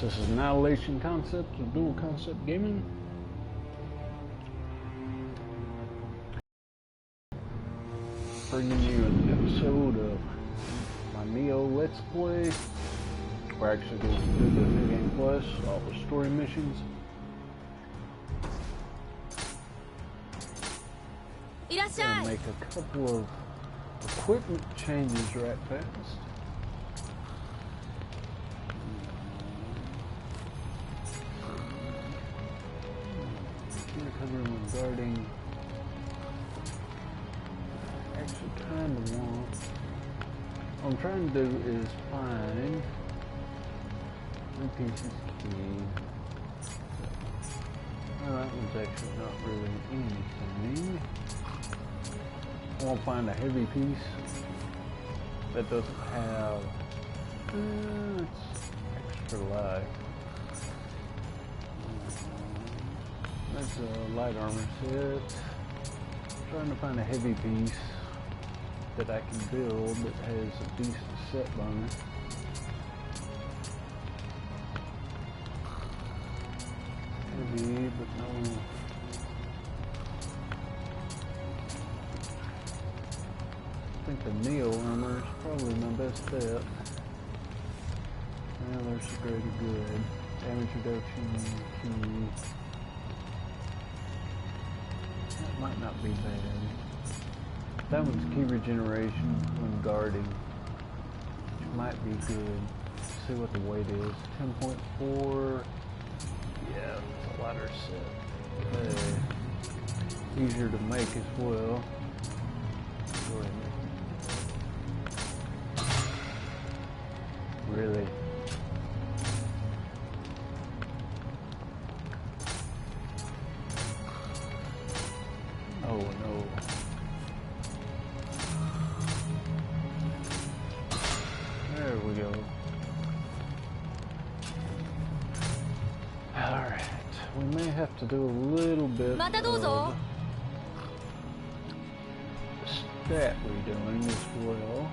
This is Annihilation Concepts of Dual Concept Gaming. Bringing you an episode of my Nioh Let's Play. We're actually going to do the New Game Plus, all the story missions. And make a couple of equipment changes right fast. Covering and guarding. Actually, kind of want. What I'm trying to do is find one piece is key. Well, that one's actually not really anything. I want to find a heavy piece that doesn't have it's extra life. That's a light armor set. Trying to find a heavy piece that I can build that has a decent set bonus. Heavy, but no. I think the Nioh armor is probably my best bet. Well, there's a greater good. Damage reduction, key. That might not be bad. That one's key regeneration when guarding, which might be good. Let's see what the weight is. 10.4. Yeah, it's a lighter set. Easier to make as well. Go ahead and make it. Really? Oh no. There we go. Alright. We may have to do a little bit of stat redoing as well.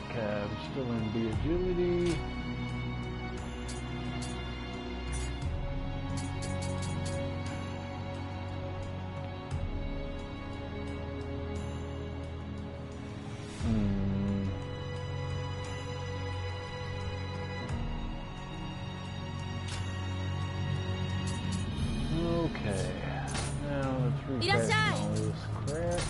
Okay, I'm still in the agility. Okay, now let's repack all this crap.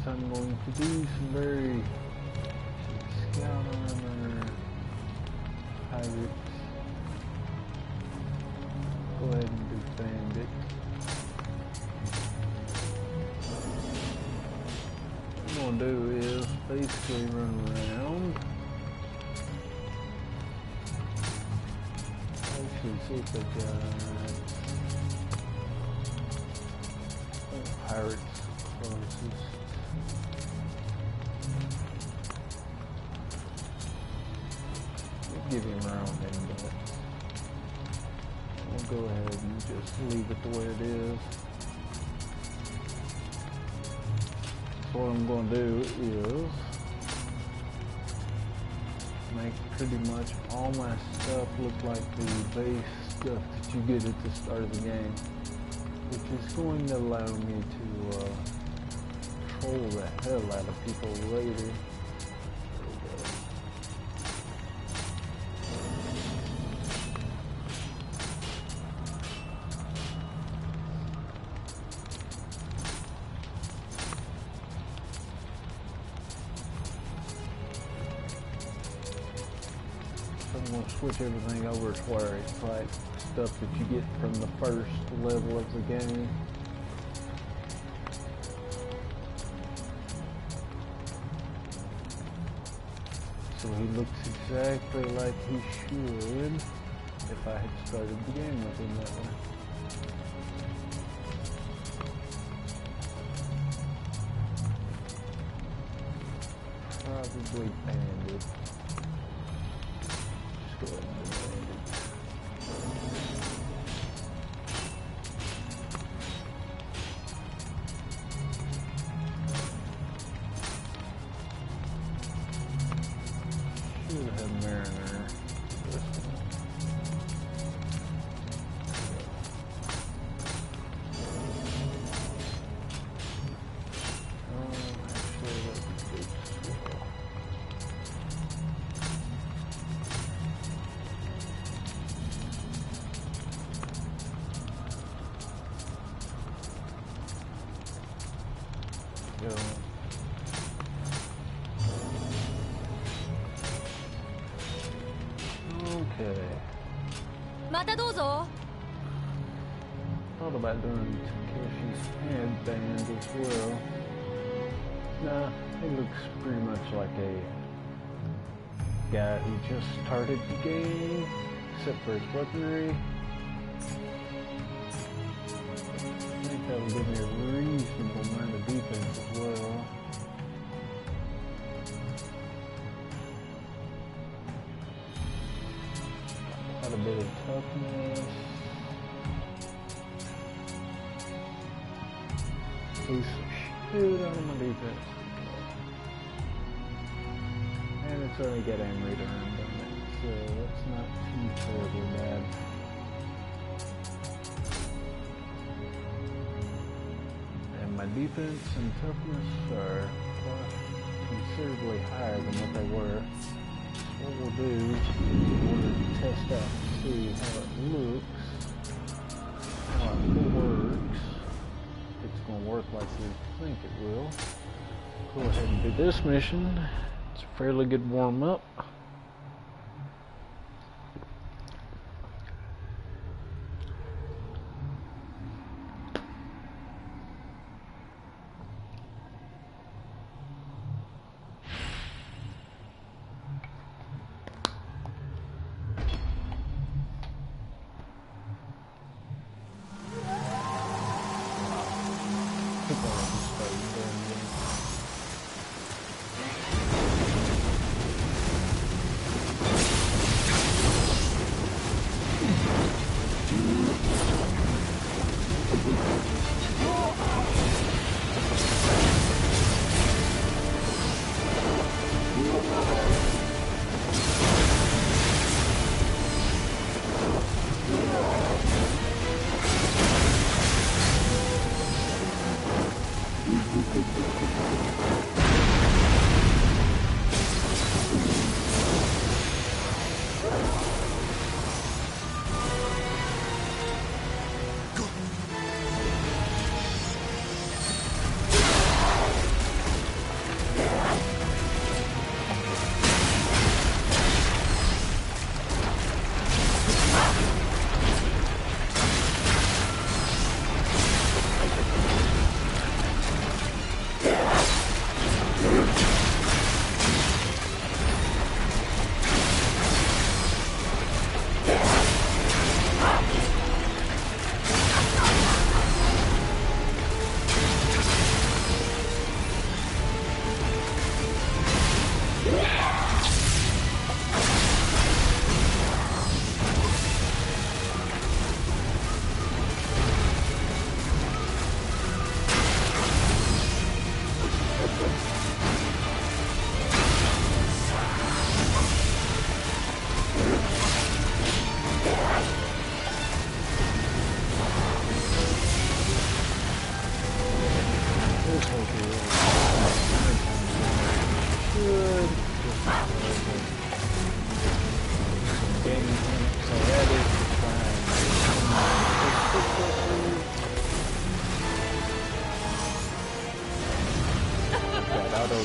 So I'm going to do some very scout armor, pirates. Go ahead and do bandit. What I'm going to do is basically run around. See if they got pirates closest. We'll give him around him, but we'll go ahead and just leave it the way it is. So what I'm going to do is make pretty much all my stuff look like the base stuff that you get at the start of the game, which is going to allow me to troll the hell out of people later. I'm going to switch everything over to where it's like stuff that you get from the first level of the game. So he looks exactly like he should if I had started the game with him that way. Probably banded. Go ahead and do banded. Should have Mariner. Okay. Thought about doing Takeshi's headband as well. Nah, he looks pretty much like a guy who just started the game, except for his weaponry. I think that will give me a reasonable amount of defense as well. Got a bit of toughness. Boost the shit out of my defense. And it's only got aim return on it, so that's not too terribly bad. And my defense and toughness are considerably higher than what they were. So what we'll do is we'll test out to see how it looks, how it works. It's going to work like we think it will. Go ahead and do this mission. It's a fairly good warm-up.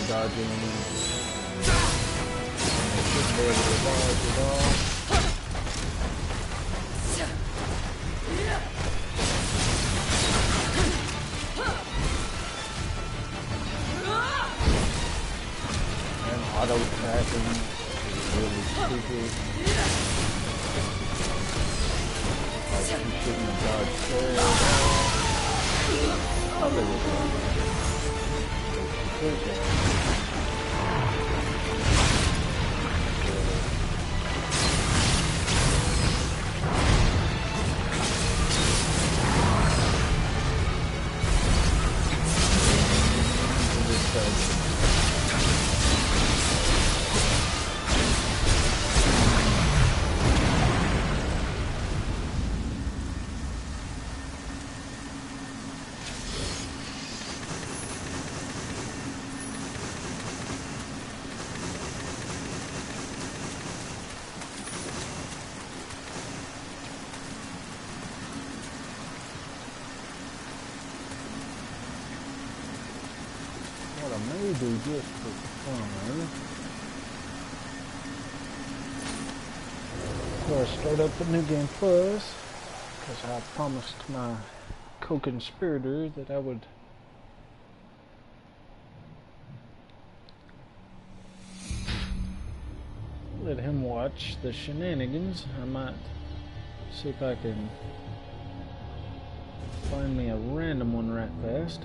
Dodging. Should be able to dodge it all. And auto attacking is really stupid. Like you shouldn't have dodged there. Oh, there we go. Okay. do just for fun. So I start up the New Game Plus, because I promised my co-conspirator that I would let him watch the shenanigans. I might see if I can find me a random one right fast.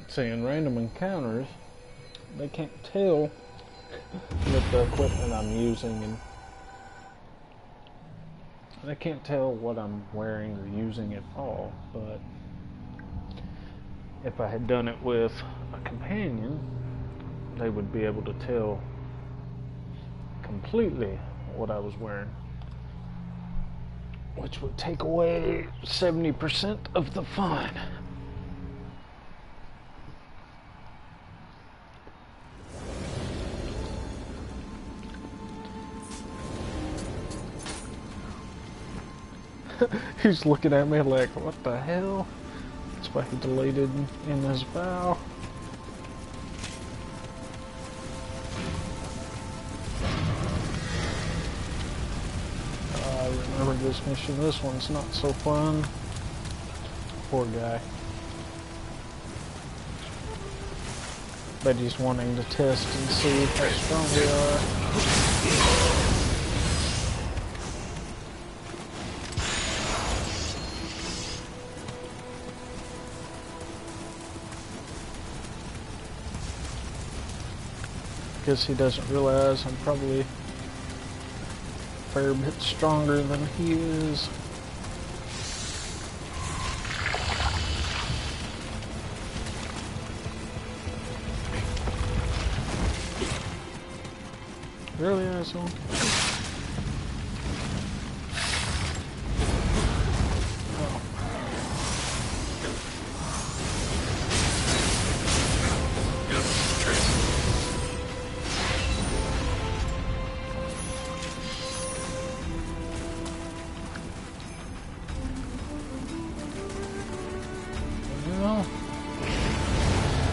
Saying random encounters, they can't tell with the equipment I'm using, and they can't tell what I'm wearing or using at all. But if I had done it with a companion, they would be able to tell completely what I was wearing, which would take away 70% of the fun. He's looking at me like, what the hell? That's why he deleted in his bow. I remember this mission. This one's not so fun. Poor guy. But he's wanting to test and see how strong we are. Guess he doesn't realize I'm probably a fair bit stronger than he is. Really, asshole?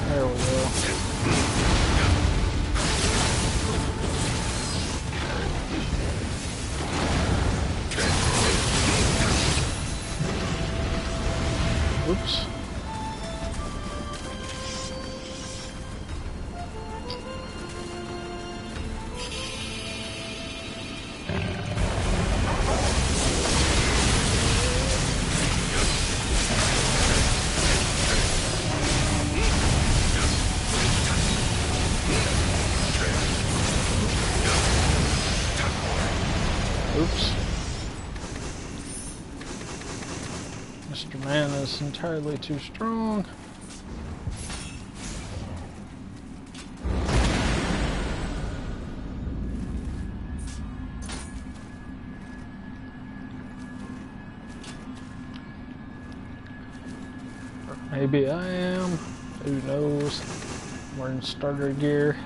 There we go. Oops. Oops. Mr. Man is entirely too strong. Or maybe I am. Who knows? I'm wearing starter gear.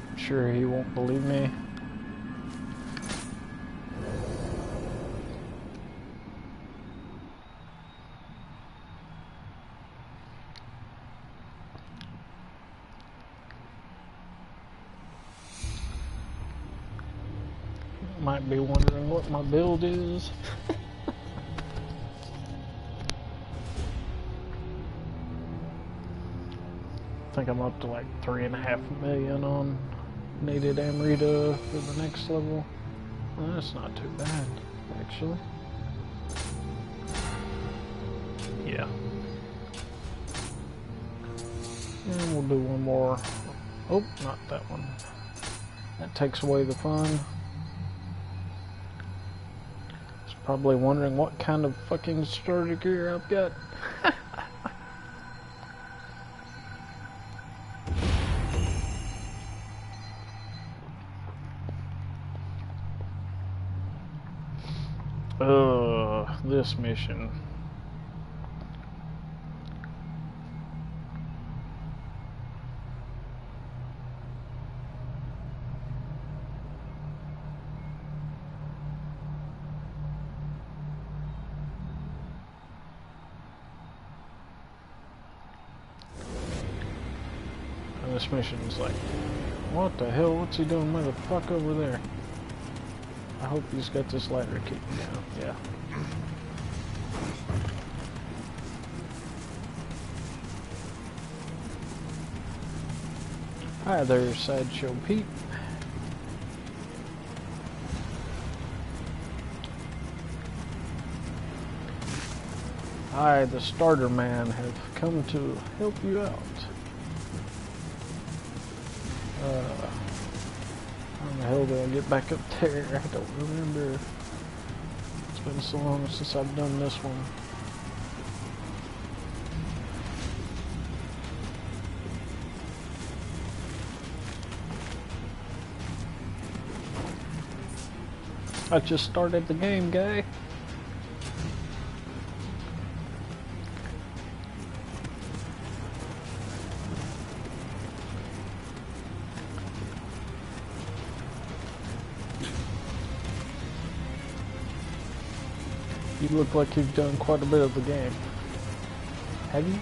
I'm sure he won't believe me. Might be wondering what my build is. I think I'm up to like 3.5 million on needed Amrita for the next level. Well, that's not too bad, actually. Yeah. And we'll do one more. Oh, not that one. That takes away the fun. Probably wondering what kind of fucking starter gear I've got. This mission. And this mission's like, what the hell? What's he doing, motherfucker, over there? I hope he's got this ladder kicking down. Yeah. Hi there, Sideshow Pete. I, the starter man, have come to help you out. How the hell do I get back up there? I don't remember. It's been so long since I've done this one. I just started the game, guy. You look like you've done quite a bit of the game. Have you?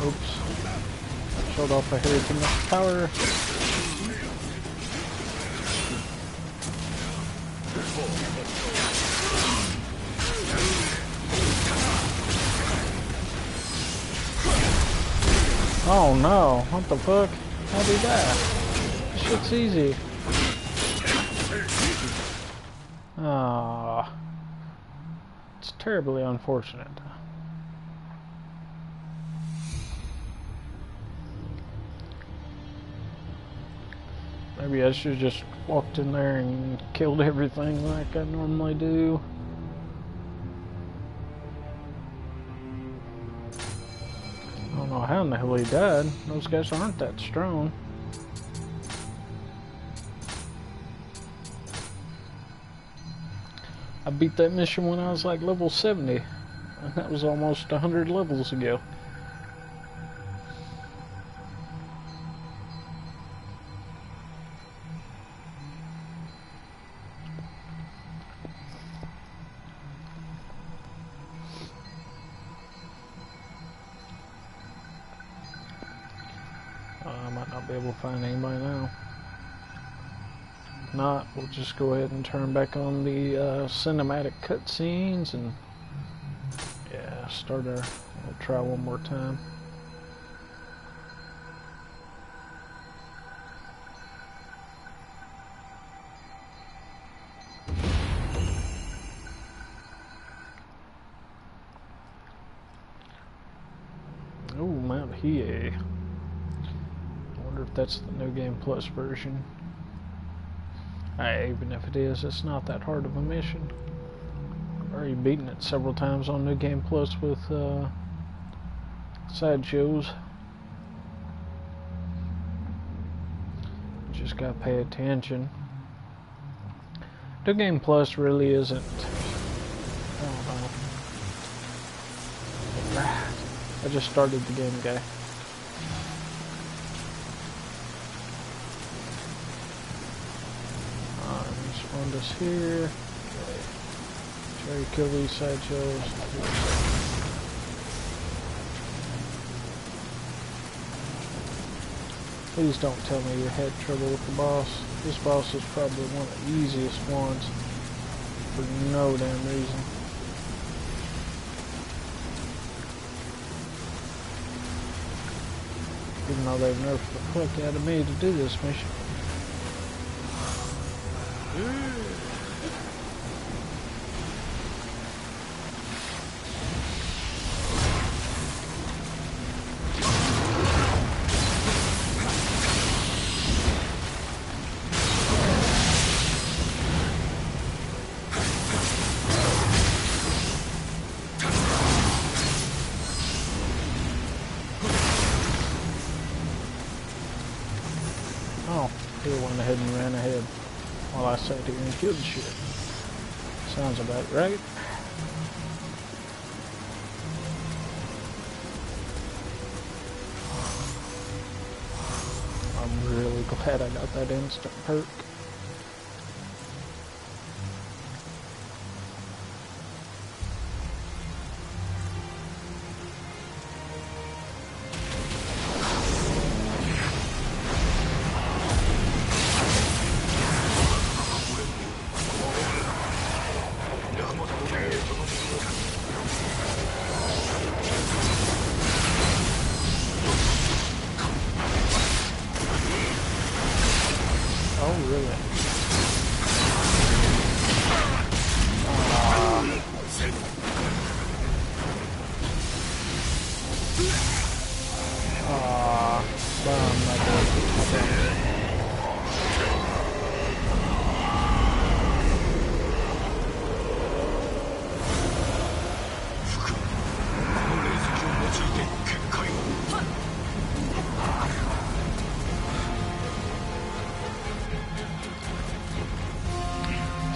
Oops. Showed off I had too much power. Oh no, what the fuck? How'd he die? This shit's easy. Ah, it's terribly unfortunate. Maybe I should have just walked in there and killed everything like I normally do. I don't know how in the hell he died. Those guys aren't that strong. I beat that mission when I was like level 70. And that was almost 100 levels ago. I might not be able to find anybody now. If not, we'll just go ahead and turn back on the cinematic cutscenes and yeah, start our. We'll try one more time. Oh, Mount Hiei. I wonder if that's the New Game Plus version. Even if it is, it's not that hard of a mission. I've already beaten it several times on New Game Plus with sideshows. Just gotta pay attention. New Game Plus really isn't. I don't know. I just started the game, guy. Spawn us here. Okay. Try to kill these sideshows. Please don't tell me you had trouble with the boss. This boss is probably one of the easiest ones for no damn reason. Even though they've nerfed the fuck out of me to do this mission. went ahead and ran ahead while I sat here and killed shit. Sounds about right. I'm really glad I got that instant perk.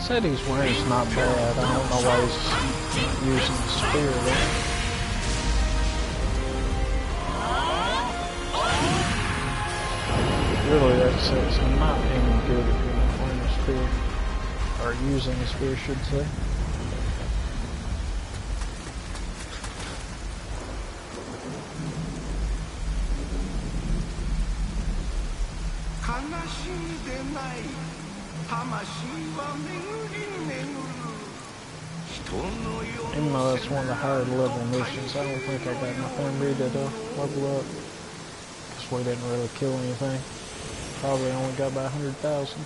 Said he's wearing's not bad. I don't know why he's using the spear though. Really, it's not any good if you're not wearing a spear. Or using a spear, I should say. Even though that's one of the higher level missions, I don't think I got enough memory to level up. Because we didn't really kill anything. Probably only got about 100,000.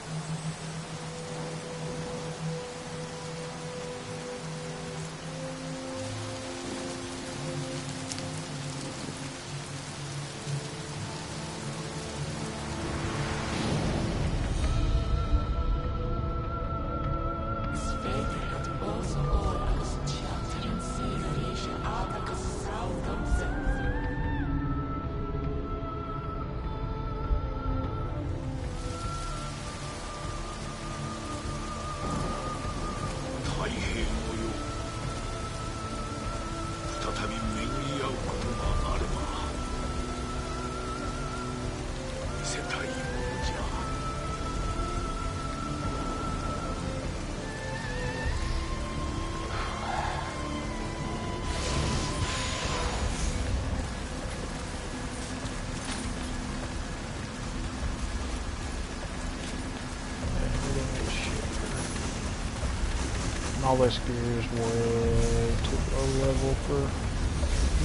All this gear is way too low level for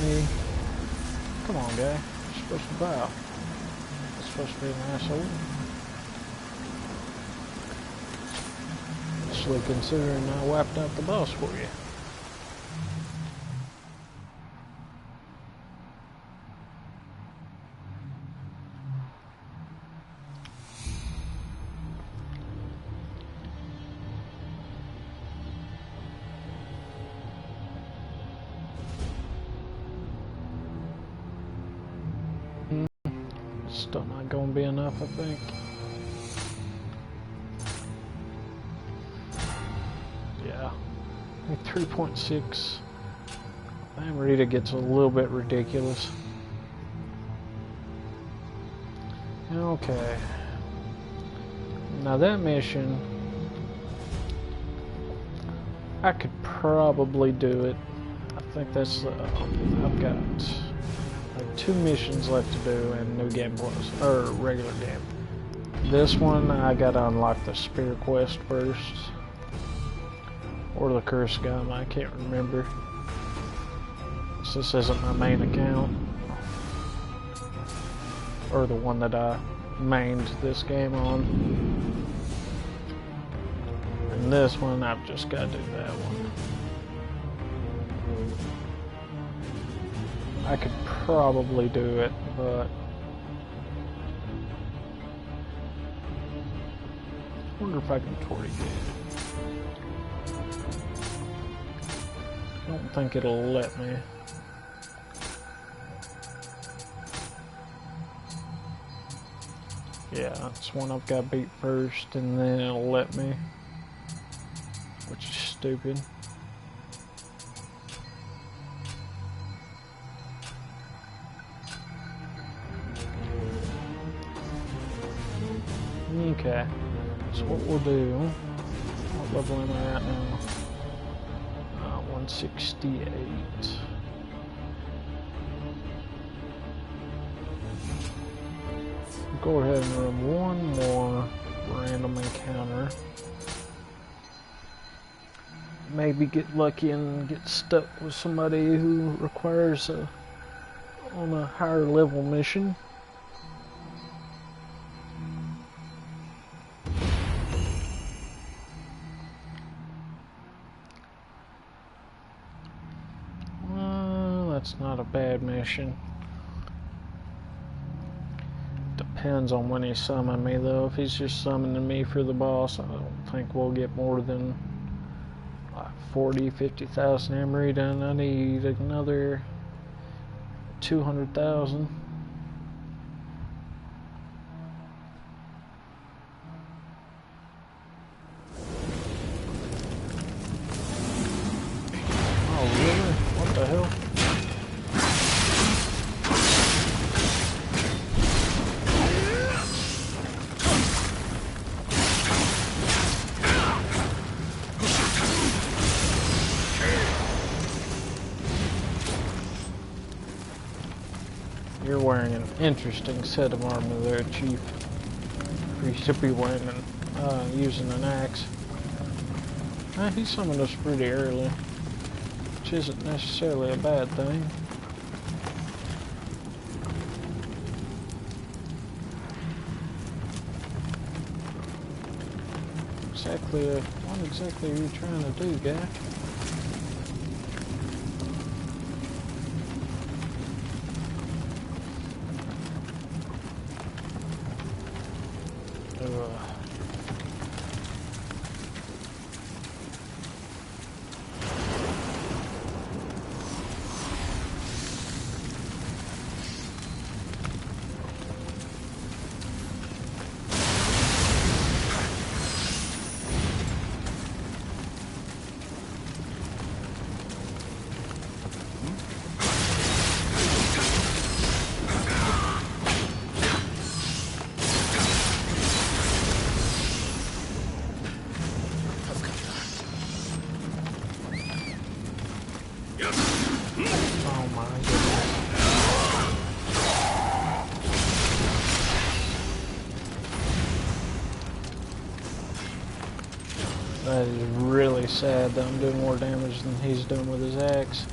me. Come on, guy. You're supposed to bow. You're supposed to be an asshole. Especially considering I wiped out the boss for you. Still not going to be enough, I think. Yeah. 3.6. Rita gets a little bit ridiculous. Okay. Now that mission, I could probably do it. I think that's, I've got like 2 missions left to do and New Game Plus, or regular game. This one I gotta unlock the Spear quest first, or the Curse Gum, I can't remember. So this isn't my main account, or the one that I mained this game on. And this one I've just gotta do that one. I could probably do it, but I wonder if I can torty it. I don't think it'll let me. Yeah, that's one I've got beat first, and then it'll let me, which is stupid. Okay, so what we'll do, what level am I at now? 168. Go ahead and run one more random encounter. Maybe get lucky and get stuck with somebody who requires on a higher level mission. That's not a bad mission. Depends on when he summoned me though. If he's just summoning me for the boss, I don't think we'll get more than like 40,000-50,000 emery done. I need another 200,000. Oh really? What the hell? You're wearing an interesting set of armor there, Chief. You should be wearing using an axe. He summoned us pretty early, which isn't necessarily a bad thing. What exactly are you trying to do, guy? Oh my goodness. That is really sad that I'm doing more damage than he's doing with his axe.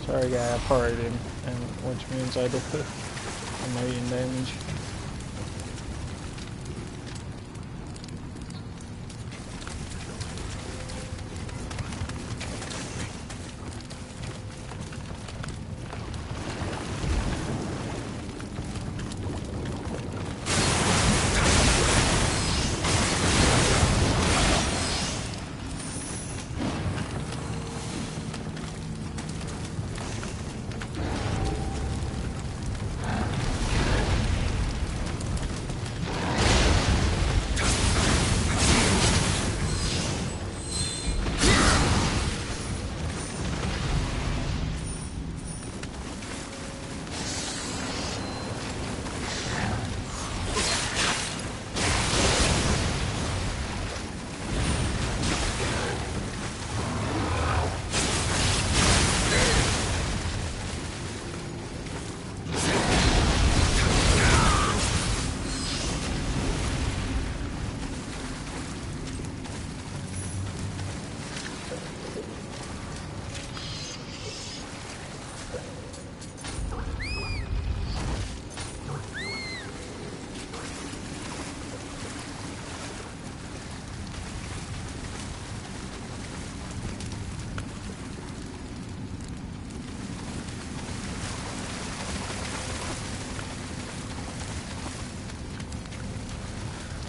Sorry guy, I parried him, and which means I did a million damage.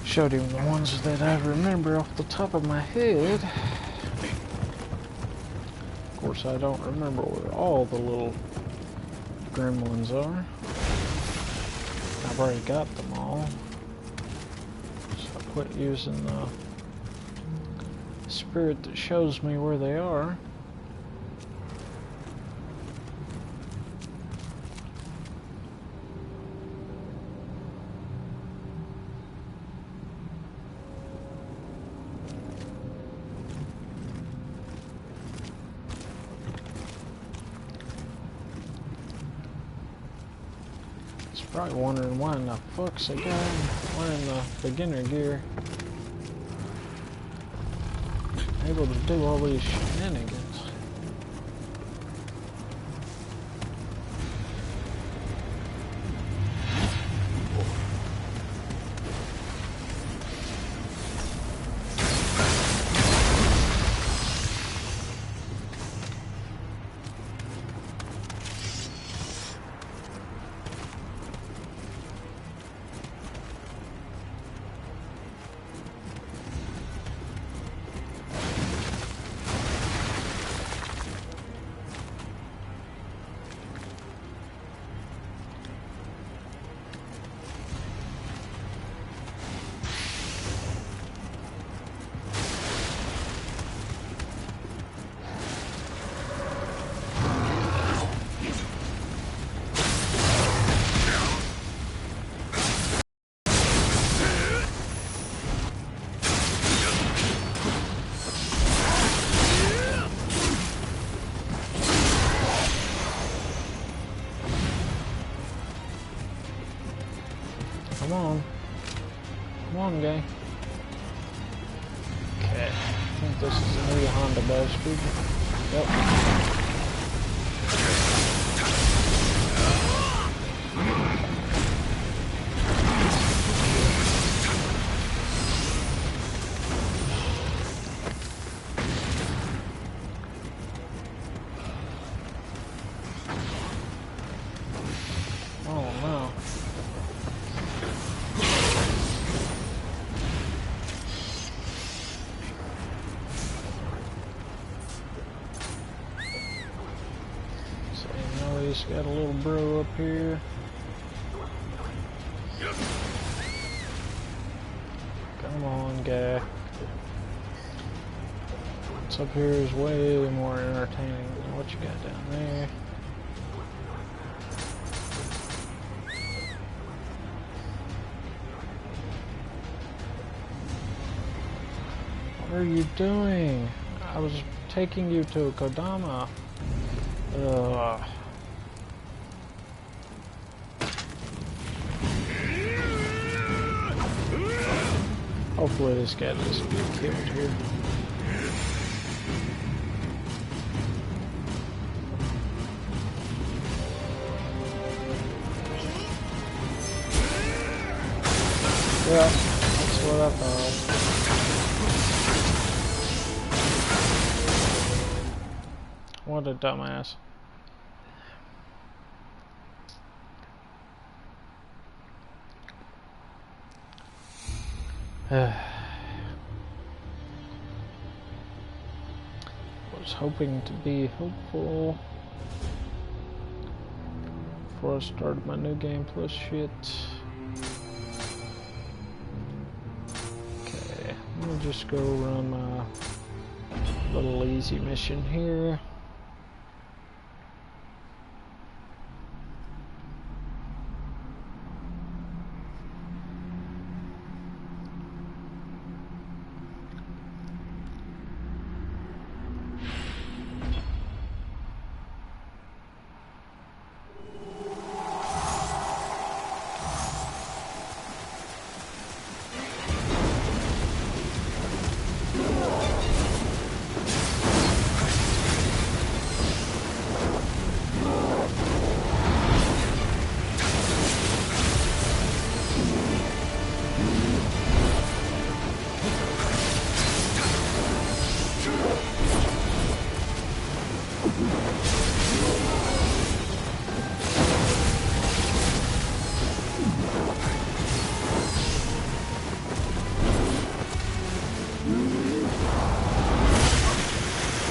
Showed him the ones that I remember off the top of my head. Of course, I don't remember where all the little gremlins are. I've already got them all. So I quit using the spirit that shows me where they are. Probably wondering why in the fuck's a guy wearing the beginner gear able to do all these shenanigans. Come on. Come on, guy. Okay. I think this is a new Honda dive speed. Yep. Oh no. He's got a little bro up here. Come on, guy. What's up here is way more entertaining than what you got down there. What are you doing? I was taking you to Kodama. Ugh. Hopefully this guy doesn't get killed here. Yeah, that's what I thought. What a dumbass. Was hoping to be hopeful before I started my new game plus shit. Okay, let me just go run my little easy mission here.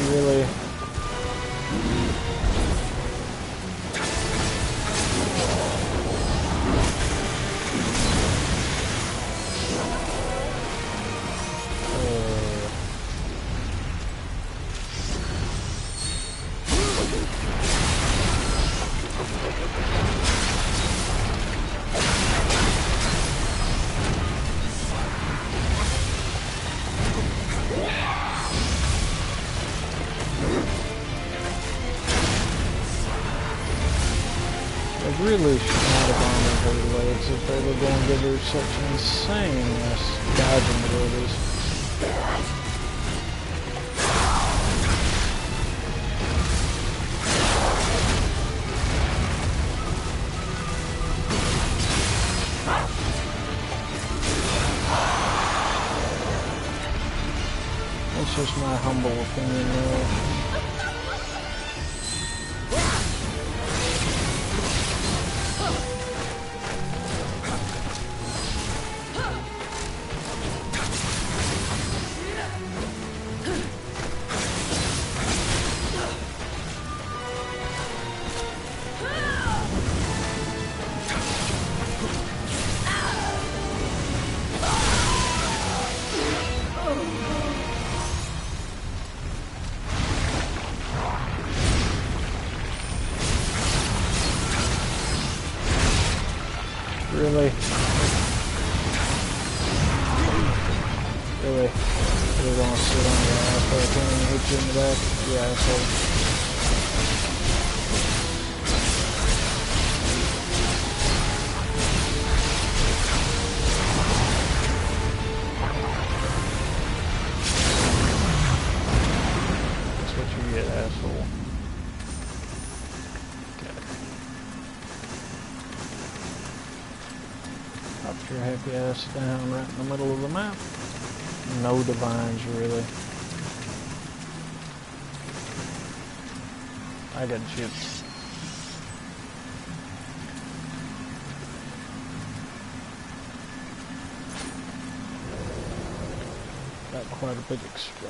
Really? Really should not have armored her legs if they were going to give her such insane dodging abilities. That's just my humble opinion though. Really? Really? You're gonna sit on your ass right there and hit you in the back? Yeah, asshole. That's what you get, asshole. Drop your happy ass down right in the middle of the map. No divines, really. I got chips. Got quite a bit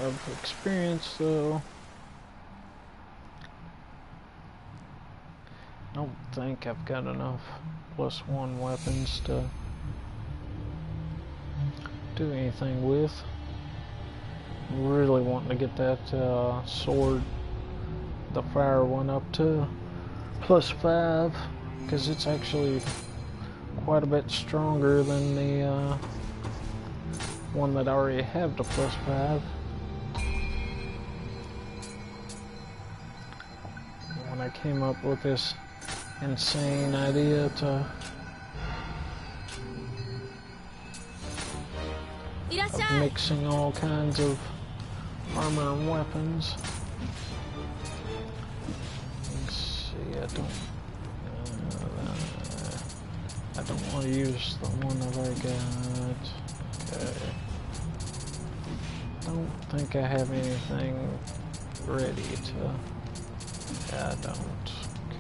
of experience, though. I don't think I've got enough +1 weapons to do anything with. Really wanting to get that sword, the fire one, up to +5, because it's actually quite a bit stronger than the one that I already have to +5. When I came up with this insane idea to of mixing all kinds of armor and weapons. Let's see, I don't want to use the one that I got. Okay. Don't think I have anything ready to. Yeah, I don't.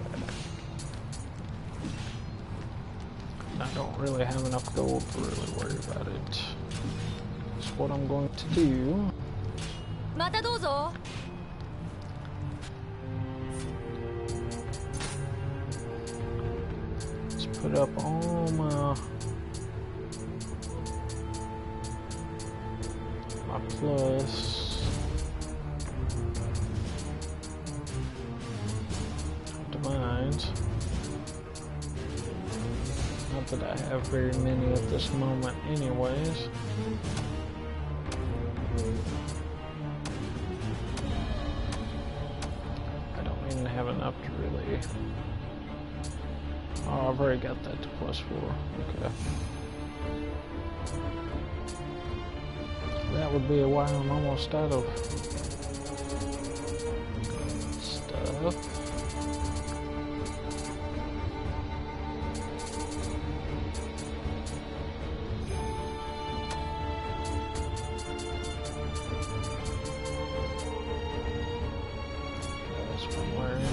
Okay. I don't really have enough gold to really worry about it. So what I'm going to do. Let's put up all my plus divines. Not that I have very many at this moment anyways. I don't even have enough to really... Oh, I've already got that to +4. Okay. That would be a while I'm almost out of stuff. That's one wearing.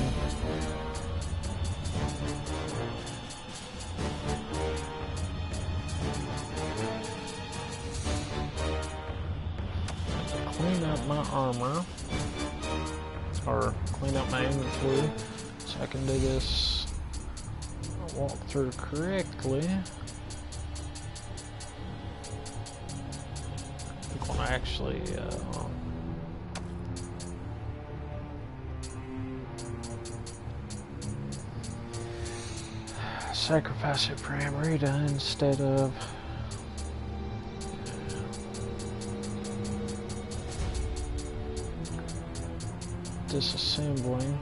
Clean up my armor. or clean up my inventory so I can do this walkthrough correctly. I'm gonna actually sacrifice it for Amrita instead of disassembling.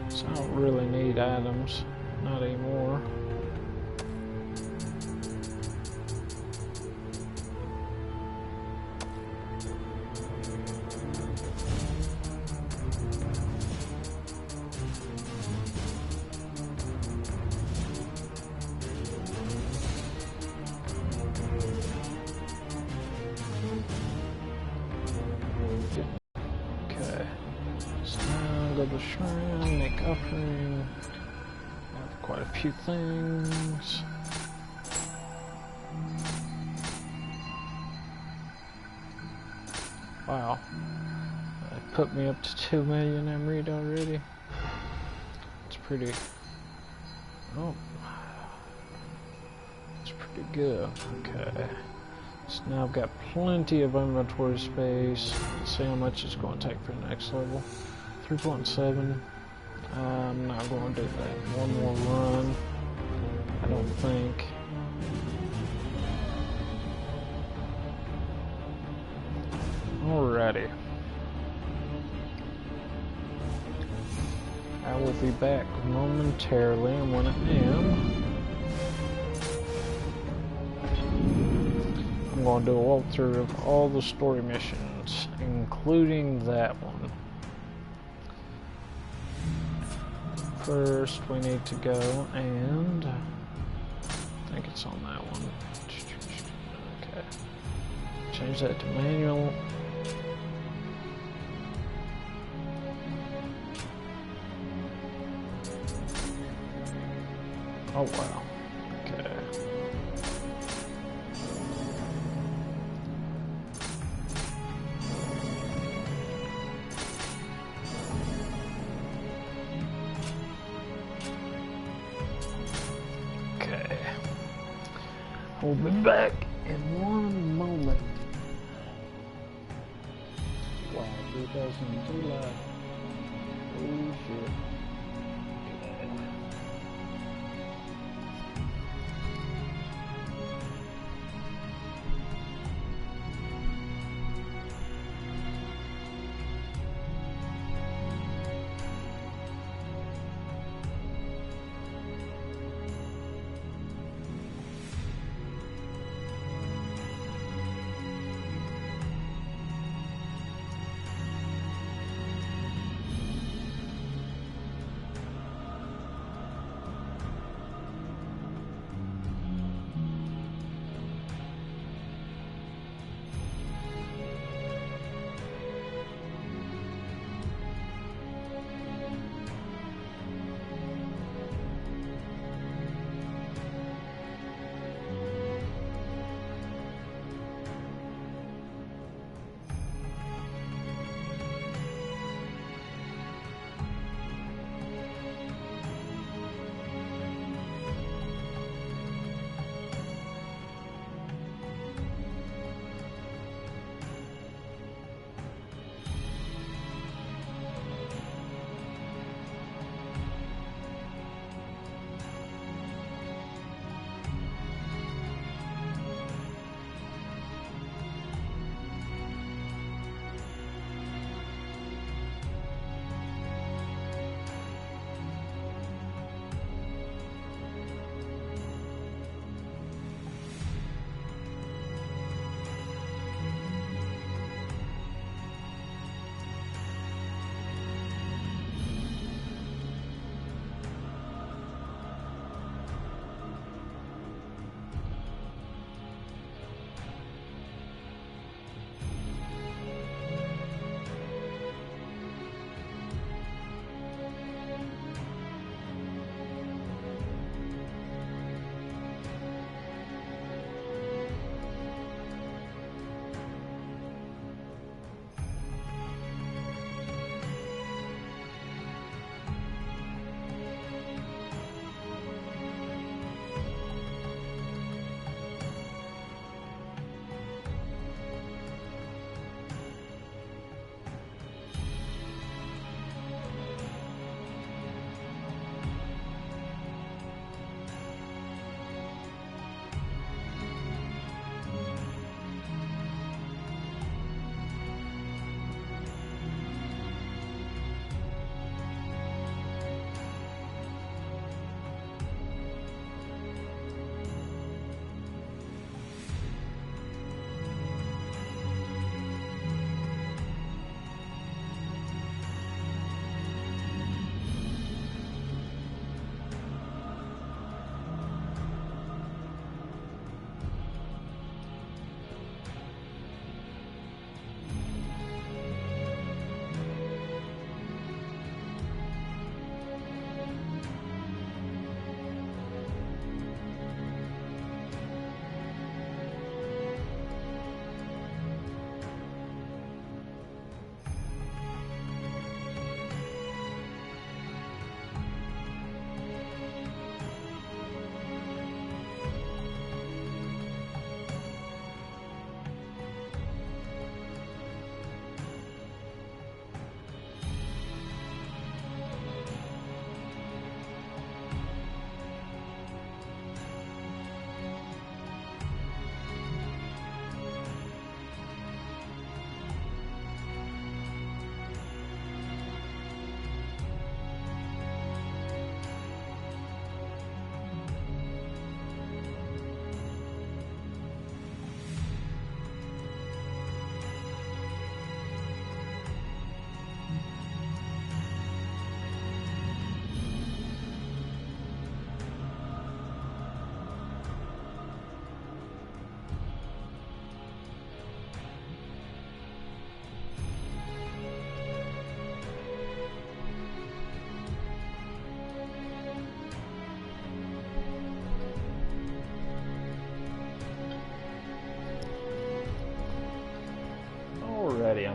So I don't really need items, not anymore. Go to the shrine, make offering. Have quite a few things. Wow, that put me up to 2 million Amrita already. It's pretty. Oh, it's pretty good. Okay. So now I've got plenty of inventory space. Let's see how much it's going to take for the next level. 3.7. I'm not going to do that. One more run. I don't think. Alrighty. I will be back momentarily, and when I am, I'm going to do a walkthrough of all the story missions, including that one. First, we need to go and I think it's on that one. Okay. Change that to manual. Oh wow. Okay. Okay. We'll be back in one moment. Wow, 3002 live. Holy shit.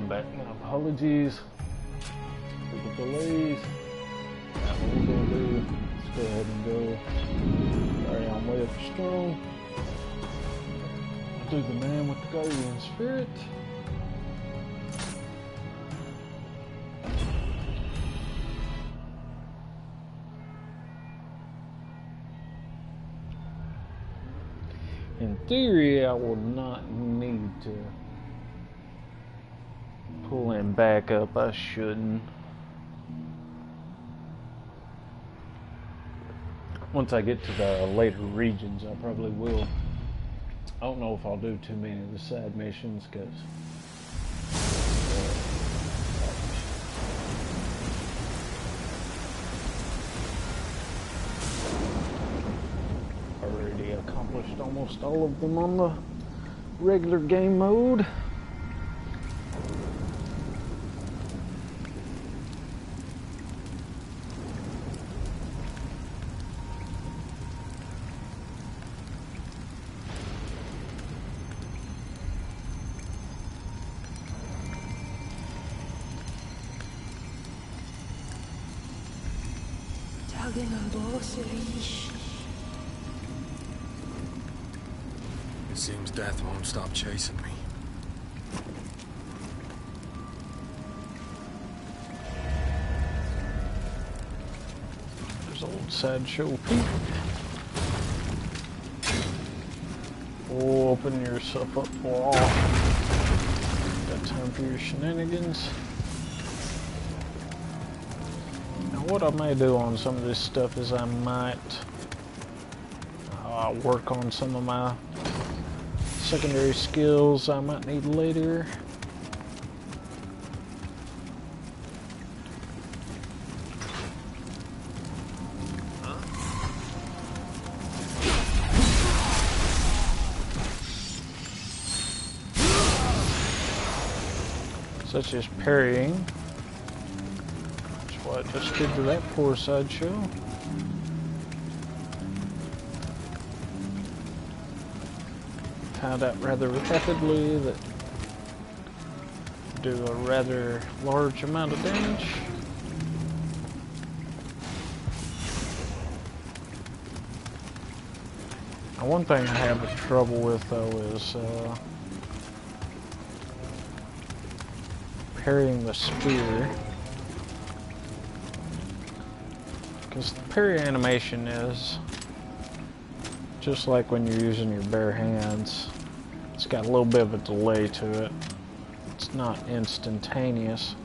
I'm back. My apologies for the delays. That's what we're gonna do. Let's go ahead and go. Sorry, I'm way up strong. I'll do the man with the guardian spirit. In theory, I will not need to pull him back up. I shouldn't. Once I get to the later regions, I probably will. I don't know if I'll do too many of the side missions because already accomplished almost all of them on the regular game mode. It seems death won't stop chasing me. There's old Sideshow Pete. Oh, open yourself up for all. Got time for your shenanigans. Now what I may do on some of this stuff is I might work on some of my secondary skills I might need later. Such as parrying. That's what I just did to that poor Sideshow. Found out rather rapidly that do a rather large amount of damage. Now, one thing I have trouble with though is parrying the spear, because the parry animation is just like when you're using your bare hands. It's got a little bit of a delay to it. It's not instantaneous,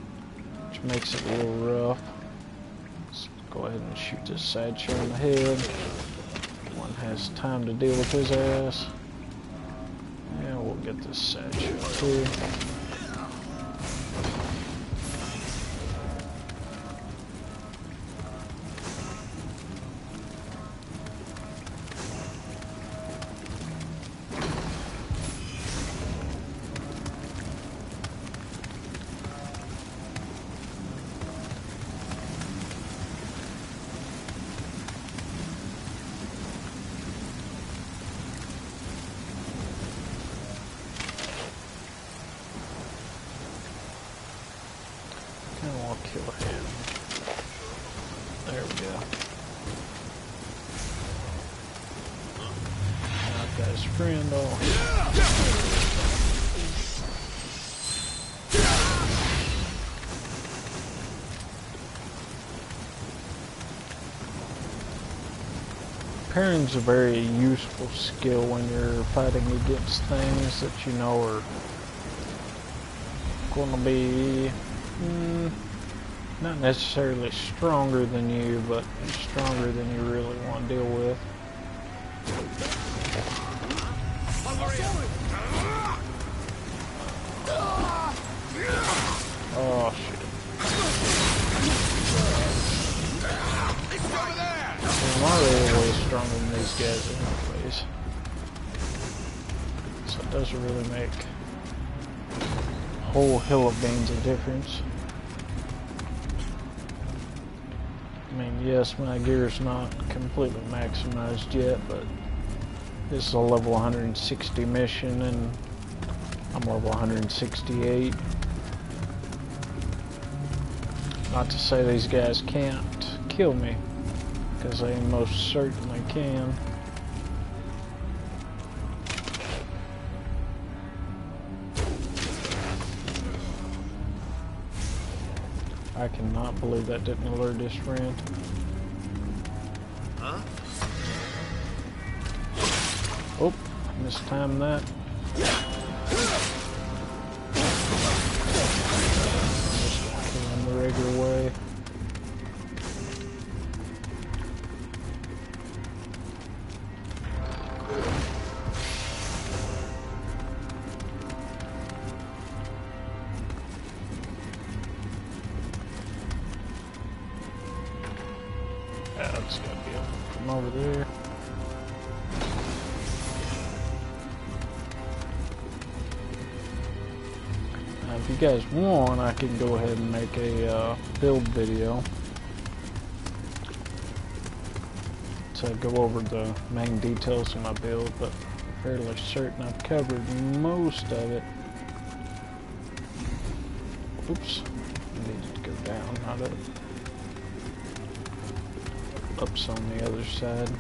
which makes it a little rough. Let's go ahead and shoot this Sideshow in the head. One has time to deal with his ass. And we'll get this Sideshow too. I'll kill him. There we go. I've got his friend on. Parrying's a very useful skill when you're fighting against things that you know are going to be not necessarily stronger than you, but stronger than you really want to deal with. Oh shit. I'm already way stronger than these guys anyways. So it doesn't really make a whole hill of beans of difference. I mean, yes, my gear's not completely maximized yet, but this is a level 160 mission and I'm level 168. Not to say these guys can't kill me, because they most certainly can. I cannot believe that didn't alert his friend. Huh? Oh, mistimed that. Just kill him the regular way. That's gotta be up from over there. Now, if you guys want, I can go ahead and make a build video to go over the main details of my build, but I'm fairly certain I've covered most of it. Oops, I needed to go down, not up. Up's on the other side.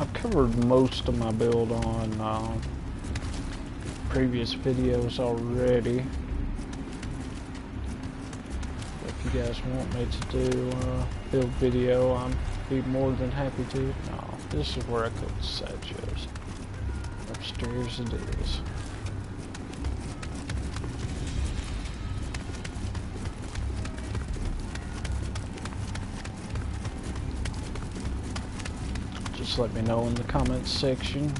I've covered most of my build on previous videos already. If you guys want me to do a build video, I'd be more than happy to. No, this is where I go to sideshows. Upstairs it is. Just let me know in the comments section.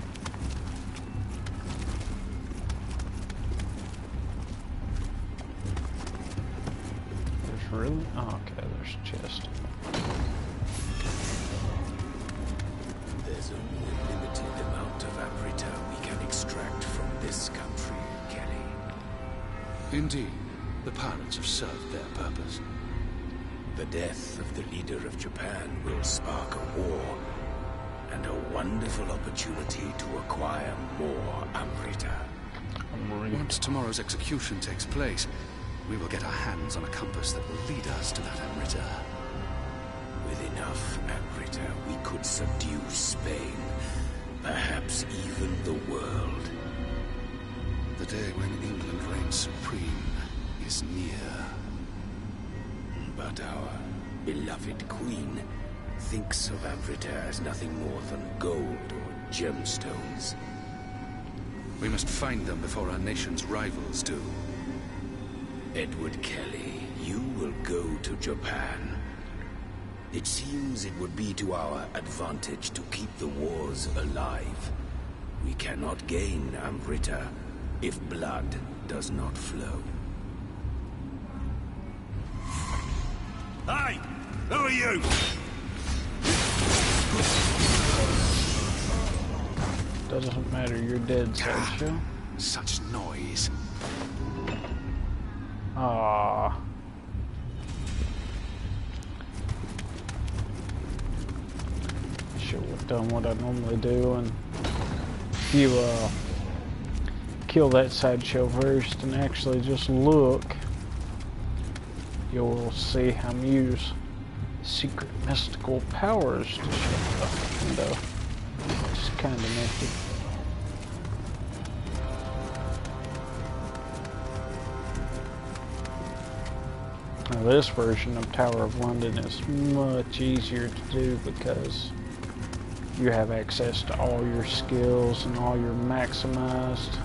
There's really? Oh, okay, there's a chest. There's only a limited amount of amrita we can extract from this country, Kelly. Indeed, the pirates have served their purpose. The death of the leader of Japan will spark a war, and a wonderful opportunity to acquire more amrita. Once tomorrow's execution takes place, we will get our hands on a compass that will lead us to that amrita. With enough amrita, we could subdue Spain, perhaps even the world. The day when England reigns supreme is near. But our beloved queen thinks of amrita as nothing more than gold or gemstones. We must find them before our nation's rivals do. Edward Kelly, you will go to Japan. It seems it would be to our advantage to keep the wars alive. We cannot gain amrita if blood does not flow. Hey! Who are you? Doesn't matter, you're dead, Sideshow. Such noise. Ah. Should have done what I normally do, and if you kill that Sideshow first and actually just look, you'll see him use secret mystical powers to shut the window. It's kind of nifty. Now this version of Tower of London is much easier to do because you have access to all your skills and all your maximized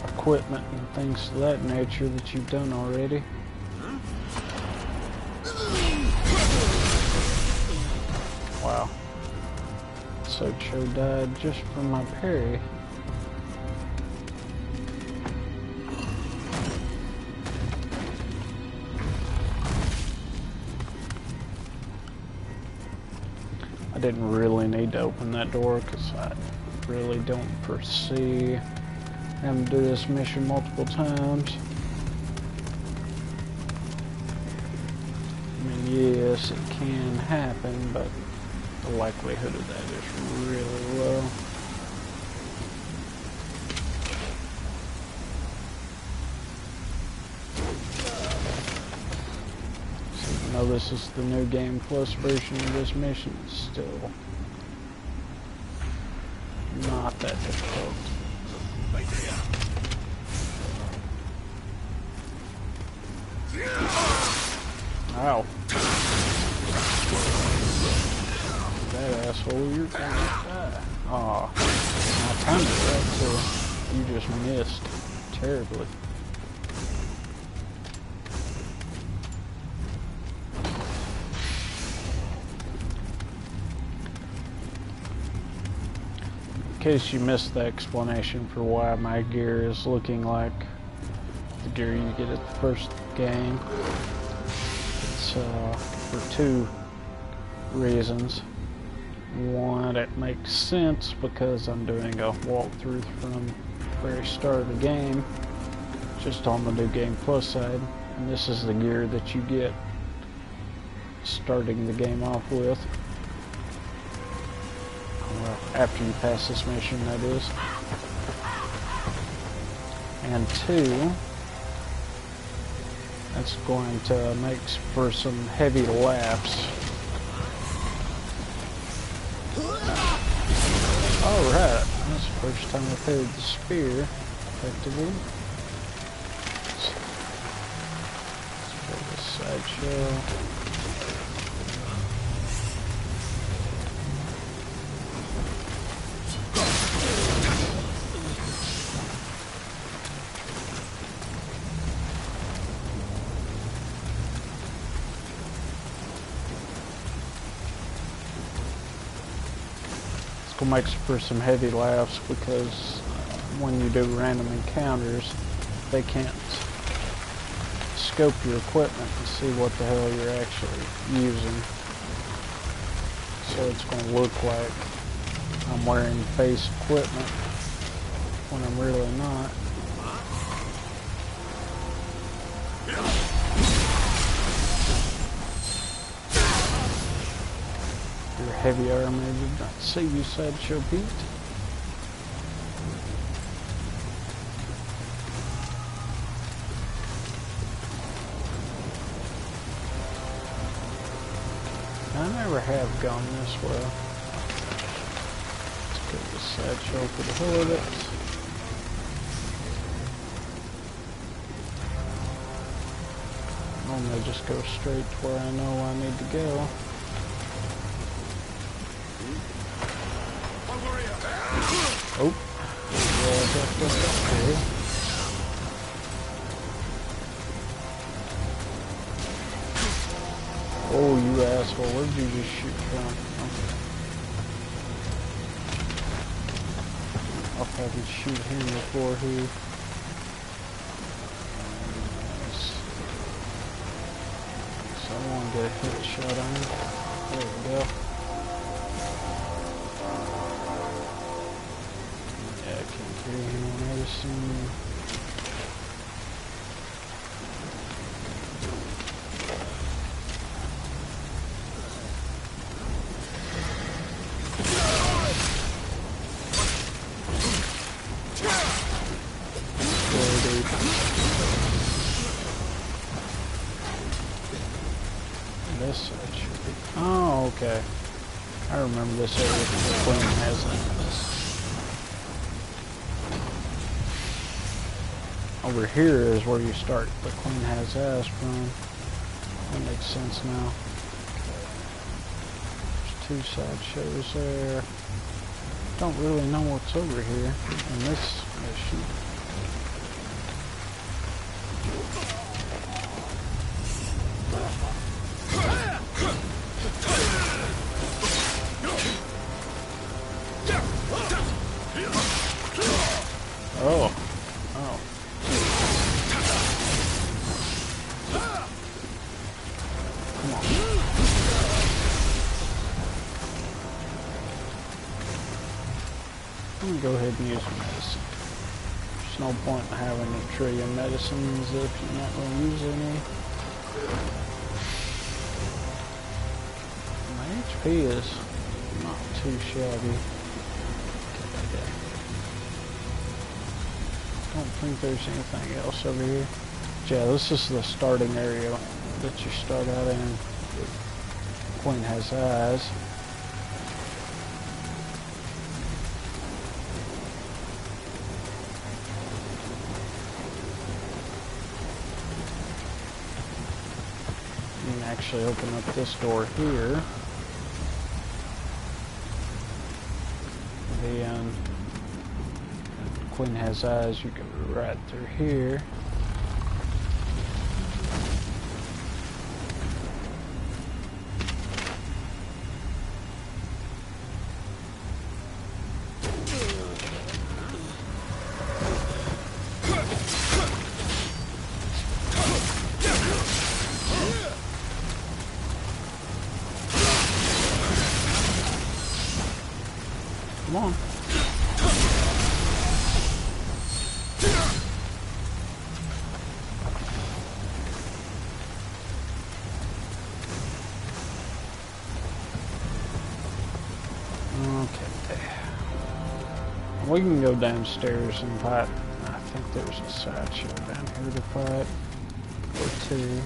equipment and things of that nature that you've done already. Wow. Sideshow died just from my parry. I didn't really need to open that door because I really don't foresee having to do this mission multiple times. I mean, yes, it can happen, but the likelihood of that is really low. though this is the new Game Plus version of this mission, it's still not that difficult. Ow. That asshole, you're gonna die. Aw. I timed it right, so you just missed terribly. In case you missed the explanation for why my gear is looking like the gear you get at the first game, it's for two reasons. One, it makes sense because I'm doing a walkthrough from the very start of the game, just on the new Game Plus side, and this is the gear that you get starting the game off with. Well, after you pass this mission, that is. And two, that's going to make for some heavy laughs. Alright, that's the first time I've paired the spear effectively. Let's go to the sideshow. Makes for some heavy laughs because when you do random encounters, they can't scope your equipment and see what the hell you're actually using. So it's going to look like I'm wearing base equipment when I'm really not. Heavy armor did not save you, Sideshow Pete. I never have gone this way. Let's go to the Sideshow for the hell of it. Normally just go straight to where I know I need to go. Oh, oh, you asshole, where did you just shoot from? Okay. I'll probably shoot him before he... So I want to get a hit shot on him. There we go. Medicine. This side should be. Oh, okay. I remember this area the Queen has it. Over here is where you start the Queen has ass from. That makes sense now. There's two sideshows there. Don't really know what's over here in this mission. Oh. Oh. Come on. I'm gonna go ahead and use medicine. There's no point in having a trillion medicines if you're not going to use any. My HP is not too shabby. I don't think there's anything else over here. Yeah, this is the starting area that you start out in. Queen has eyes. You can actually open up this door here. The Queen has eyes. You can go right through here. Come on. Okay. We can go downstairs and fight. I think there's a sideshow down here to fight. Or two.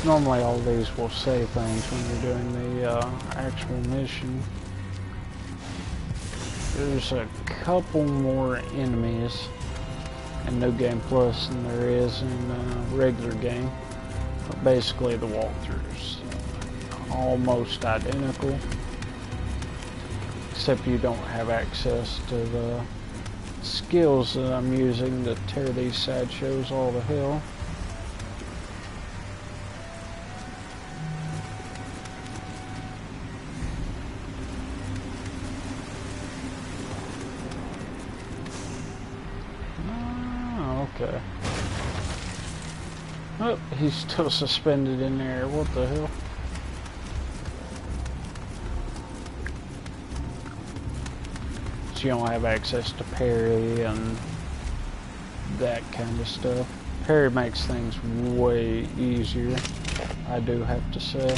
Normally all these will say things when you're doing the actual mission. There's a couple more enemies in New Game Plus than there is in regular game. But basically the walkthrough's almost identical. Except you don't have access to the skills that I'm using to tear these sideshows all to hell. Okay. Oh, he's still suspended in there. What the hell? So you don't have access to parry and that kind of stuff. Parry makes things way easier, I do have to say.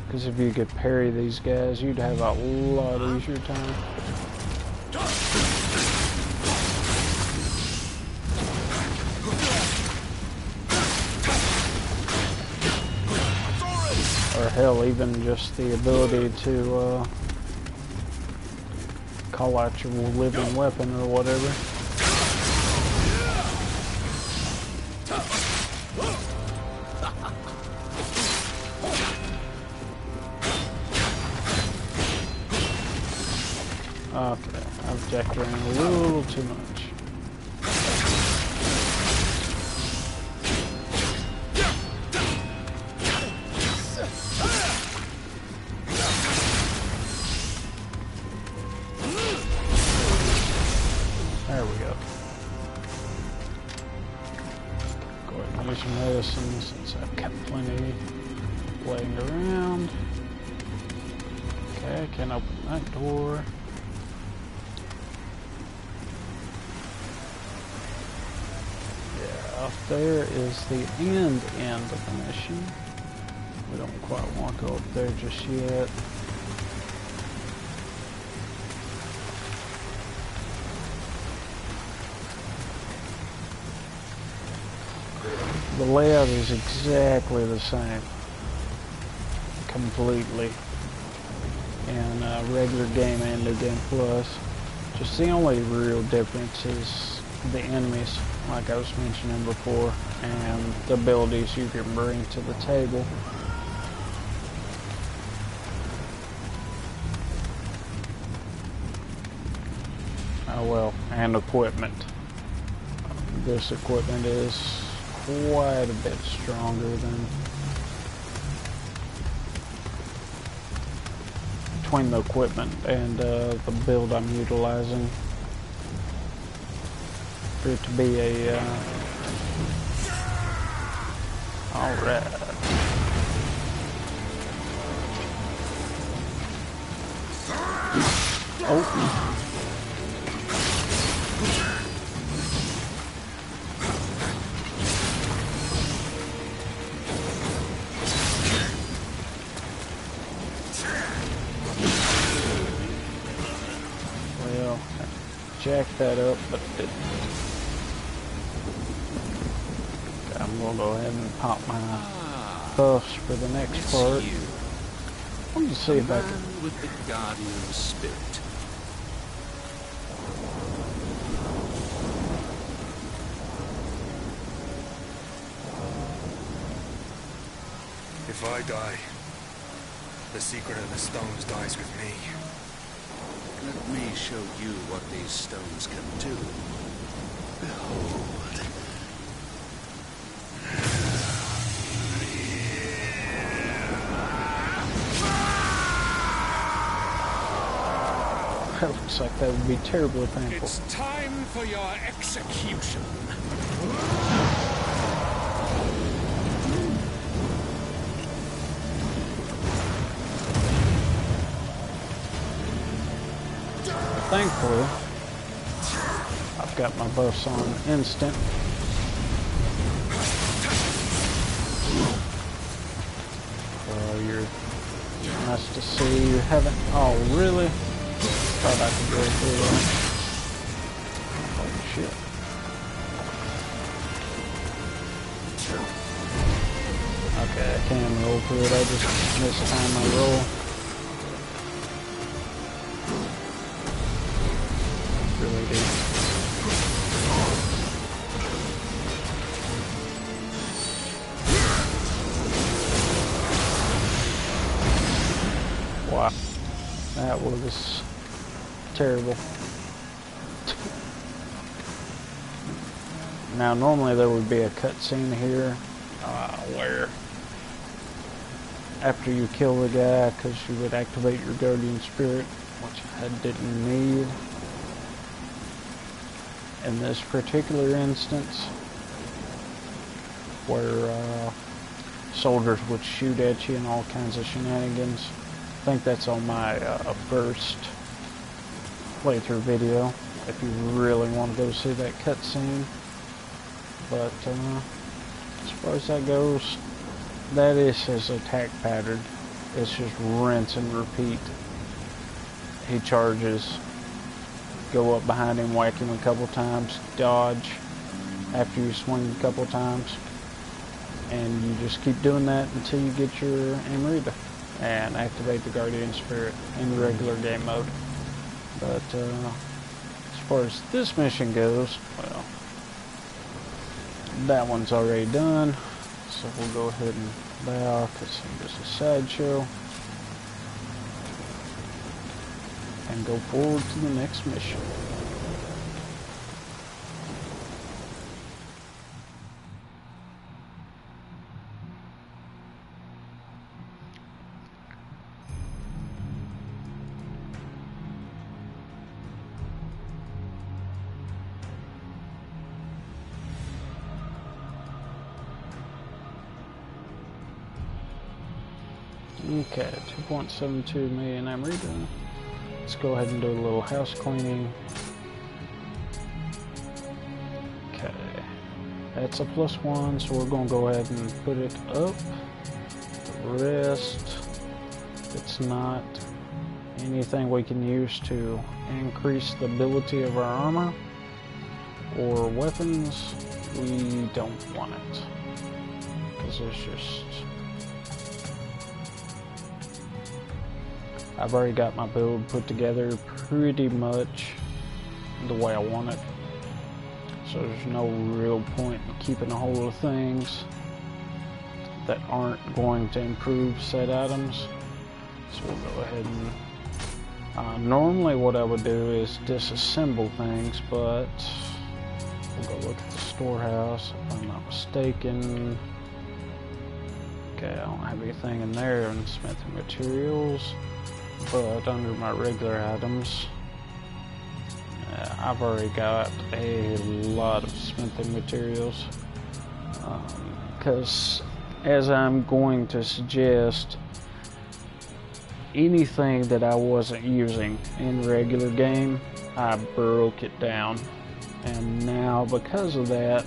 Because if you could parry these guys, you'd have a lot easier time. Or hell, even just the ability to call out your living weapon or whatever. Okay, I've jacked around a little too much. There we go. Go ahead and use some medicine since I've got plenty laying around. Okay, I can't open that door. Up there is the end of the mission. We don't quite want to go up there just yet. The layout is exactly the same. Completely. In regular game and New Game Plus. Just the only real difference is the enemies, like I was mentioning before, and the abilities you can bring to the table. Oh well, and equipment. This equipment is quite a bit stronger than between the equipment and the build I'm utilizing. For it to be a alright. Oh. jack that up, but it didn't. Okay, I'm gonna go ahead and pop my buffs for the next part. Let me see if I can. With the guardian spirit. If I die, the secret of the stones dies with me. Let me show you what these stones can do. Behold. That looks like that would be terribly painful. It's time for your execution. Thankfully, I've got my buffs on instant. So you're nice to see you haven't. Oh, really? Thought I could go through that. Holy shit. Okay, I can roll through it. I just mistimed my roll. Really do. Wow. That was terrible. Now, normally there would be a cutscene here where after you kill the guy, because you would activate your guardian spirit, which I didn't need. In this particular instance, where soldiers would shoot at you and all kinds of shenanigans. I think that's on my first playthrough video, if you really want to go see that cutscene. But as far as that goes, that is his attack pattern. It's just rinse and repeat. He charges, go up behind him, whack him a couple times, dodge after you swing a couple times, and you just keep doing that until you get your Amrita and activate the Guardian Spirit in regular game mode. But as far as this mission goes, well, that one's already done, so we'll go ahead and bow because it's a sideshow and go forward to the next mission. Okay, 2.72 million Amrita. Let's go ahead and do a little house cleaning. Okay, that's a +1, so we're going to go ahead and put it up. The rest, it's not anything we can use to increase the ability of our armor or weapons. We don't want it, because it's just... I've already got my build put together pretty much the way I want it. So there's no real point in keeping a hold of things that aren't going to improve said items. So we'll go ahead and... normally what I would do is disassemble things, but we'll go look at the storehouse if I'm not mistaken. Okay, I don't have anything in there in smithing materials. But under my regular items, I've already got a lot of smithing materials, because as I'm going to suggest, anything that I wasn't using in regular game, I broke it down, and now because of that,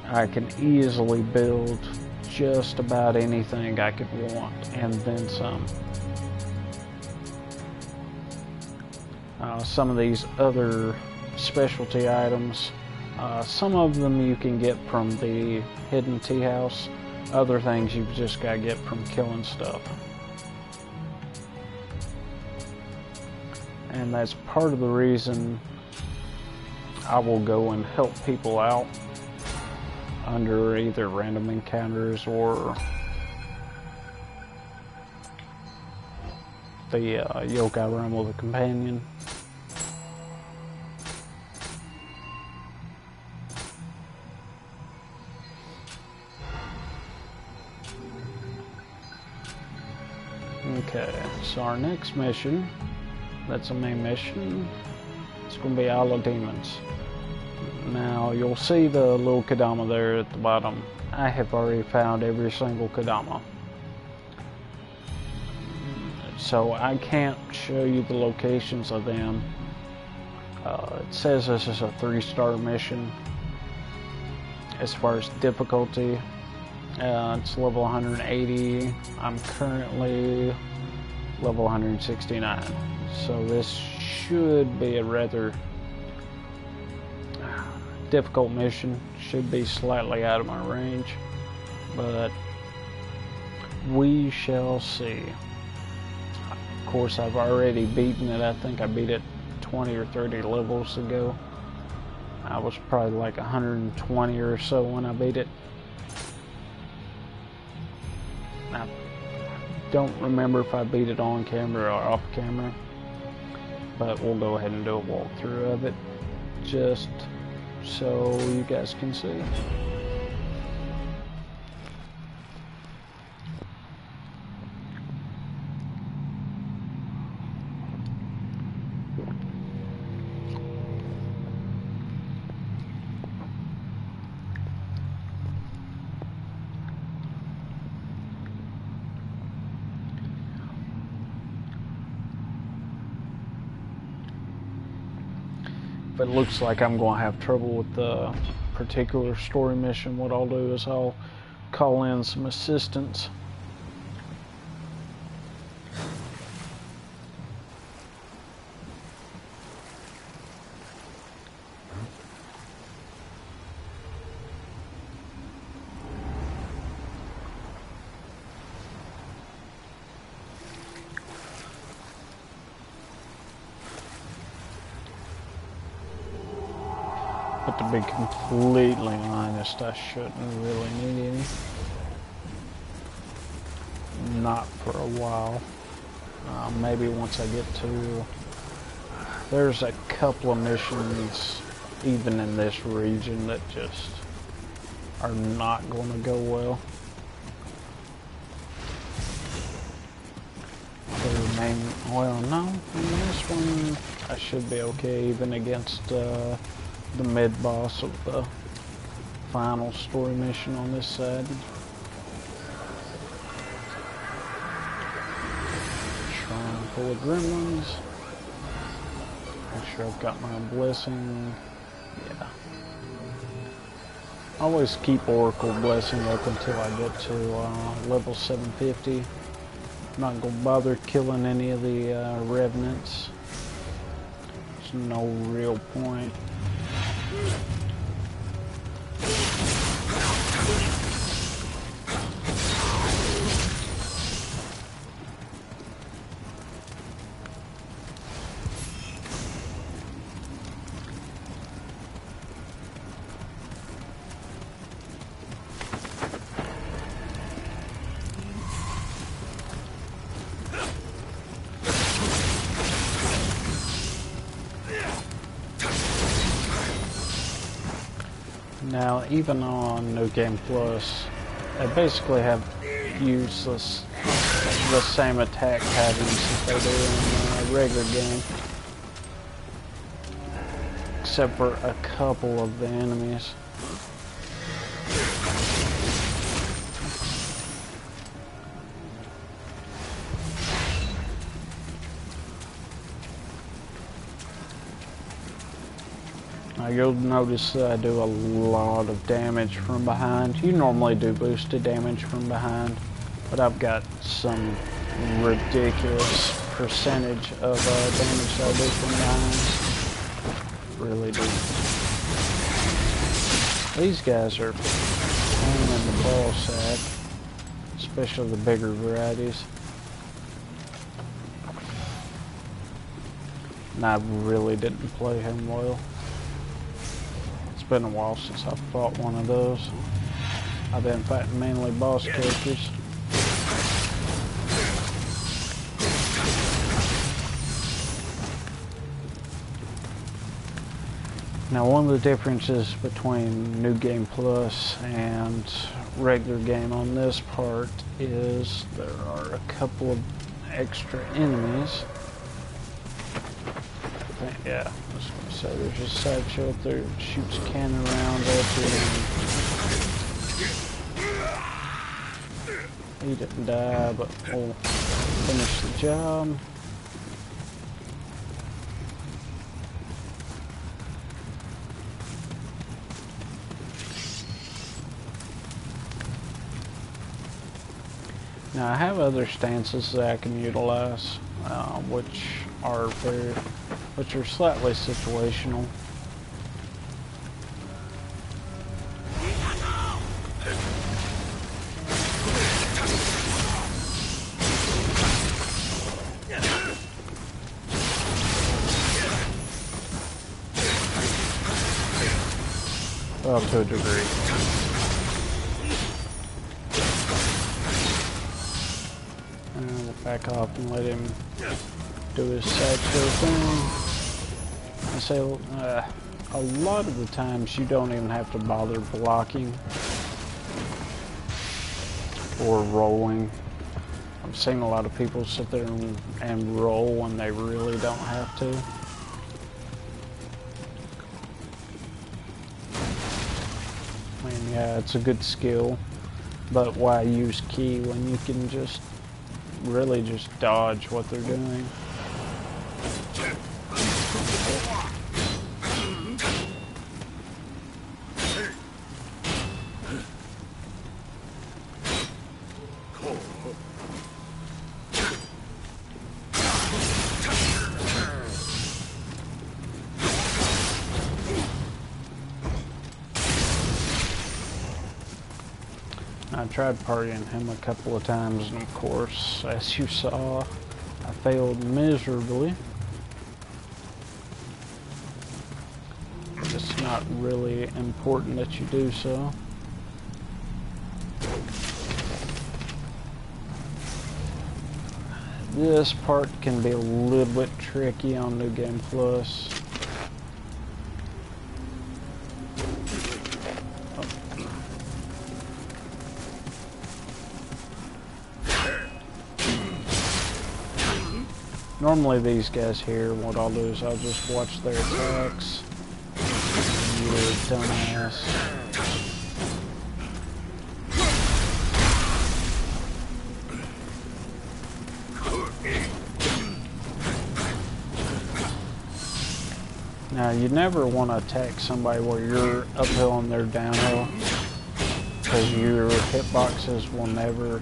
I can easily build just about anything I could want, and then some. Some of these other specialty items. Some of them you can get from the hidden tea house. Other things you've just got to get from killing stuff. And that's part of the reason I will go and help people out under either random encounters or the yokai realm with a companion. Okay, so our next mission, that's a main mission, it's going to be Isle of Demons. Now, you'll see the little Kodama there at the bottom. I have already found every single Kodama. So I can't show you the locations of them. It says this is a 3-star mission. As far as difficulty, it's level 180. I'm currently level 169. So this should be a rather difficult mission. Should be slightly out of my range, but we shall see. Of course, I've already beaten it. I think I beat it 20 or 30 levels ago. I was probably like 120 or so when I beat it. I don't remember if I beat it on camera or off camera, but we'll go ahead and do a walkthrough of it just so you guys can see. If it looks like I'm going to have trouble with the particular story mission, what I'll do is I'll call in some assistance. But to be completely honest, I shouldn't really need any. Not for a while. Maybe once I get to... There's a couple of missions, even in this region, that just are not going to go well. Well, no, in this one I should be okay, even against the mid-boss of the final story mission on this side. Shrine full of gremlins. Make sure I've got my blessing. Yeah. Always keep Oracle Blessing up until I get to level 750. I'm not going to bother killing any of the revenants. There's no real point. Now, even on New Game Plus, they basically have used the same attack patterns that they do in the regular game, except for a couple of the enemies. Now you'll notice that I do a lot of damage from behind. You normally do boosted damage from behind, but I've got some ridiculous percentage of damage that I do from behind. really do. These guys are pain in the ball sack, especially the bigger varieties. And I really didn't play him well. It's been a while since I fought one of those. I've been fighting mainly boss characters. Now, one of the differences between New Game Plus and regular game on this part is there are a couple of extra enemies. Yeah, I was going to say there's a sideshow up there that shoots a cannon around at you. He didn't die, but we'll finish the job. Now I have other stances that I can utilize, which are slightly situational. Well, to a degree. Back off and let him do his sideshow thing. I say a lot of the times you don't even have to bother blocking or rolling. I've seen a lot of people sit there and roll when they really don't have to. I mean, yeah, it's a good skill, but why use key when you can just really just dodge what they're doing? I tried partying him a couple of times, and of course, as you saw, I failed miserably. It's not really important that you do so. This part can be a little bit tricky on New Game Plus. Normally these guys here, what I'll do is I'll just watch their attacks. You dumbass. Now you never want to attack somebody where you're uphill and they're downhill, because your hitboxes will never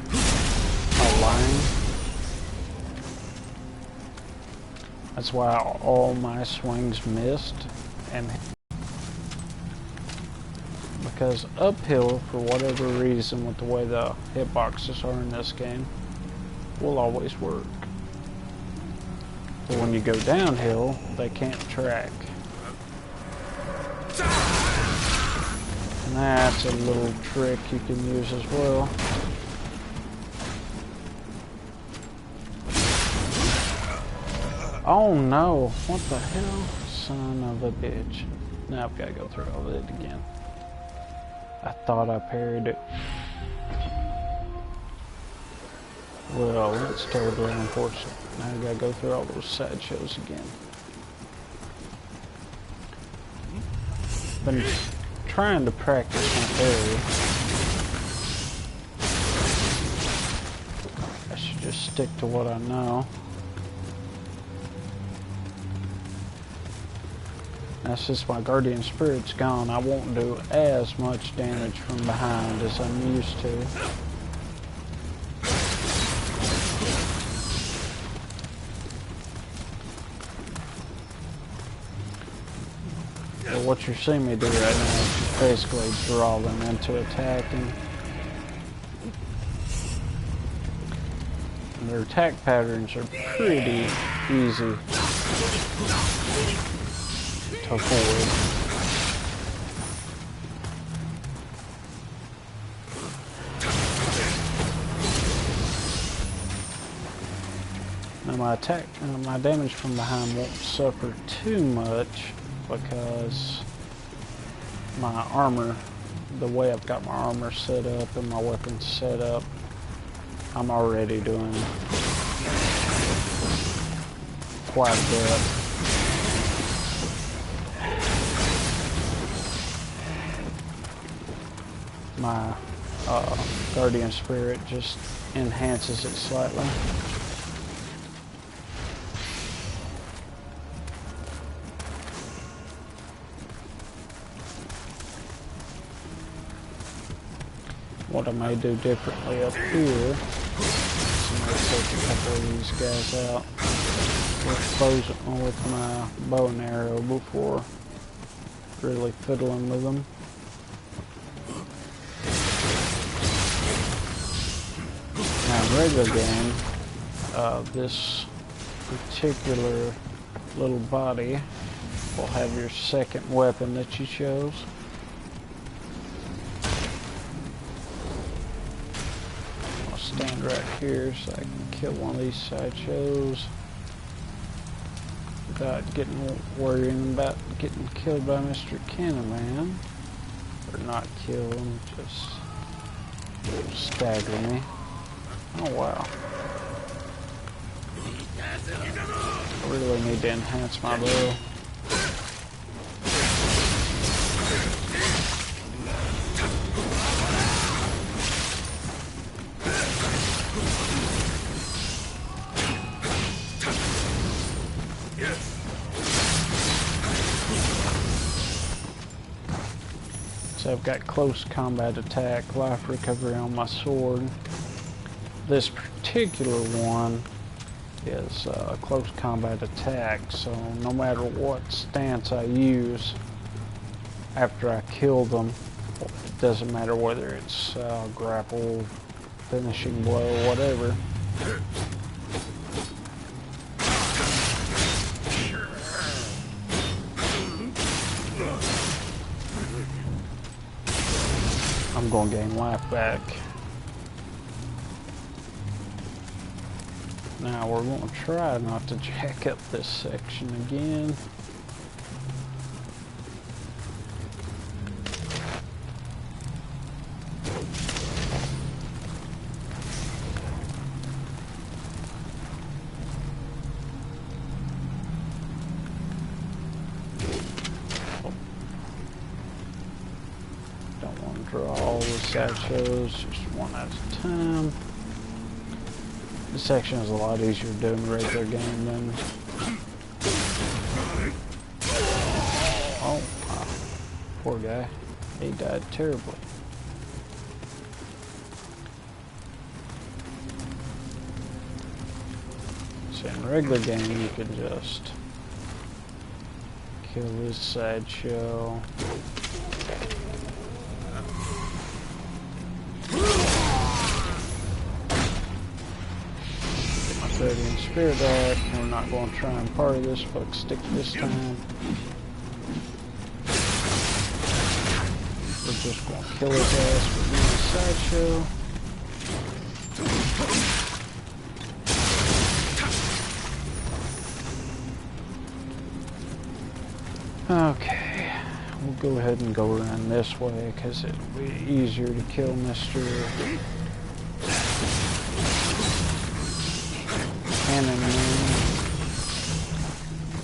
align. That's why all my swings missed, and because uphill, for whatever reason, with the way the hitboxes are in this game, will always work. But when you go downhill, they can't track. And that's a little trick you can use as well. Oh no, what the hell? Son of a bitch. Now I've got to go through all of it again. I thought I parried it. Well, that's terribly unfortunate. Now I've got to go through all those sideshows again. Been trying to practice my parry. I should just stick to what I know. Now, since my guardian spirit's gone, I won't do as much damage from behind as I'm used to. But what you're seeing me do right now is just basically draw them into attacking. And their attack patterns are pretty easy to avoid. Now my damage from behind won't suffer too much because my armor, the way I've got my armor set up and my weapons set up, I'm already doing quite a bit. My Guardian Spirit just enhances it slightly. What I may do differently up here is I may take a couple of these guys out with my bow and arrow before really fiddling with them. Now in regular game, this particular little body will have your second weapon that you chose. Stand right here so I can kill one of these sideshows without worrying about getting killed by Mr. Cannon. Or not kill him, just stagger me. Oh wow. I really need to enhance my bow. So I've got close combat attack, life recovery on my sword. This particular one is close combat attack, so no matter what stance I use after I kill them, it doesn't matter whether it's grapple, finishing blow, whatever. I'm going to gain life back. Now we're going to try not to jack up this section again. Draw all the sideshows just one at a time. This section is a lot easier to do in the regular game than... Oh, wow. Poor guy. He died terribly. So in regular game you can just kill this sideshow. Guardian Spirit back. We're not going to try and party this fuck stick this time. We're just going to kill his ass with the sideshow. Okay, we'll go ahead and go around this way because it'll be easier to kill Mr.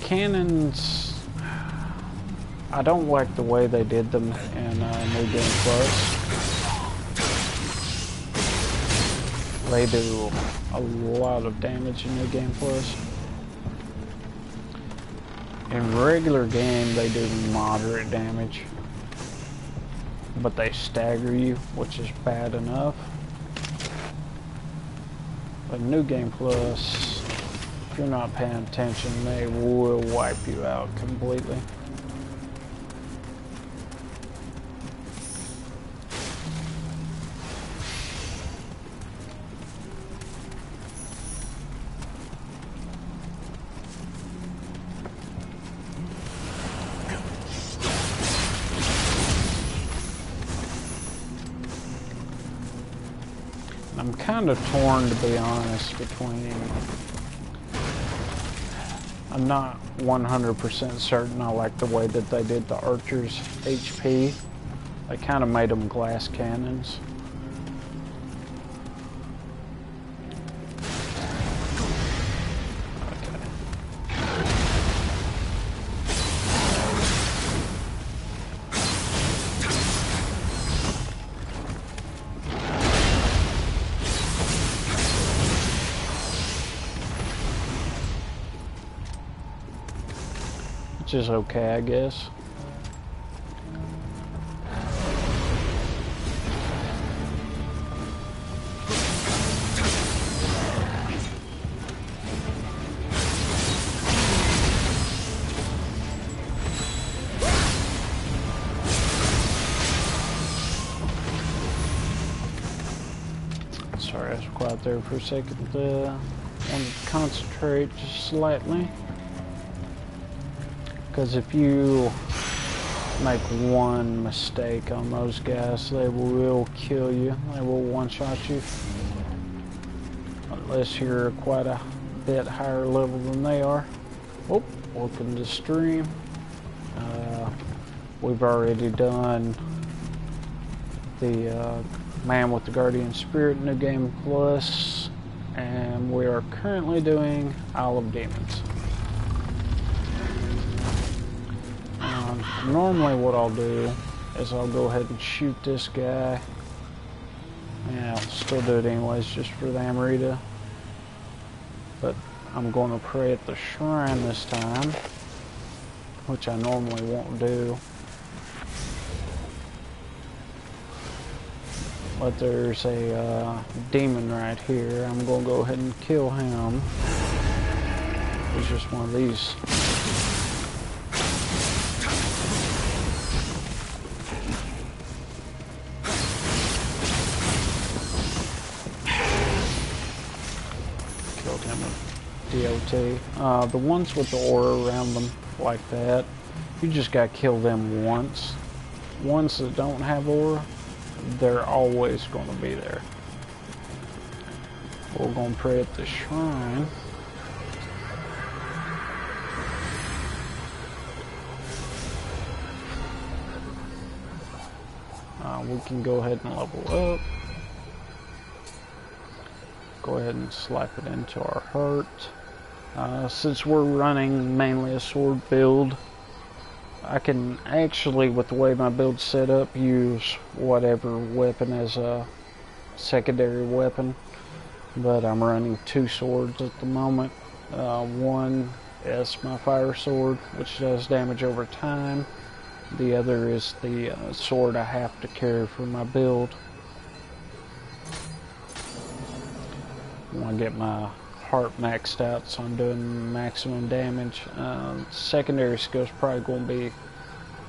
Cannons, I don't like the way they did them in New Game Plus. They do a lot of damage in New Game Plus. In regular game, they do moderate damage, but they stagger you, which is bad enough. But New Game Plus, if you're not paying attention, they will wipe you out completely. I'm kind of torn, to be honest, between... I'm not 100% certain I like the way that they did the archers' HP. They kind of made them glass cannons. Which is okay, I guess. Sorry, I was quiet there for a second. Wanted to concentrate just slightly. Because if you make one mistake on those guys, they will kill you. They will one-shot you. Unless you're quite a bit higher level than they are. Oh, welcome to stream. We've already done the Man with the Guardian Spirit New Game Plus. And we are currently doing Isle of Demons. Normally what I'll do is I'll go ahead and shoot this guy. Yeah, I'll still do it anyways just for the Amarita. But I'm going to pray at the shrine this time, which I normally won't do. But there's a demon right here. I'm going to go ahead and kill him. He's just one of these. DOT. The ones with the aura around them like that, you just gotta kill them once. Ones that don't have aura, they're always gonna be there. We're gonna pray at the shrine. We can go ahead and level up. Go ahead and slap it into our heart. Since we're running mainly a sword build, I can actually, with the way my build's set up, use whatever weapon as a secondary weapon. But I'm running two swords at the moment. One is my fire sword, which does damage over time. The other is the sword I have to carry for my build. I want to get my heart maxed out so I'm doing maximum damage. Secondary skill is probably going to be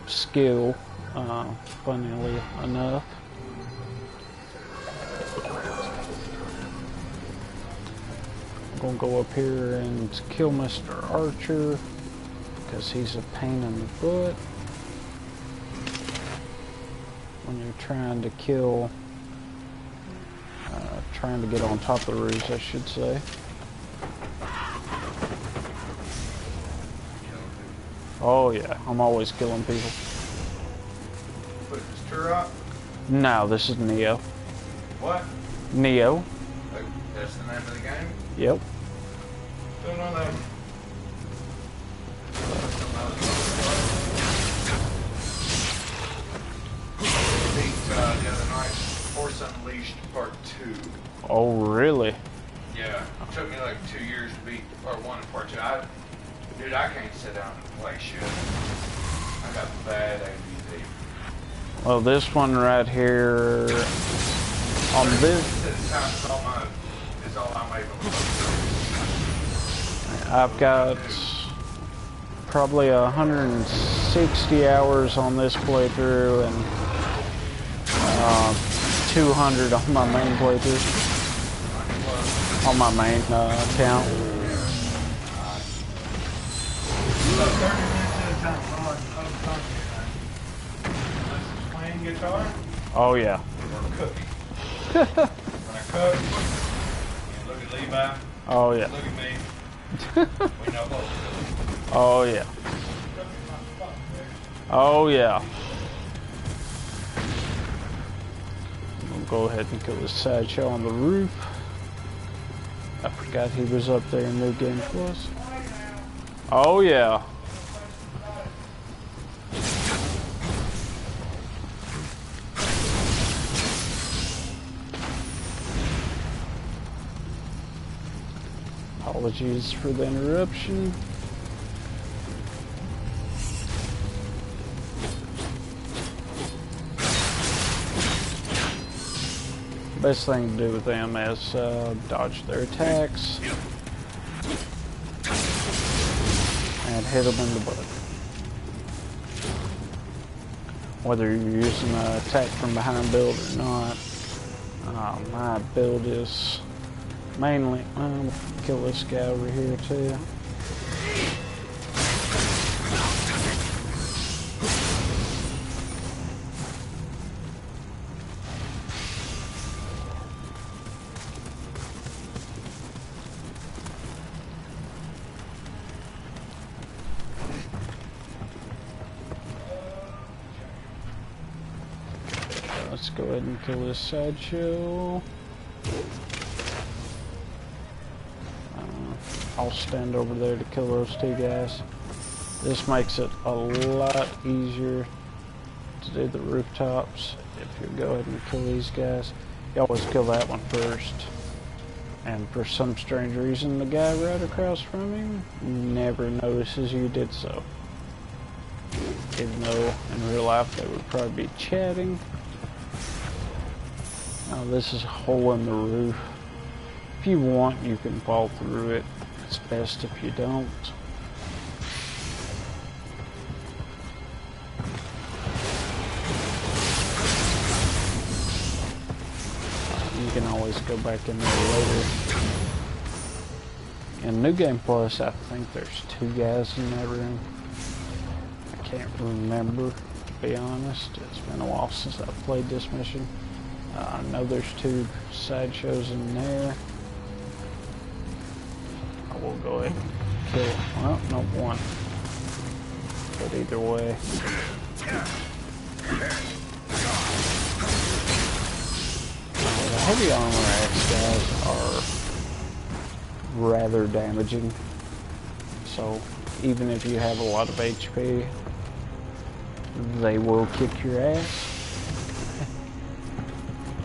skill, funnily enough. I'm going to go up here and kill Mr. Archer because he's a pain in the butt when you're trying to kill. Trying to get on top of the roofs, I should say. Oh yeah, I'm always killing people. What, is this Turok? No, this is Nioh. What? Nioh. Like, that's the name of the game? Yep. Don't know that. Beat the other night, Force Unleashed Part 2. Oh really? Yeah, it took me like 2 years to beat Part 1 and Part 2. Dude, I can't sit down and play shit. I got bad ADD. Well, this one right here on this. Is all I'm able to do. I've got probably 160 hours on this playthrough and 200 on my main playthrough. On my main account. Playing guitar? Oh yeah. Or cooking? When I Coach, look at Levi. Oh yeah. Look at me. We know both. Oh yeah. Oh yeah. We'll go ahead and kill this sideshow on the roof. I forgot he was up there in New Game Plus. Oh yeah. Apologies for the interruption. Best thing to do with them is dodge their attacks and hit them in the butt. Whether you're using an attack from behind build or not, my build is mainly, I'm gonna kill this guy over here too. Let's go ahead and kill this sideshow. I'll stand over there to kill those two guys. This makes it a lot easier to do the rooftops. If you go ahead and kill these guys, you always kill that one first. And for some strange reason, the guy right across from him never notices you did so. Even though in real life they would probably be chatting. Now this is a hole in the roof. If you want, you can fall through it. It's best if you don't. You can always go back in there later. In New Game Plus, I think there's 2 guys in that room. I can't remember, to be honest. It's been a while since I've played this mission. I know there's 2 sideshows in there. I will go ahead and kill, well, no, 1. But either way. The heavy armor axe guys are rather damaging. So even if you have a lot of HP, they will kick your ass.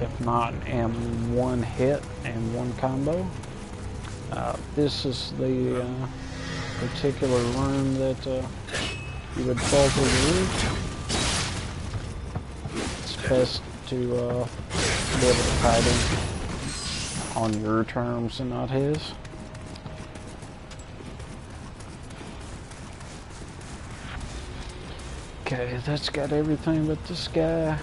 If not in one hit and one combo. This is the particular room that you would fall through the roof. It's best to be able to fight him on your terms and not his. Okay, that's got everything but this guy.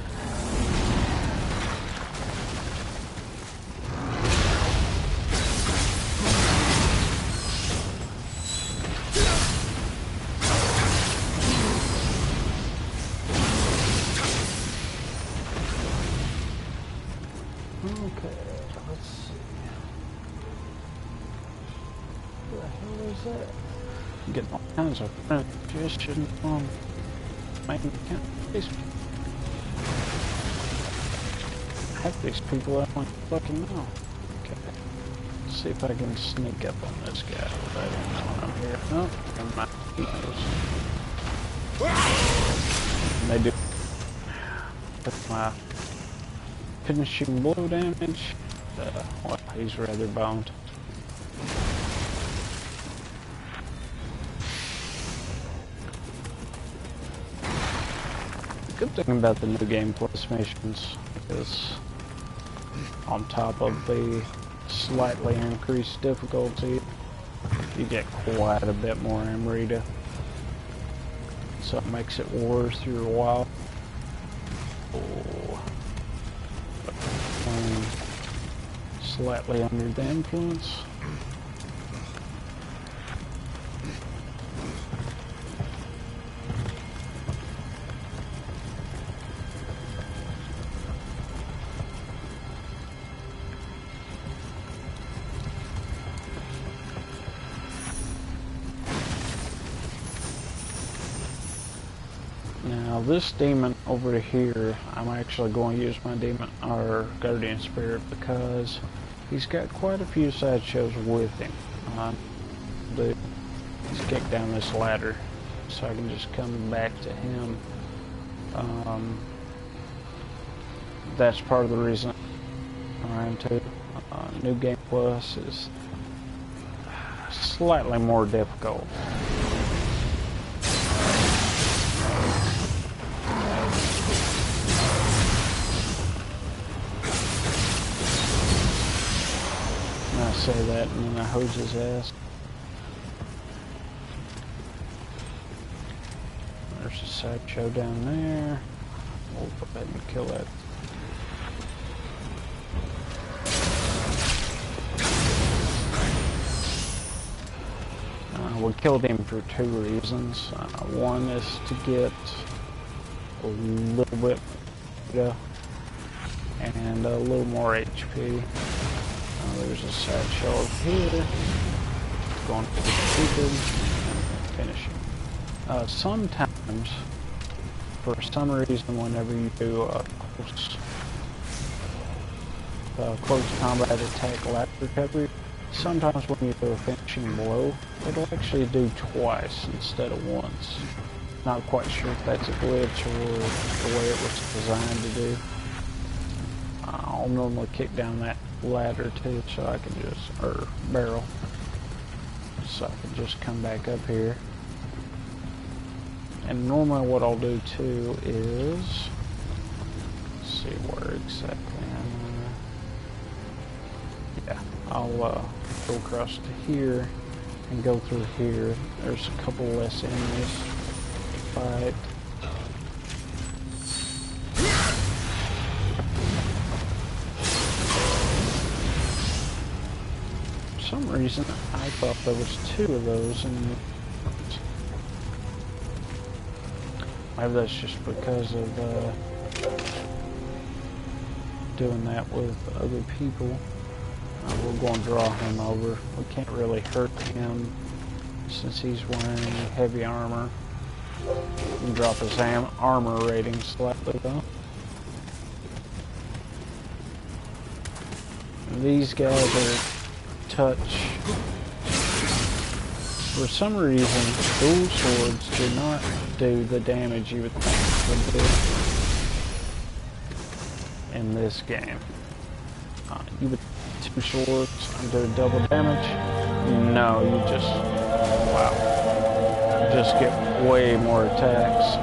Getting all kinds of suggestions from making these half these people I don't fucking know. Okay. Let's see if I can sneak up on this guy without him knowing I'm here. Oh, never mind. He knows. And they do with my finishing blow damage. Well, he's rather boned. Good thing about the New Game Plus missions is on top of the slightly increased difficulty, you get quite a bit more Amrita. So it makes it worth your while. Oh. Slightly under the influence. Now this demon over here, I'm actually going to use my demon, or guardian spirit, because he's got quite a few sideshows with him. He's kicked down this ladder, so I can just come back to him. That's part of the reason I'm around too. New Game Plus is slightly more difficult. And I say that and then I hose his ass. There's a sideshow down there. We'll go ahead and kill that. We killed him for two reasons. One is to get a little bit and a little more HP. There's a sideshow over here. Going for the stupid and finishing. Sometimes, for some reason, whenever you do a close combat attack life recovery, sometimes when you do a finishing blow, it'll actually do twice instead of once. Not quite sure if that's a glitch or the way it was designed to do. I'll normally kick down that ladder too, so I can just, or barrel, so I can just come back up here. And normally what I'll do too is, let's see where exactly I'll go across to here and go through here. There's a couple less enemies to fight. For some reason, I thought there was two of those, and maybe that's just because of doing that with other people. We're going to draw him over. We can't really hurt him since he's wearing heavy armor. We can drop his armor rating slightly though. And these guys are touch. For some reason, dual swords do not do the damage you would think would do in this game. You would two swords and do double damage. No, you just, wow, just get way more attacks.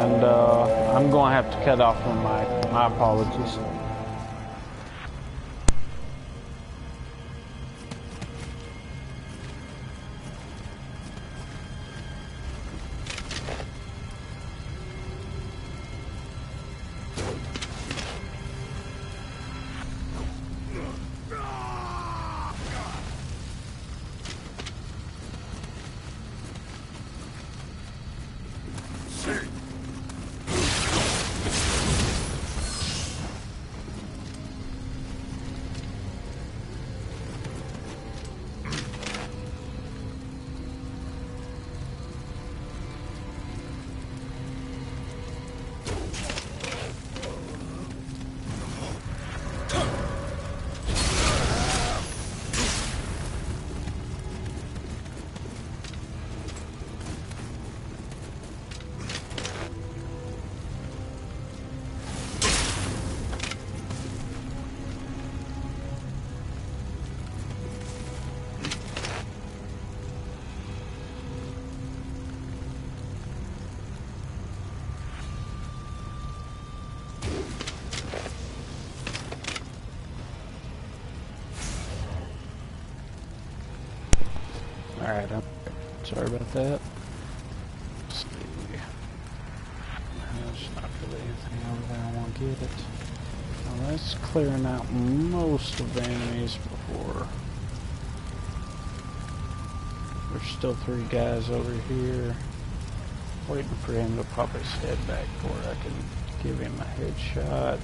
And I'm going to have to cut off on my apologies. Alright, I'm sorry about that. Let's see. There's not really anything over there I want to get. Now that's clearing out most of the enemies before. There's still three guys over here. Waiting for him to pop his head back before I can give him a headshot.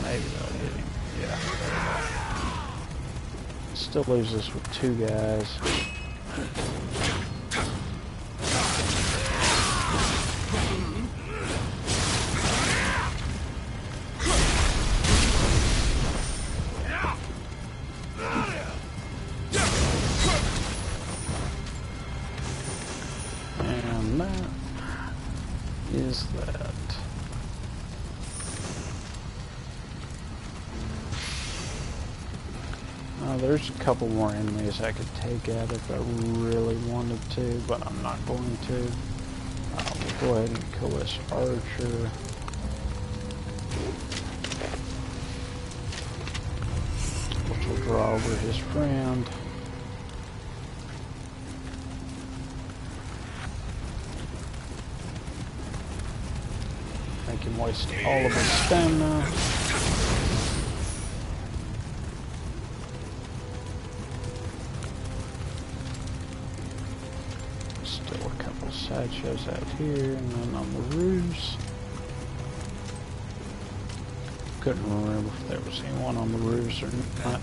Maybe I'll hit him. Yeah. Still leaves us with 2 guys. And that is that. There's a couple more enemies I could take out if I really wanted to, but I'm not going to. We'll go ahead and kill this archer. Which will draw over his friend. Make him waste all of his stamina. Sideshows out here, and then on the roofs. Couldn't remember if there was anyone on the roofs or not.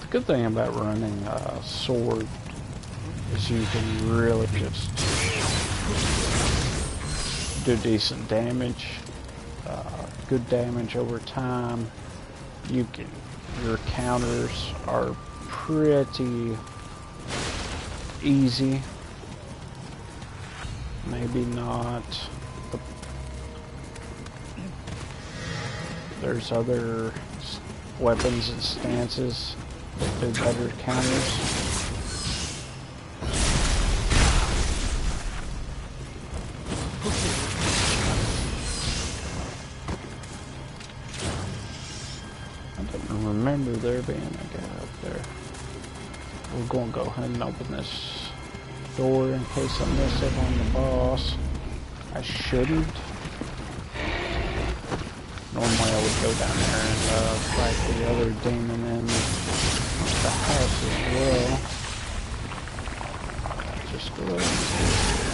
The good thing about running a sword is you can really just do decent damage. Good damage over time. Your counters are pretty easy. Maybe not. There's other weapons and stances that do better counters. Remember there being a guy up there. We're going to go ahead and open this door in case I miss it on the boss. I shouldn't. Normally I would go down there and fight the other demon in the house as well. Just go ahead.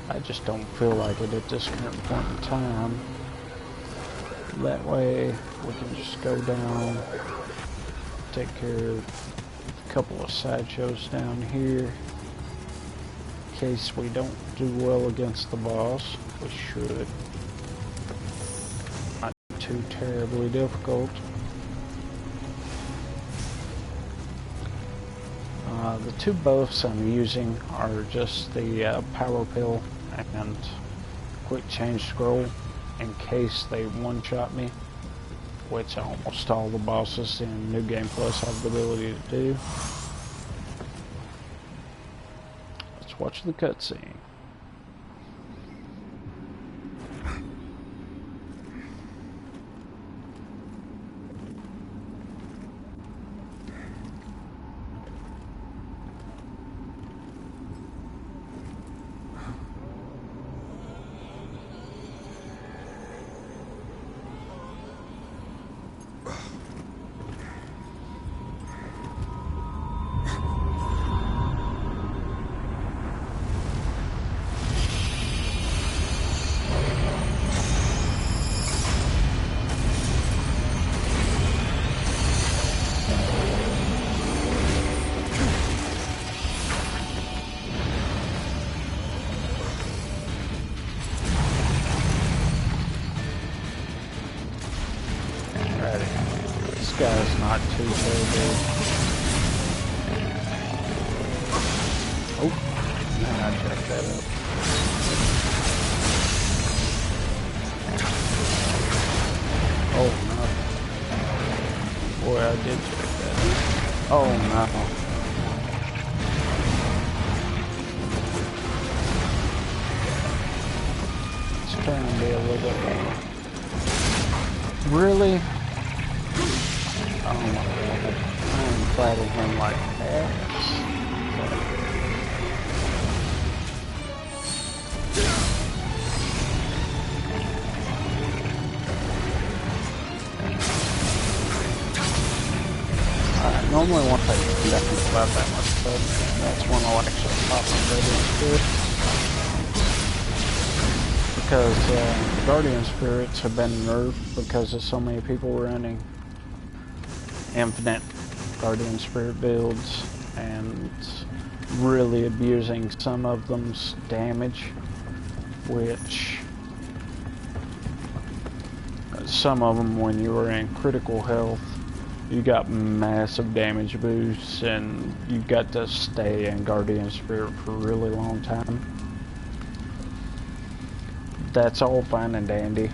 I just don't feel like it at this current point in time. That way we can just go down, take care of a couple of sideshows down here. In case we don't do well against the boss, we should. Not too terribly difficult. The 2 buffs I'm using are just the power pill and quick change scroll in case they one-shot me, which almost all the bosses in New Game Plus have the ability to do. Let's watch the cutscene. This guy's not too terrible. Oh, man, I jacked that up. Oh no. Boy, I did jack that up. Oh no. It's trying to be a little bit better. Really? Oh my god, I am fighting him like ass. normally once I get that about that much stuff, that's when I'll actually pop my Guardian Spirit. Because Guardian Spirits have been nerfed because of so many people running infinite Guardian Spirit builds and really abusing some of them's damage, which some of them, when you were in critical health, you got massive damage boosts and you got to stay in Guardian Spirit for a really long time. That's all fine and dandy.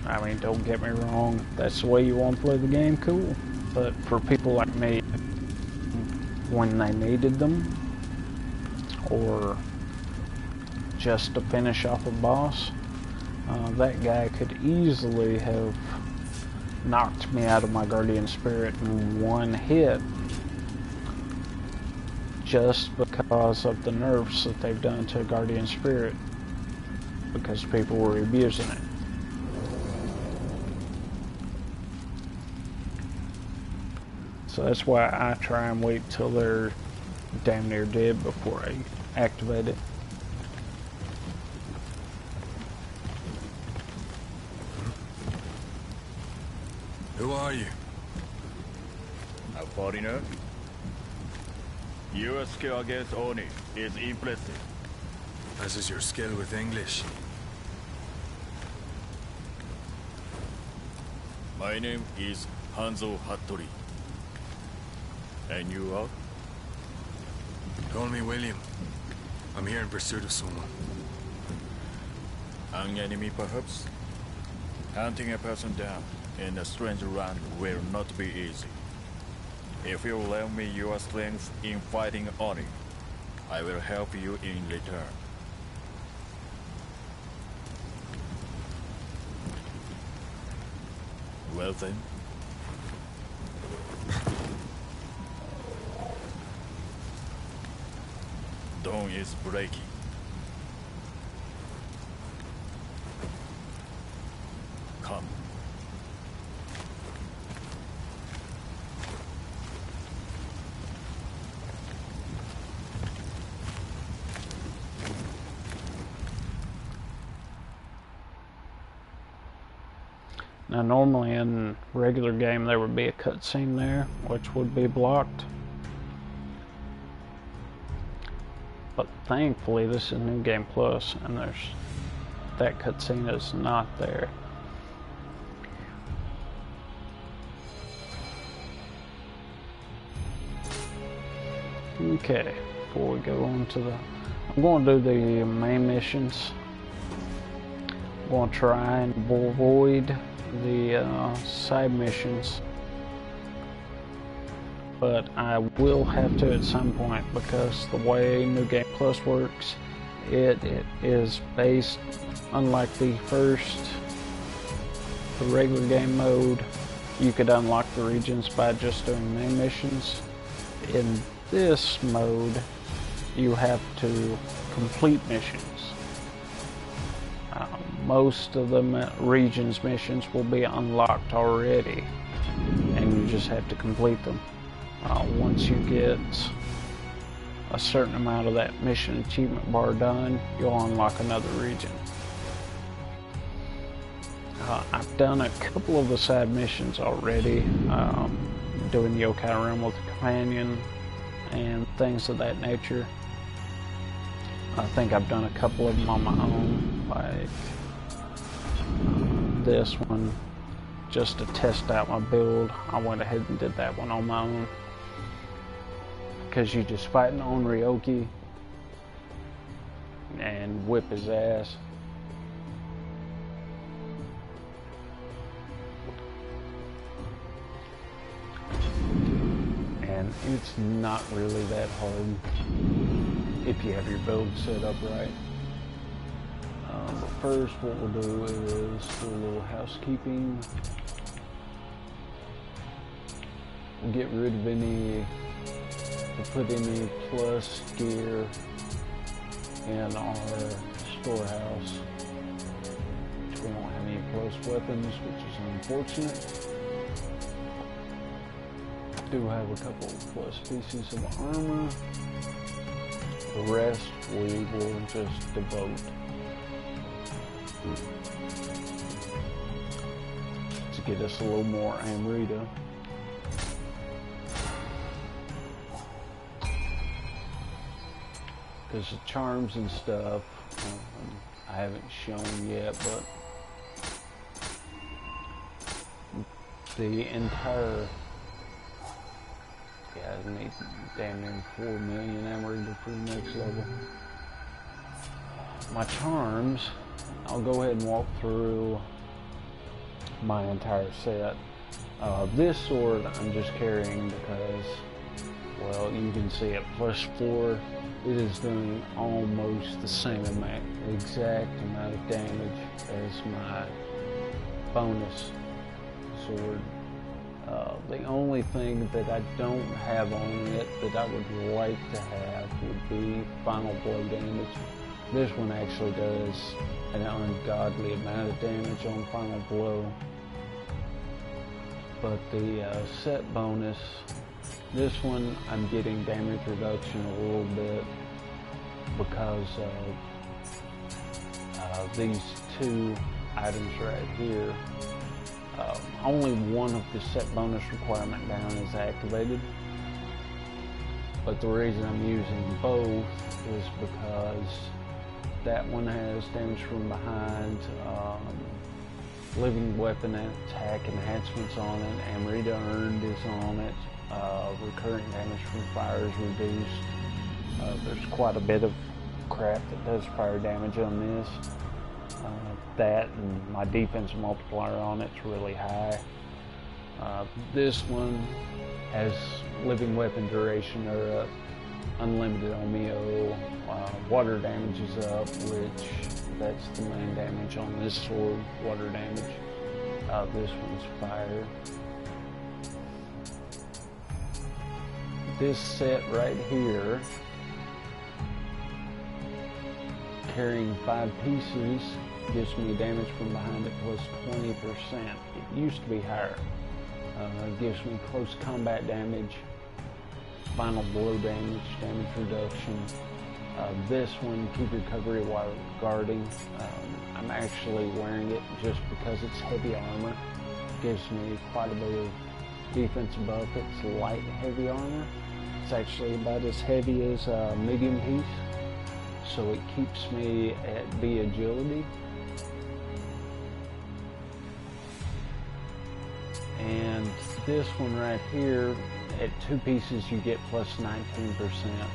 I mean, don't get me wrong, that's the way you want to play the game, cool. But for people like me, when they needed them, or just to finish off a boss, that guy could easily have knocked me out of my Guardian Spirit in one hit just because of the nerfs that they've done to Guardian Spirit, because people were abusing it. So that's why I try and wait till they're damn near dead before I activate it. Who are you? A foreigner? Your skill against Oni is impressive. As is your skill with English. My name is Hanzo Hattori. And you are? Call me William. I'm here in pursuit of someone. An enemy, perhaps? Hunting a person down in a strange land will not be easy. If you lend me your strength in fighting Oni, I will help you in return. Well then. Dawn is breaking. Come. Now normally in regular game there would be a cutscene there, which would be blocked. But thankfully this is New Game Plus and that cutscene is not there. Okay, before we go on to I'm going to do the main missions. I'm going to try and avoid the side missions, but I will have to at some point, because the way New Game Plus works, it is based, unlike the regular game mode, you could unlock the regions by just doing main missions. In this mode, you have to complete missions. Most of the regions missions will be unlocked already, and you just have to complete them. Once you get a certain amount of that mission achievement bar done, you'll unlock another region. I've done a couple of the side missions already, doing the yokai realm with the companion and things of that nature. I think I've done a couple of them on my own, like this one, just to test out my build. I went ahead and did that one on my own, because you just fighting on Ryoki and whip his ass. And it's not really that hard if you have your build set up right. But first what we'll do is do a little housekeeping. We'll get rid of we'll put any plus gear in our storehouse. We don't have any plus weapons, which is unfortunate. do have a couple plus pieces of armor. The rest we will just devote to get us a little more Amrita. Because the charms and stuff, I haven't shown yet, but the entire, yeah, I need damn near 4 million Amrita for the next level. My charms, I'll go ahead and walk through my entire set. This sword I'm just carrying because, well, you can see it +4. It is doing almost the same exact amount of damage as my bonus sword. The only thing that I don't have on it that I would like to have would be final blow damage. This one actually does an ungodly amount of damage on final blow. But the set bonus, this one I'm getting damage reduction a little bit because of these two items right here. Only one of the set bonus requirement down is activated, but the reason I'm using both is because that one has damage from behind, living weapon attack enhancements on it, Amrita earned is on it, recurrent damage from fire is reduced. There's quite a bit of crap that does fire damage on this. That and my defense multiplier on it's really high. This one has living weapon duration or unlimited on Nioh. Water damage is up, which that's the main damage on this sword, water damage. This one's fire. This set right here, carrying 5 pieces, gives me damage from behind it +20%. It used to be higher. It gives me close combat damage, final blow damage, damage reduction. This one, keep recovery while guarding. I'm actually wearing it just because it's heavy armor. Gives me quite a bit of defense buff. It's light heavy armor. It's actually about as heavy as a medium piece, so it keeps me at B agility. And this one right here, at 2 pieces you get +19%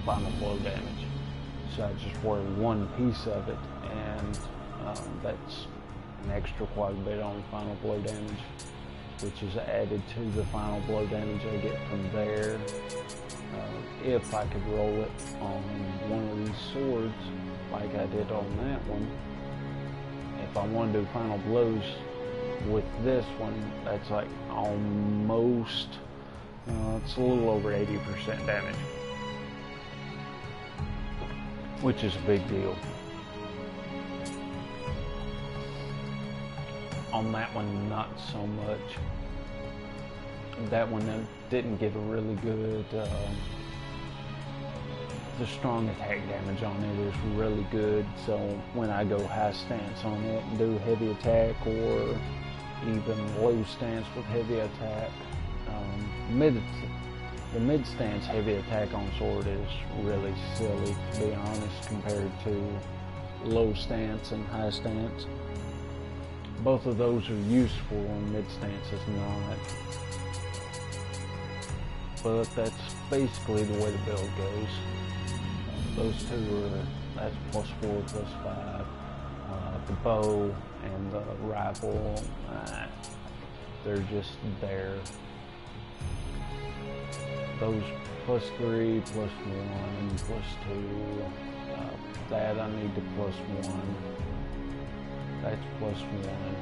final blow damage. So I just wear 1 piece of it, and that's an extra quite a bit on final blow damage, which is added to the final blow damage I get from there. If I could roll it on one of these swords like I did on that one, if I want to do final blows with this one, that's like almost, it's a little over 80% damage, which is a big deal. On that one, not so much. That one didn't get a really good, the strong attack damage on it is really good, so when I go high stance on it and do heavy attack, or even low stance with heavy attack, the mid stance heavy attack on sword is really silly, to be honest, compared to low stance and high stance. Both of those are useful, and mid stance is not. But that's basically the way the build goes. Those two are, that's +4, +5. The bow and the rifle, they're just there. Those +3, +1, +2. That I need to +1. That's +1.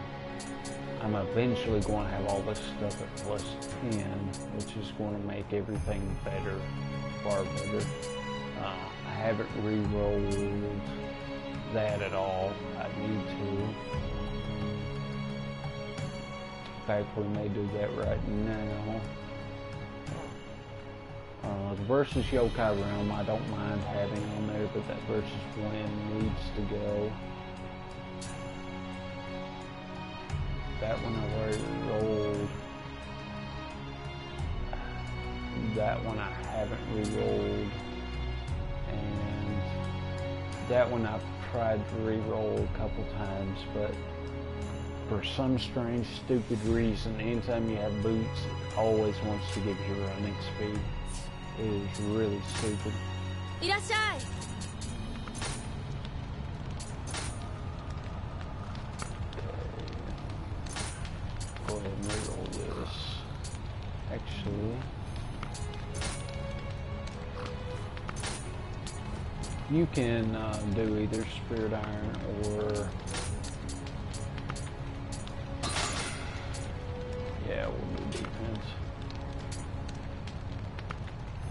I'm eventually going to have all this stuff at +10, which is going to make everything better, far better. I haven't re-rolled that at all. I need to. In fact, we may do that right now. The versus yokai realm I don't mind having on there, but that versus win needs to go. That one I've already rolled. That one I haven't re-rolled. And that one I've tried to re-roll a couple times, but for some strange, stupid reason, anytime you have boots, it always wants to give you running speed. It is really stupid. いらっしゃい。 Go ahead and re-roll this. Actually, you can do either Spirit Iron or... Yeah, we'll do defense.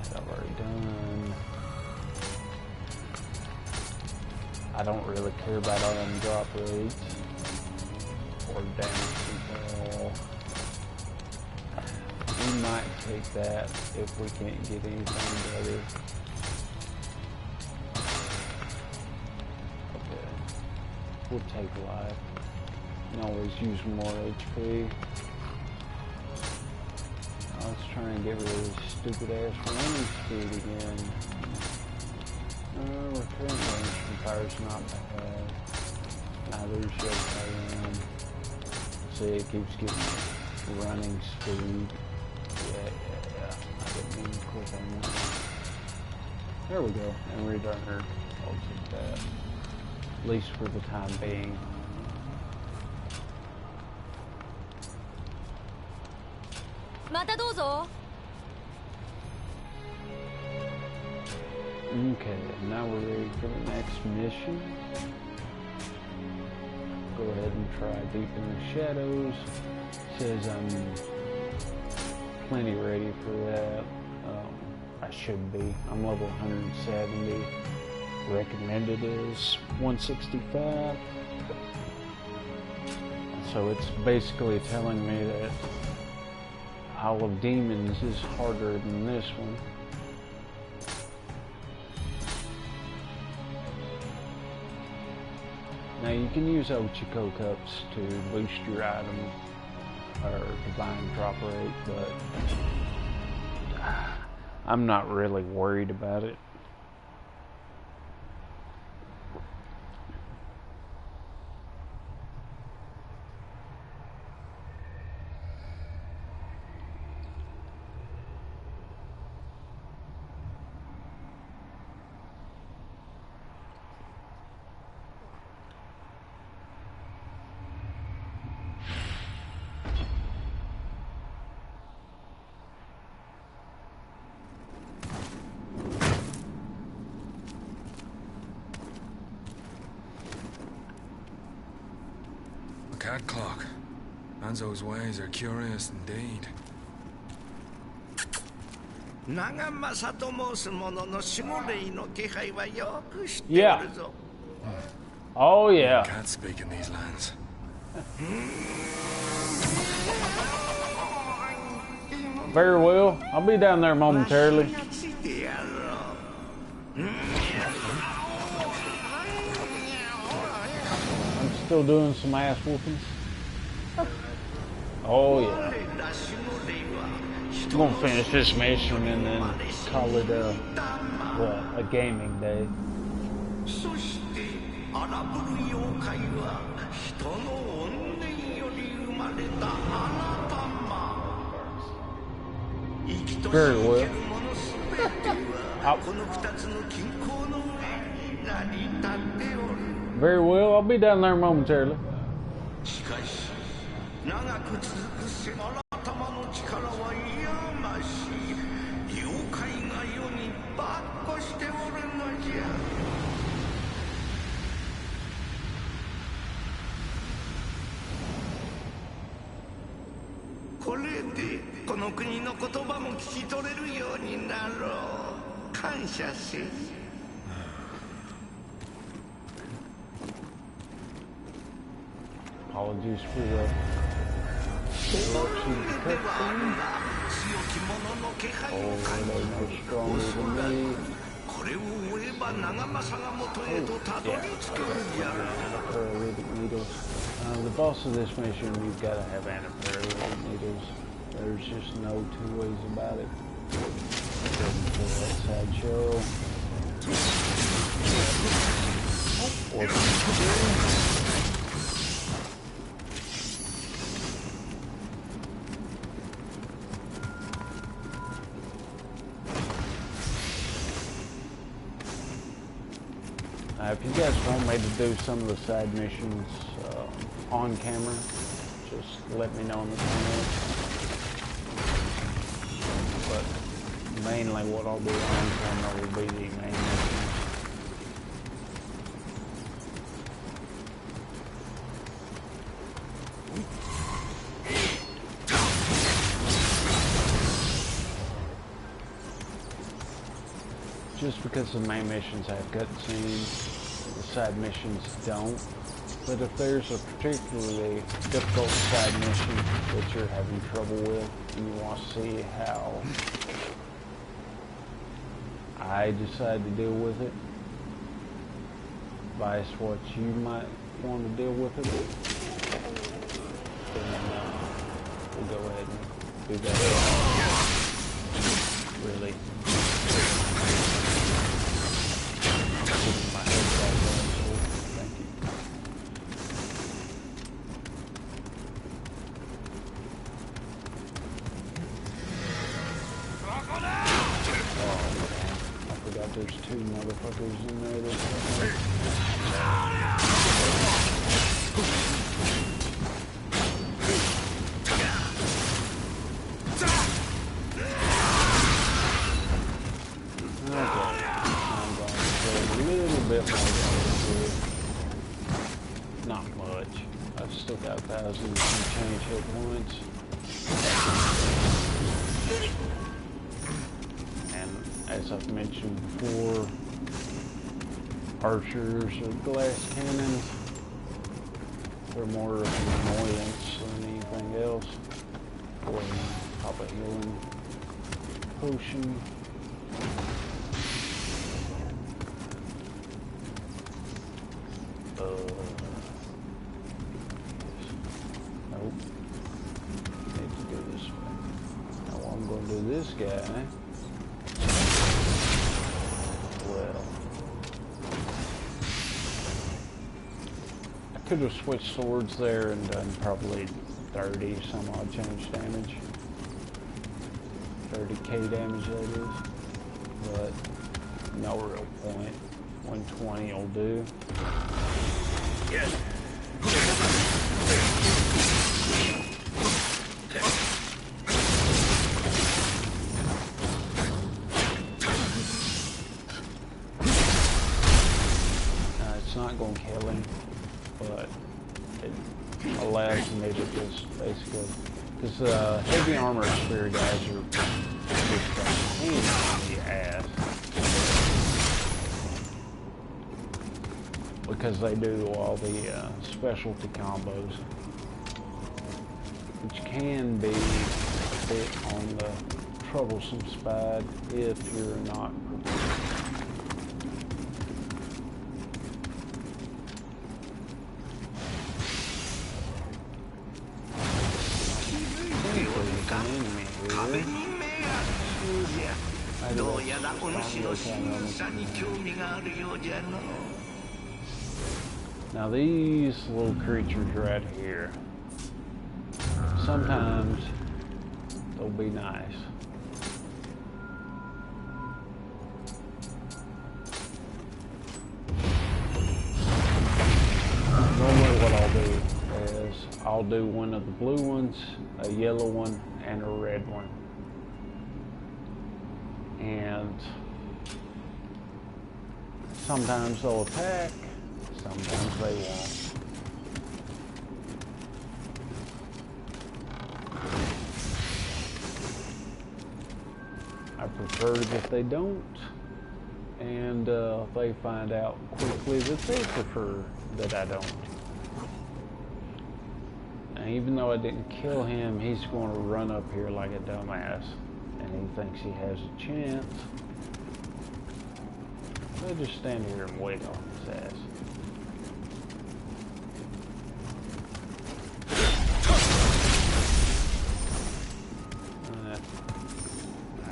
That I've already done. I don't really care about all them drop rates or damage control. We might take that if we can't get anything better. Okay. We'll take life. You can always use more HP. Let's try and get rid of this stupid ass running speed again. Recurrent damage from fire's not bad. Neither is yokai. See, it keeps giving me running speed. Yeah. I didn't mean to click on that. There we go. And returner. I'll take that. At least for the time being. Okay, now we're ready for the next mission. Go ahead and try Deep in the Shadows. Says I'm plenty ready for that. I should be. I'm level 170. Recommended is 165. So it's basically telling me that Isle of Demons is harder than this one. Now you can use Ochiko Cups to boost your item or divine drop rate, but I'm not really worried about it. Cat clock. Anzo's ways are curious indeed. Yeah. Oh yeah. Can't speak in these lands. Very well. I'll be down there momentarily. I'm still doing some ass whoopings. Oh yeah. I'm gonna finish this mission and then call it a gaming day. Very well. Very well, I'll be down there momentarily. Apologies for the interruption of the cutscene. they're no stronger than me. Paralytic needles. The boss of this mission, you've got to have antiparalytic needles. There's just no two ways about it. For that sideshow. If you guys want me to do some of the side missions on camera, just let me know in the comments. But mainly what I'll do on camera will be the main mission. Just because the main missions have cutscenes, the side missions don't. But if there's a particularly difficult side mission that you're having trouble with, and you want to see how I decide to deal with it, vice what you might want to deal with it, then we'll go ahead and do that. Really. There's two motherfuckers in there this time. Okay, I'm going to go a little bit more here. Not much. I've still got 1,000 and change hit points. As I've mentioned before, archers or glass cannons, they're more of an annoyance than anything else. Go ahead and pop a healing potion. Nope. Need to go this way. Now I'm going to do this guy. Could have switched swords there and done probably 30 some odd change damage. 30k damage that is. But no real point. 120 will do. Yes. It's not going to kill him, but it allows me to just basically, because heavy armor spear guys are just a pain in the ass, because they do all the specialty combos, which can be a bit on the troublesome side if you're not prepared. Now these little creatures right here, sometimes they'll be nice. Normally what I'll do is I'll do one of the blue ones, a yellow one, and a red one. And sometimes they'll attack, sometimes they won't. I prefer it if they don't, and they find out quickly that they prefer that I don't. And even though I didn't kill him, he's going to run up here like a dumbass. And he thinks he has a chance. So just stand here and wait on his ass.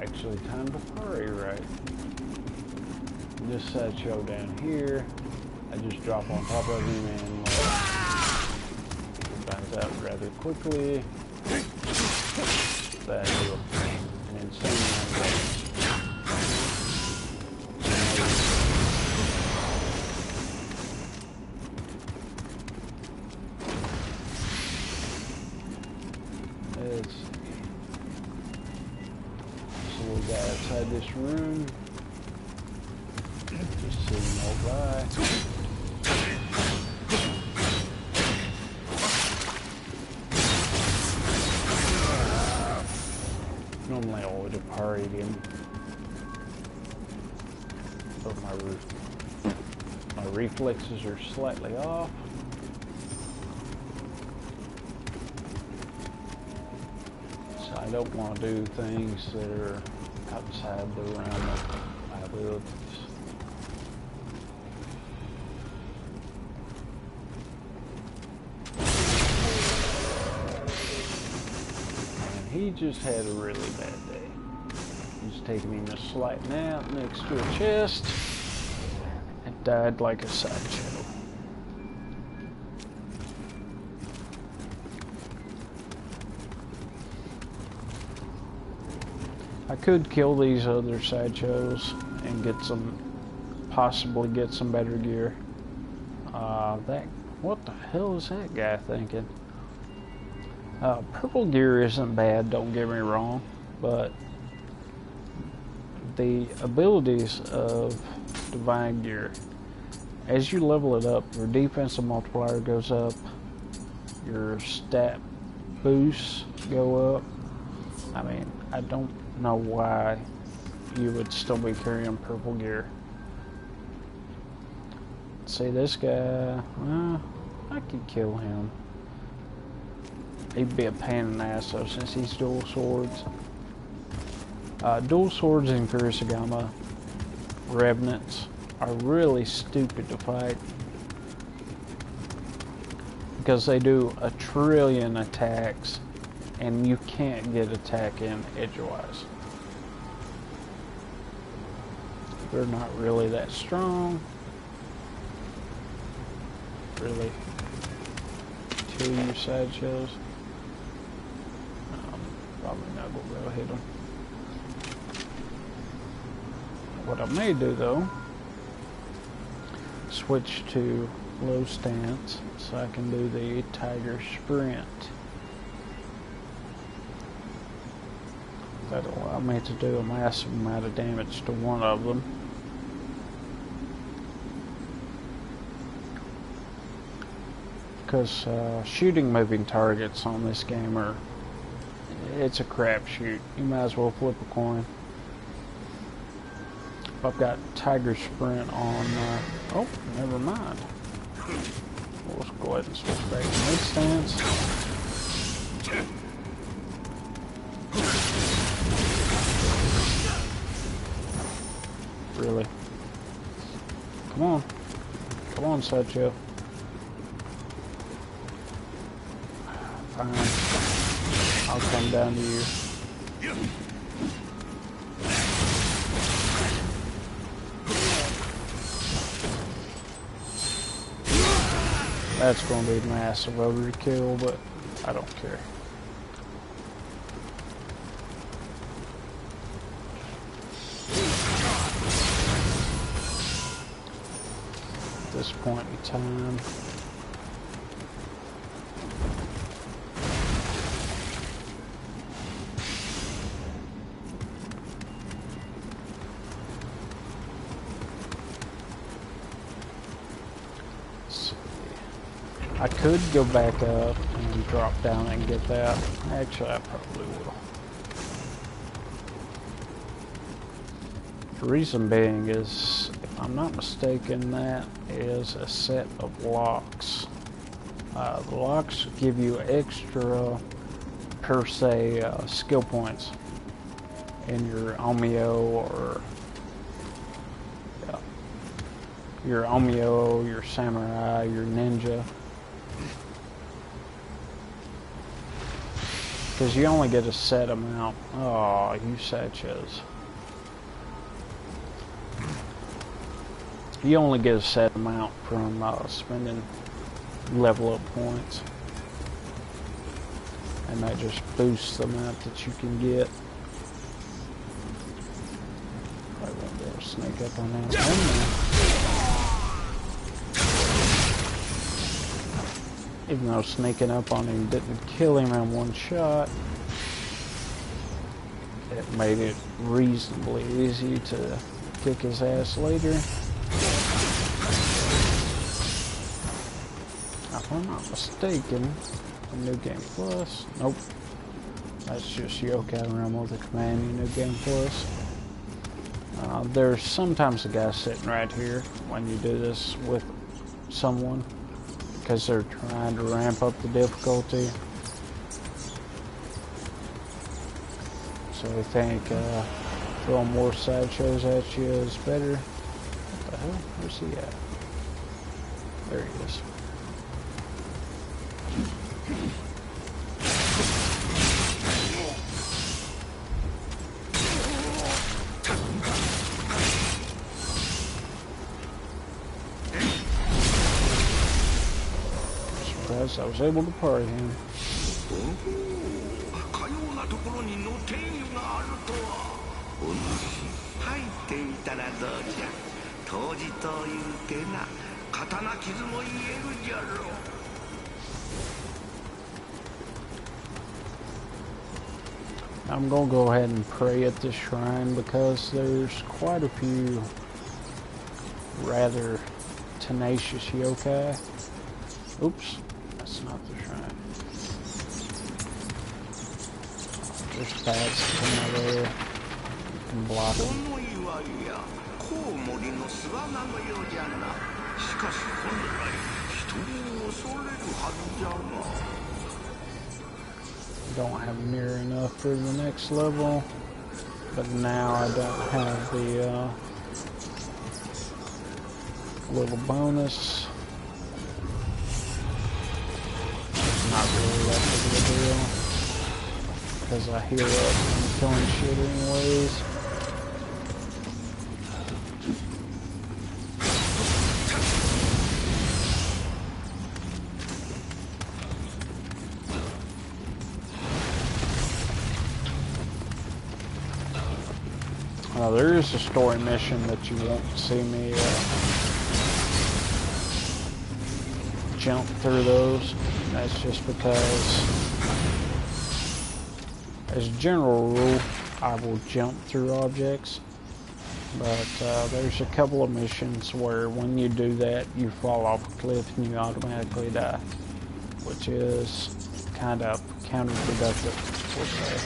Actually, time to hurry, right? This sideshow down here, I just drop on top of him and he finds out rather quickly. That is an insane amount of damage. Let's see. So we got outside this room. Just sitting all by. Normally I would have parried him, but my reflexes are slightly off. So I don't want to do things that are outside the realm of my abilities. He just had a really bad day. He's taking him a slight nap next to a chest and died like a sideshow. I could kill these other sideshows and get some, possibly get some better gear. What the hell is that guy thinking? Purple gear isn't bad, don't get me wrong, but the abilities of divine gear, as you level it up, your defensive multiplier goes up, your stat boosts go up. I mean, I don't know why you would still be carrying purple gear. See, this guy, well, I could kill him. He'd be a pain in the ass though, since he's dual swords. Dual swords in Kurosagama revenants are really stupid to fight because they do a trillion attacks and you can't get attack in edgewise. They're not really that strong. Really. Kill your sideshows. Probably not going to be able to hit them. What I may do though, switch to low stance so I can do the tiger sprint. That'll allow me to do a massive amount of damage to one of them. Because shooting moving targets on this game it's a crapshoot. You might as well flip a coin. I've got Tiger Sprint on, oh, never mind. We'll go ahead and switch back to mid stance. Really? Come on. Come on, Sideshow. Fine. I'll come down to you. That's going to be massive overkill, but I don't care. At this point in time, I could go back up and drop down and get that. Actually, I probably will. The reason being is, if I'm not mistaken, that is a set of locks. The locks give you extra, per se, skill points in your Omio or your Samurai, your Ninja. Because you only get a set amount. Oh, you Satchos. You only get a set amount from spending level up points. And that just boosts the amount that you can get. I won't be able to sneak up on that one. Even though sneaking up on him didn't kill him in one shot, it made it reasonably easy to kick his ass later. If I'm not mistaken, New Game Plus, nope, that's just Yokai Realm with the command New Game Plus. There's sometimes a guy sitting right here when you do this with someone, because they're trying to ramp up the difficulty. So they think throwing more sideshows at you is better. What the hell? Where's he at? There he is. Surprised I was able to parry him. I'm gonna go ahead and pray at this shrine because there's quite a few rather tenacious yokai. Oops, that's not the shrine. There's paths to come out there. You can block them. Don't have near enough for the next level, but now I don't have the little bonus. It's not really that big of a deal because I heal up and killing shit anyways. There is a story mission that you won't see me jump through those. That's just because, as a general rule, I will jump through objects. But there's a couple of missions where when you do that, you fall off a cliff and you automatically die, which is kind of counterproductive, we'll say.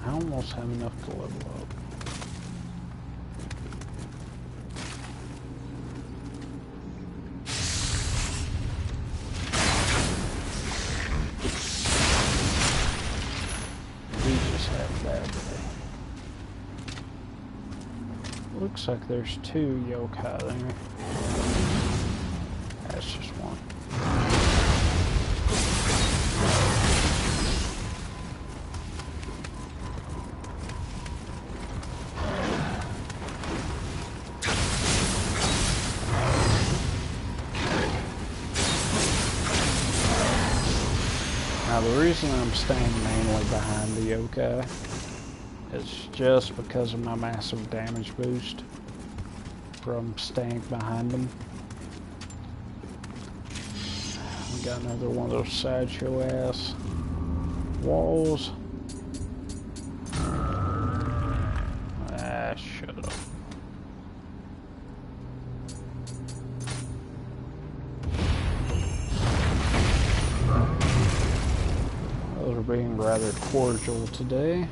I almost have enough to level up. We just have that day. Looks like there's two yokai there. That's just one. Now the reason I'm staying mainly behind the yokai is just because of my massive damage boost from staying behind them. We got another one of those sideshow ass walls. Ah, shut up. being rather cordial today.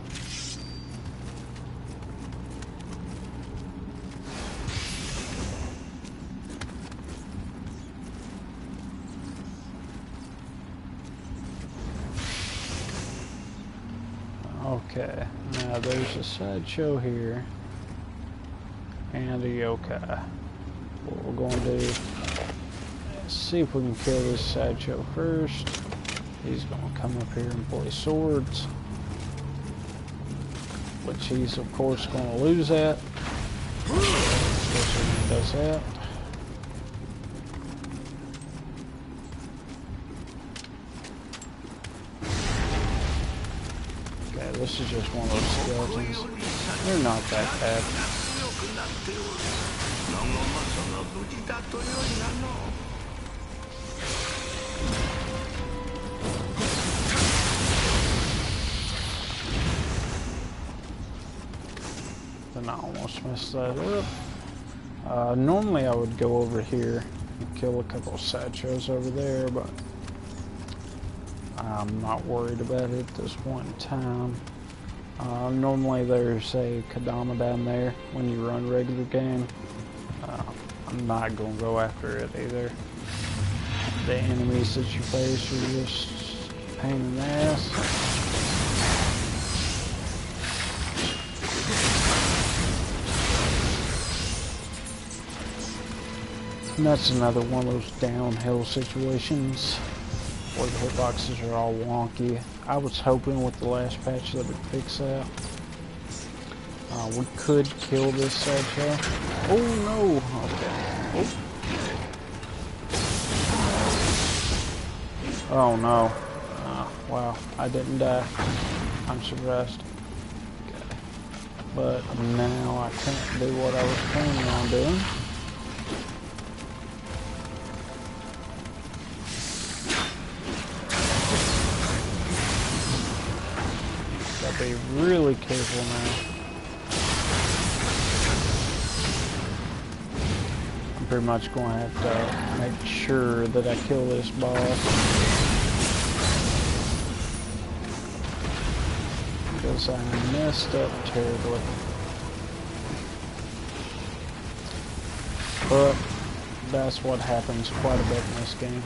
Okay, now there's a sideshow here and a yokai. What we're going to do is see if we can kill this sideshow first. He's going to come up here and play swords, which he's of course going to lose at, especially when he does that. Okay, this is just one of those skeletons. They're not that bad. Then I almost messed that up. Normally I would go over here and kill a couple of sideshows over there, but I'm not worried about it at this point in time. Normally there's a Kadama down there when you run regular game. I'm not going to go after it either. The enemies that you face are just a pain in the ass. And that's another one of those downhill situations where the hitboxes are all wonky. I was hoping with the last patch that would fix that. We could kill this sideshow. Oh no! Okay. Oh no. Wow, I didn't die. I'm surprised. Okay. But now I can't do what I was planning on doing. Gotta be really careful now. I'm pretty much going to have to make sure that I kill this boss, because I messed up terribly. But that's what happens quite a bit in this game.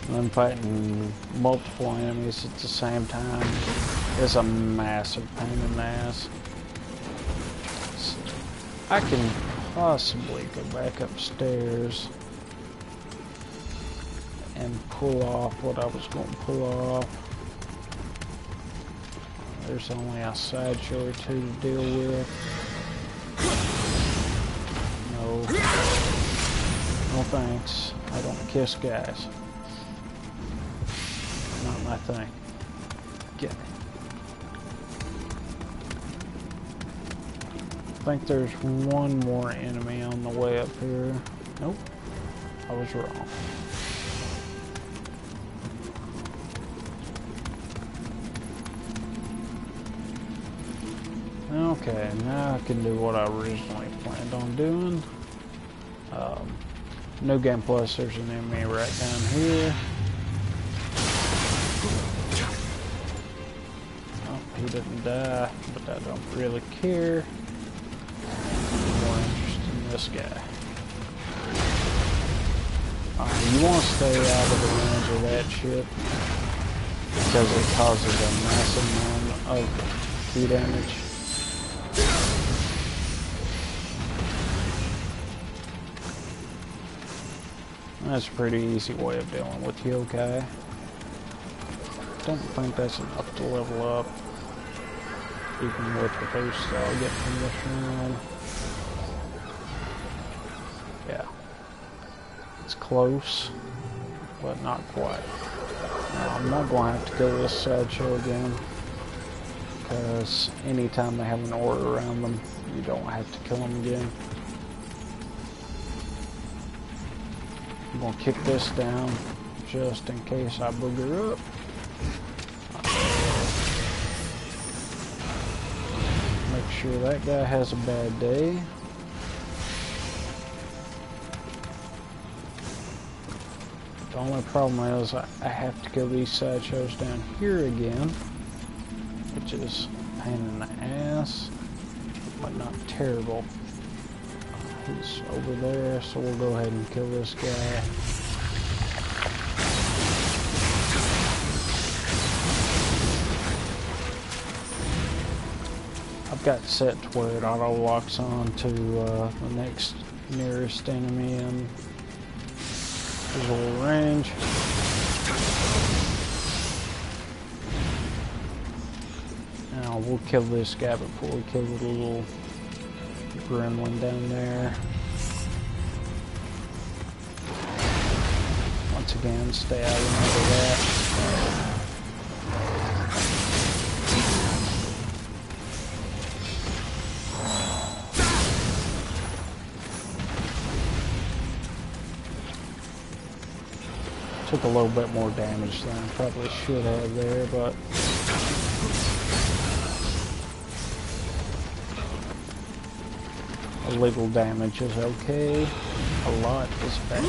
And fighting multiple enemies at the same time is a massive pain in the ass. So I can possibly go back upstairs and pull off what I was going to pull off. There's only a sideshow or two to deal with. No. No thanks. I don't kiss guys. Not my thing. Get it. I think there's one more enemy on the way up here. Nope. I was wrong. Okay, now I can do what I originally planned on doing. New Game Plus, there's an enemy right down here. Oh, he didn't die, but I don't really care. I'm more interested in this guy. You want to stay out of the range of that shit, because it causes a massive amount of key damage. That's a pretty easy way of dealing with yokai. Don't think that's enough to level up, even with the boost I'll get from this round. Yeah, it's close, but not quite. Now, I'm not going to have to go this sideshow again. because anytime they have an aura around them, you don't have to kill them again. I'm gonna kick this down just in case I booger up. Make sure that guy has a bad day. The only problem is I have to kill these sideshows down here again, which is a pain in the ass, but not terrible. He's over there, so we'll go ahead and kill this guy. I've got it set to where it auto locks on to the next nearest enemy in visual range. Now we'll kill this guy before we kill the little gremlin down there. Once again, stay out of that. Took a little bit more damage than I probably should have there, but a little damage is okay. A lot is bad.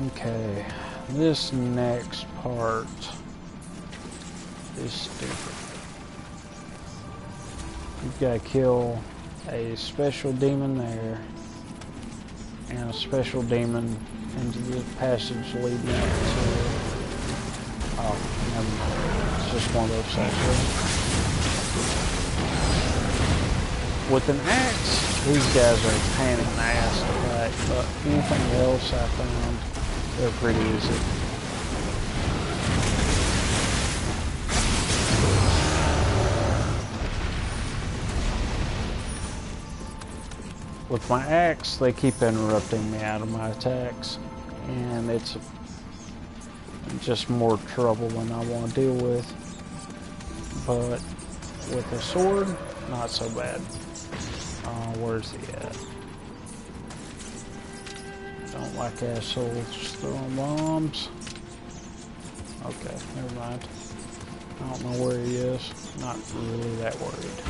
Okay, this next part is stupid. You've got to kill a special demon there and a special demon into the passage leading up to... Oh, never mind. It's just one of those sections. With an axe, these guys are a pain in the ass to fight, but anything else I found, they're pretty easy. With my axe, they keep interrupting me out of my attacks, and it's just more trouble than I want to deal with. But with a sword, not so bad. Where's he at? Don't like assholes throwing bombs. Okay, never mind. I don't know where he is. Not really that worried.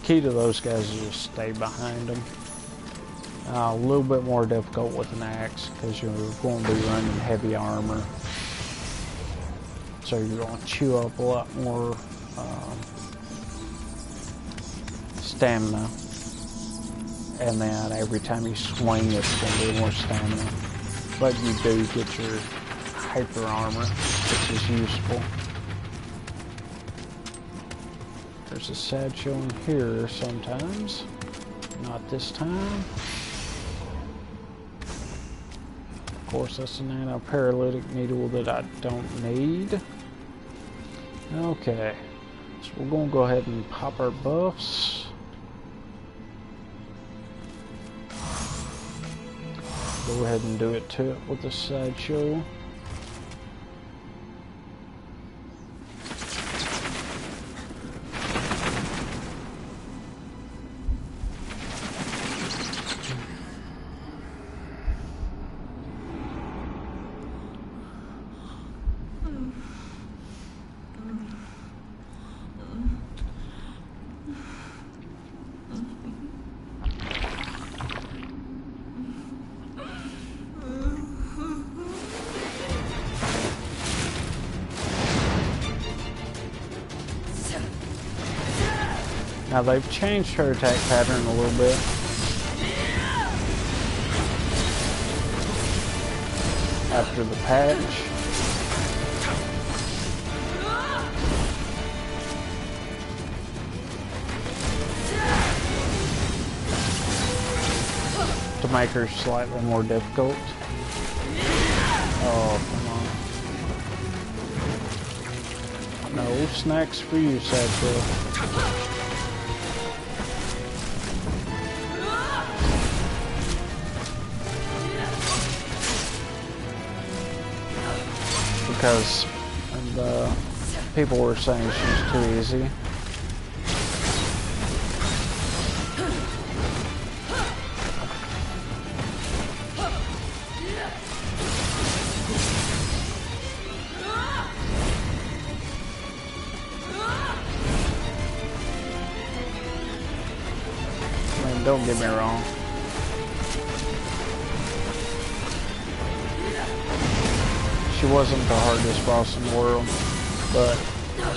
Key to those guys is just stay behind them. A little bit more difficult with an axe because you're going to be running heavy armor, so you're going to chew up a lot more stamina, and then every time you swing it's going to be more stamina, but you do get your hyper armor, which is useful. There's a sideshow in here sometimes. Not this time. Of course, that's an anti-paralytic needle that I don't need. Okay. So we're going to go ahead and pop our buffs. Go ahead and do it to it with the sideshow. Now they've changed her attack pattern a little bit. After the patch. to make her slightly more difficult. Oh, come on. No snacks for you, Satchel. Because people were saying she's too easy. I mean, don't get me wrong. She wasn't the hardest boss in the world, but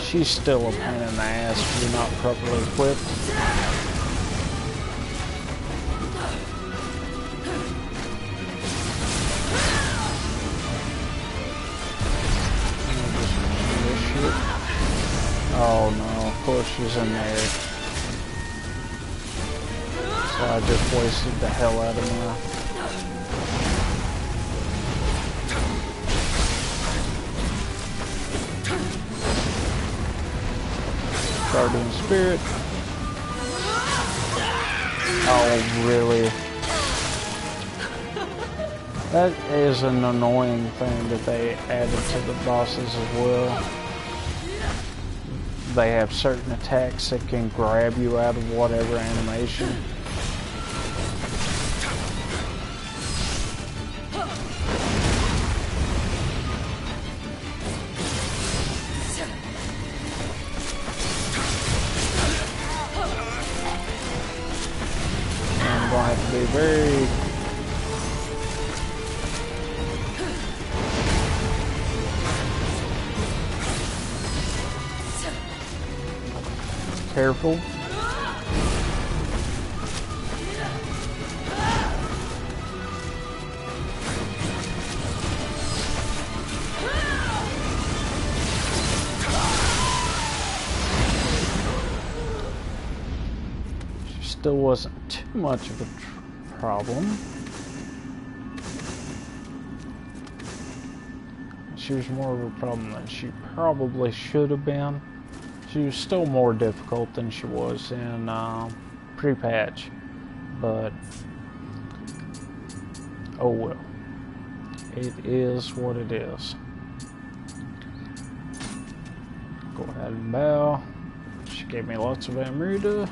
she's still a pain in the ass if you're not properly equipped. Oh no, of course she's in there. So I just wasted the hell out of my... Guardian Spirit. Oh, really? That is an annoying thing that they added to the bosses as well. They have certain attacks that can grab you out of whatever animation. I'm going to have to be very careful. She still wasn't too much of a problem. She was more of a problem than she probably should have been. She was still more difficult than she was in pre-patch, but oh well. It is what it is. Go ahead and bow. She gave me lots of Amrita.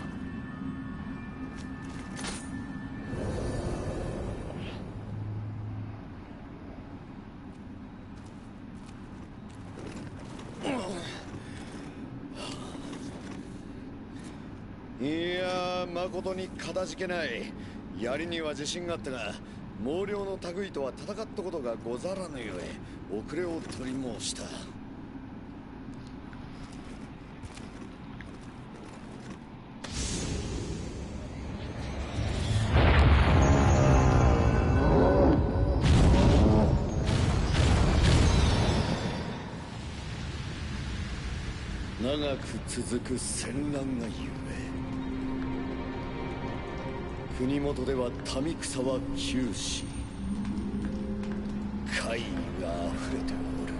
いやー、誠にかたじけない。槍には自信があったが、毛量の類とは戦ったことがござらぬゆえ、遅れを取り申した。長く続く戦乱がゆえ、国元では民草は窮し、怪異が溢れておる。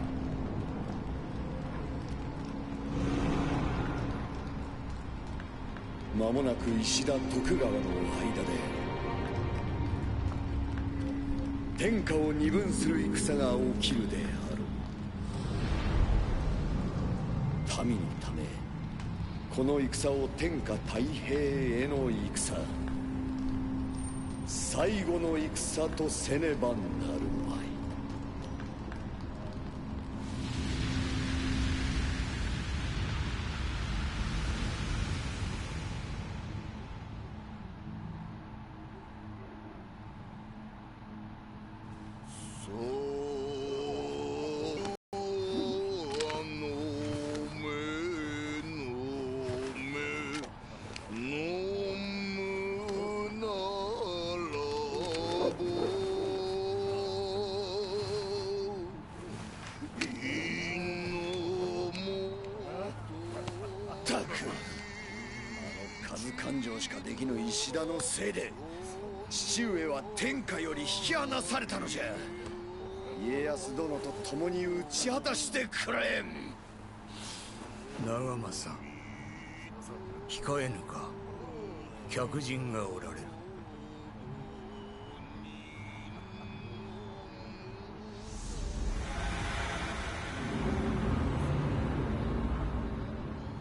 間もなく石田徳川の間で天下を二分する戦が起きるであろう。民のためこの戦を天下太平への戦、最後の戦とせねばなるまい。数勘定しかできぬ石田のせいで父上は天下より引き離されたのじゃ。家康殿と共に打ち果たしてくれ。長政、控えぬか。客人がおられる。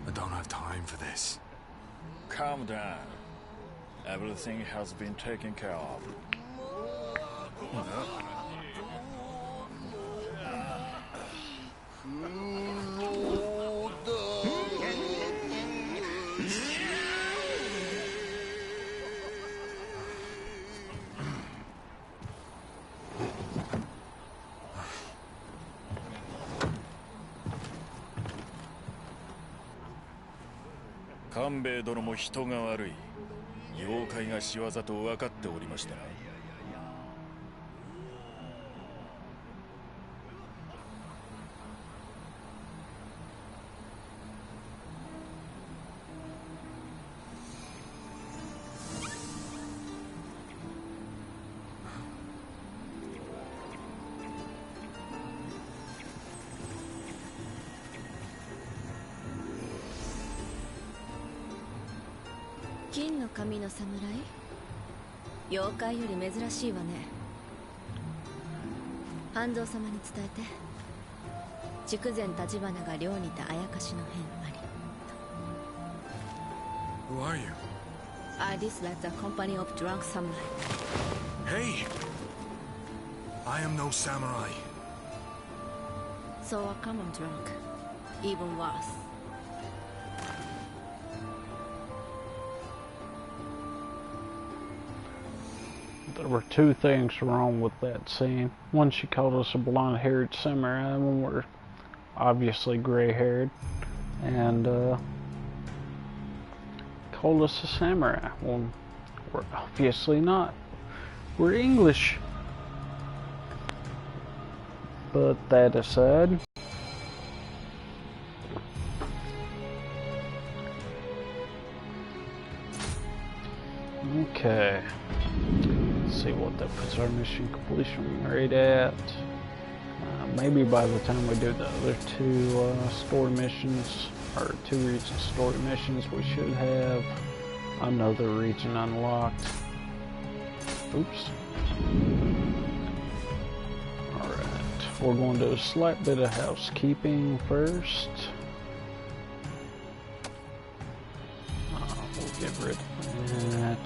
I don't have time for this. Calm down. Everything has been taken care of. Huh? 官兵衛殿も人が悪い。妖怪が仕業と分かっておりました。金の髪の侍？妖怪より珍しいわね。半蔵様に伝えて。筑前立花が寮にたあやかしの変あり。Who are you? I dislike the company of drunk samurai. Hey! I am no samurai. So a common drunk. Even worse. There were two things wrong with that scene. One, she called us a blonde-haired samurai when we're obviously gray-haired, and called us a samurai when we're obviously not. We're English. But that aside, okay. Let's see what that puts our mission completion rate at. Maybe by the time we do the other two story missions, or two region story missions, we should have another region unlocked. Oops. Alright, we're going to do a slight bit of housekeeping first. We'll get rid of that.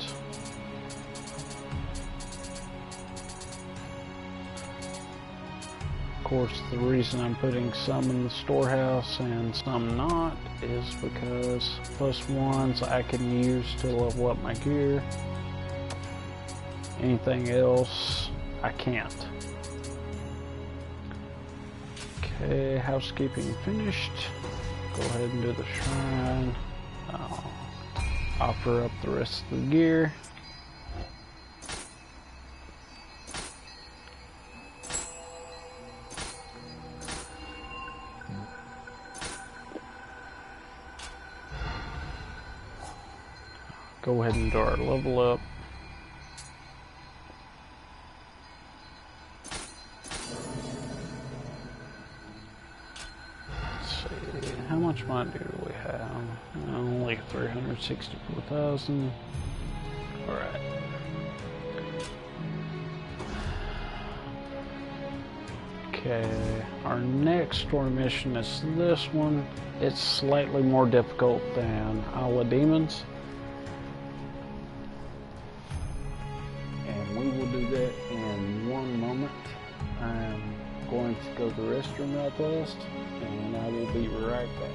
Of course, the reason I'm putting some in the storehouse and some not is because +1s I can use to level up my gear. Anything else, I can't. Okay, housekeeping finished. Go ahead and do the shrine. I'll offer up the rest of the gear. Go ahead and do our level up. Let's see, how much money do we have? Only 364,000. Alright. Okay, our next story mission is this one. It's slightly more difficult than Isle of Demons. And we will do that in one moment. I'm going to go to the restroom real fast, and I will be right back.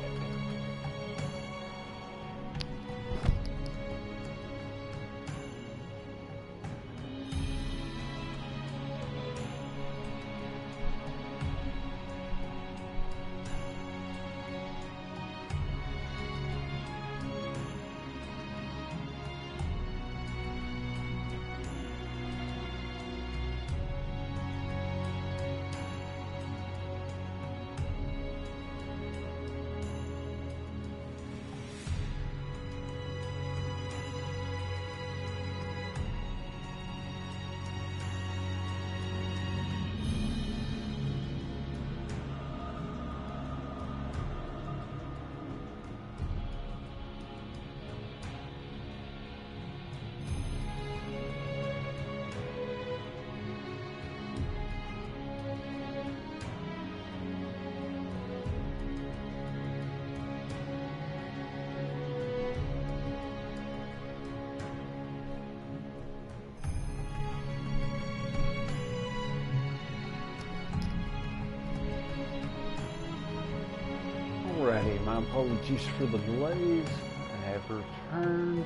Alrighty, my apologies for the delays. I have returned.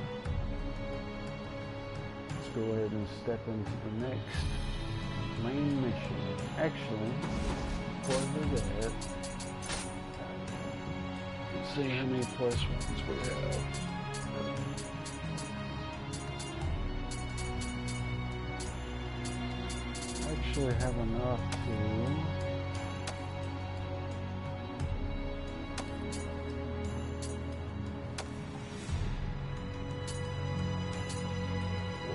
Let's go ahead and step into the next main mission. Actually, before I do that, let's see how many plus ones we have. Actually have enough to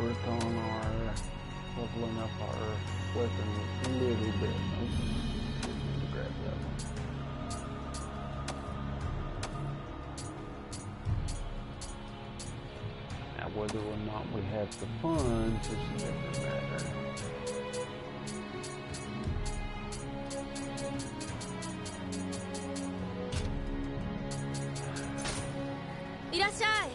work on our leveling up our weapon a little bit. Didn't grab that one. Now whether or not we have the funds is a different matter. いらっしゃい。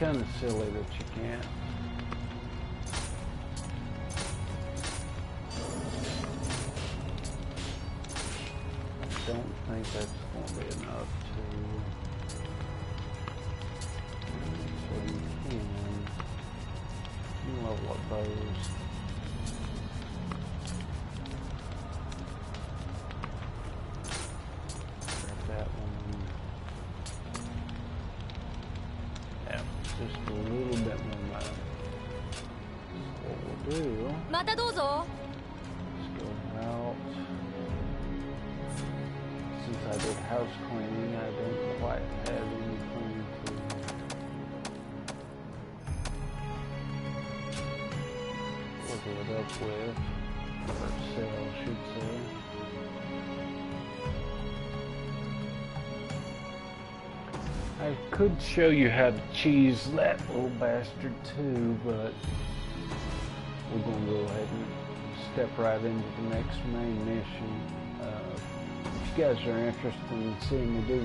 Kind of silly that you can't. I don't think that's going to be enough to. So you can level up those. Grab that one. Just a little bit more money. So what we'll do, またどうぞ。 let's go out. Since I did house cleaning, I don't quite have anything to level it up with, or sell, I should say. I could show you how to cheese that little bastard too, but we're going to go ahead and step right into the next main mission. If you guys are interested in seeing me do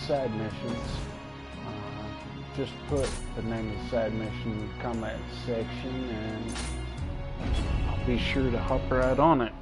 side missions, just put the name of the side mission in the comment section and I'll be sure to hop right on it.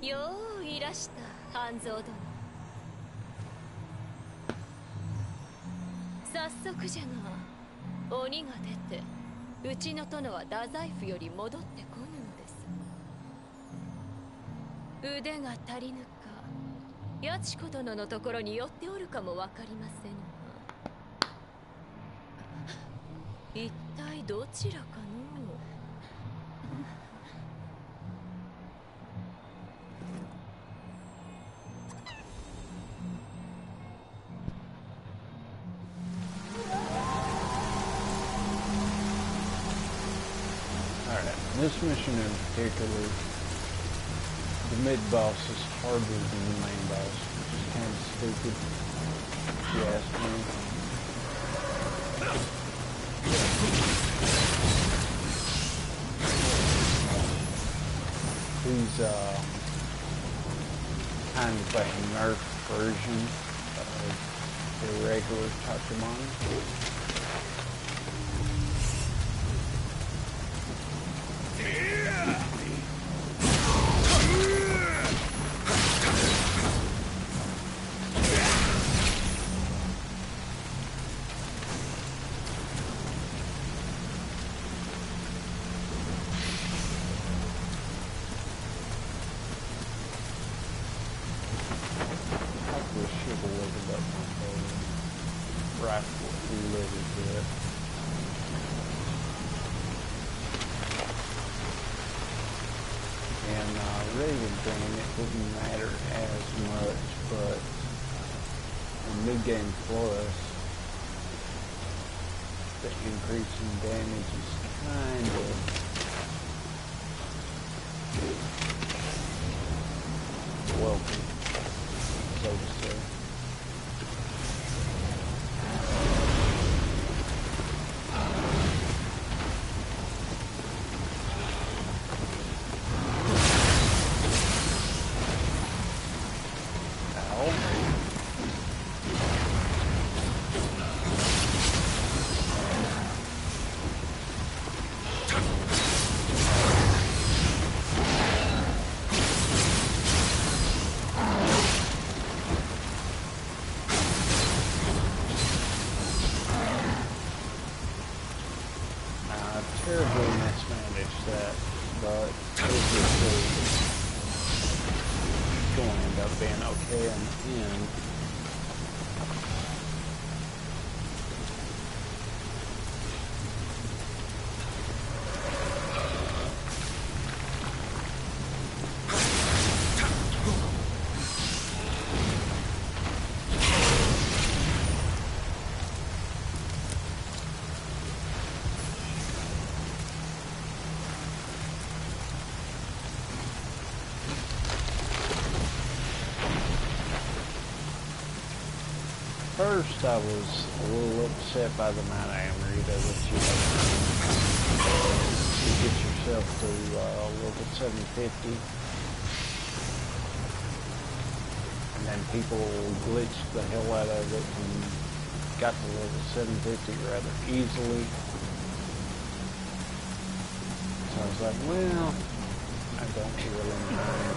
よういらした半蔵殿。早速じゃが鬼が出てうちの殿は太宰府より戻ってこぬのです。腕が足りぬか八千子殿のところに寄っておるかもわかりませぬが、一体どちらかの。This mission in particular, the mid-boss is harder than the main boss, which is kind of stupid, if you ask me. He's kind of like a nerf version of the regular Tachimon. rifle a little bit. And Raven Gun, it didn't matter as much, but in New Game Plus, the increase in damage is kind of welcome, so to say. Terribly mismanaged that, but it's going to end up being okay in the end. First, I was a little upset by the amount of Amrita that you have to get yourself to level 750. And then people glitched the hell out of it and got to level 750 rather easily. So I was like, well, I don't really mind.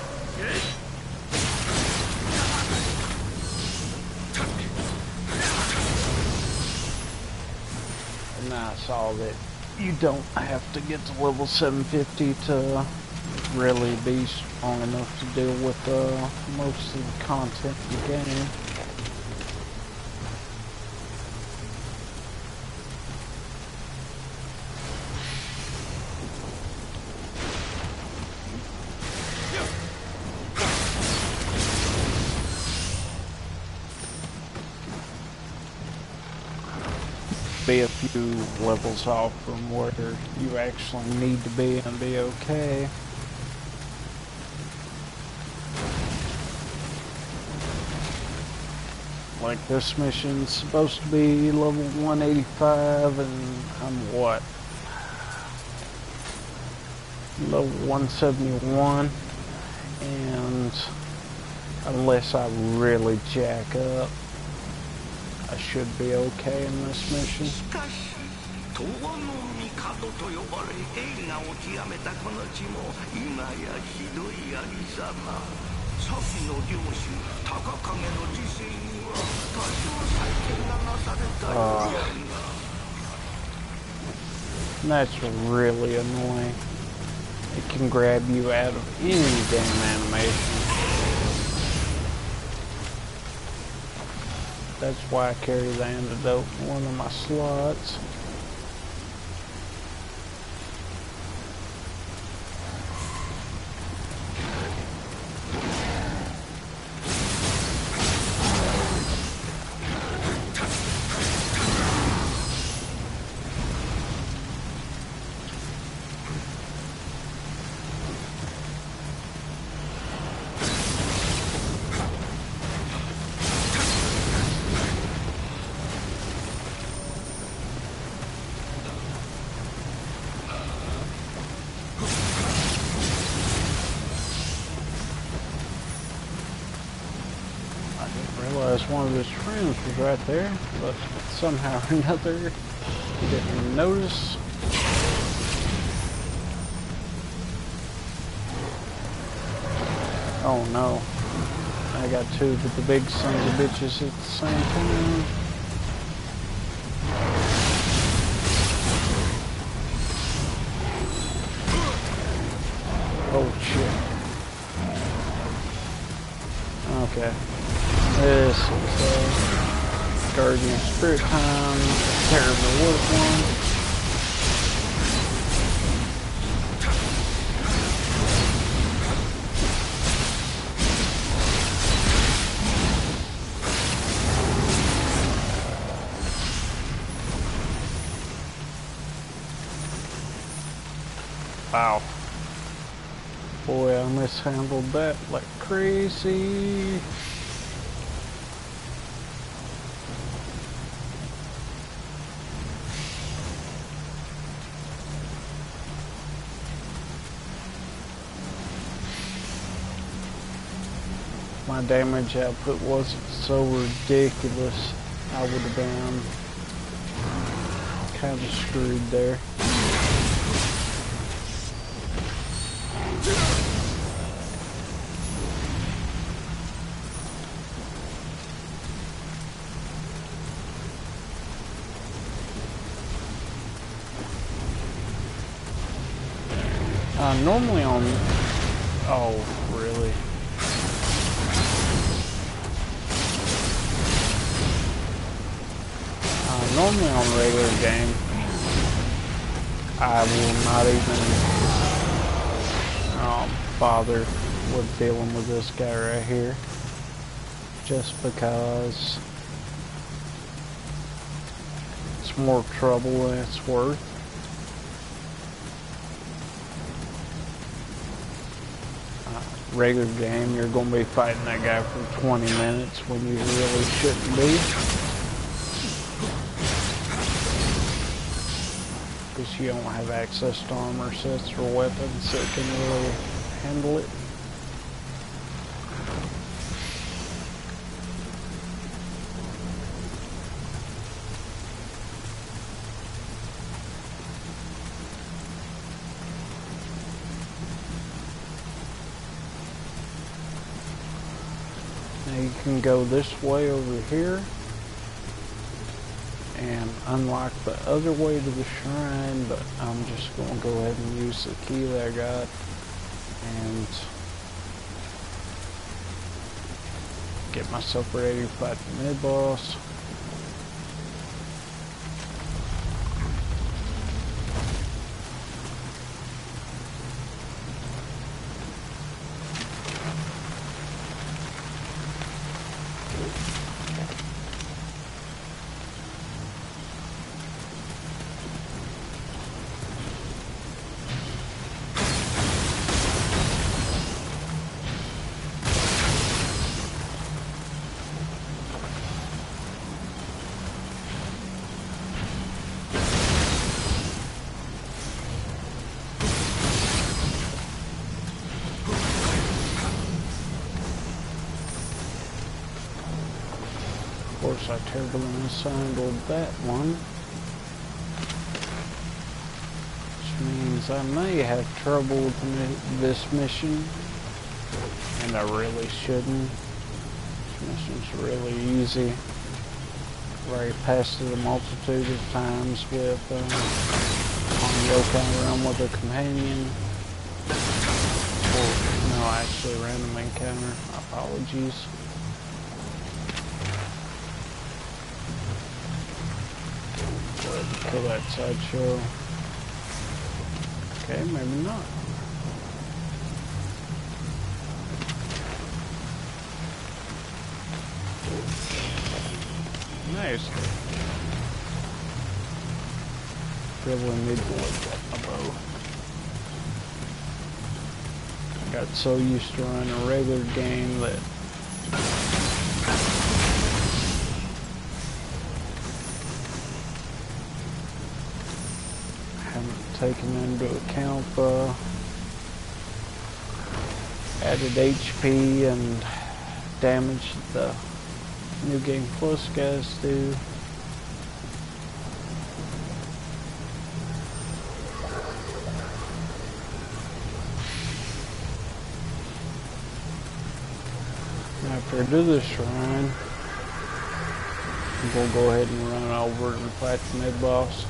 And I saw that you don't have to get to level 750 to really be strong enough to deal with most of the content in the game. Be a few levels off from where you actually need to be and be okay. Like this mission's supposed to be level 185 and I'm what? Level 171, and unless I really jack up, I should be okay in this mission. That's really annoying. It can grab you out of any damn animation. That's why I carry the antidote in one of my slots. One of his friends was right there, but somehow or another he didn't notice. Oh no, I got two of the big sons of bitches at the same time. Oh shit. Okay. This is Guardian Spirit Time, Terrible Wood one. Wow. Boy, I mishandled that like crazy. My damage output wasn't so ridiculous. I would have been kind of screwed there. Normally on... Oh, really? Normally on regular game, I will not even bother with dealing with this guy right here. Just because it's more trouble than it's worth. Regular game, you're going to be fighting that guy for 20 minutes when you really shouldn't be. Because you don't have access to armor sets or weapons that can really handle it. You can go this way over here and unlock the other way to the shrine, but I'm just going to go ahead and use the key that I got and get myself ready to fight the mid-boss. Of course, I terribly mishandled that one, which means I may have trouble with this mission, and I really shouldn't. This mission's really easy. I've already passed it a multitude of times with on the kind run with a companion, or no, actually random encounter. Apologies. Kill that sideshow. Okay, maybe not. Nice. Really need to look at my bow. I got so used to running a regular game that taking into account the added HP and damage that the New Game Plus guys do. After I do this shrine, I'm gonna go ahead and run over and fight the mid-boss.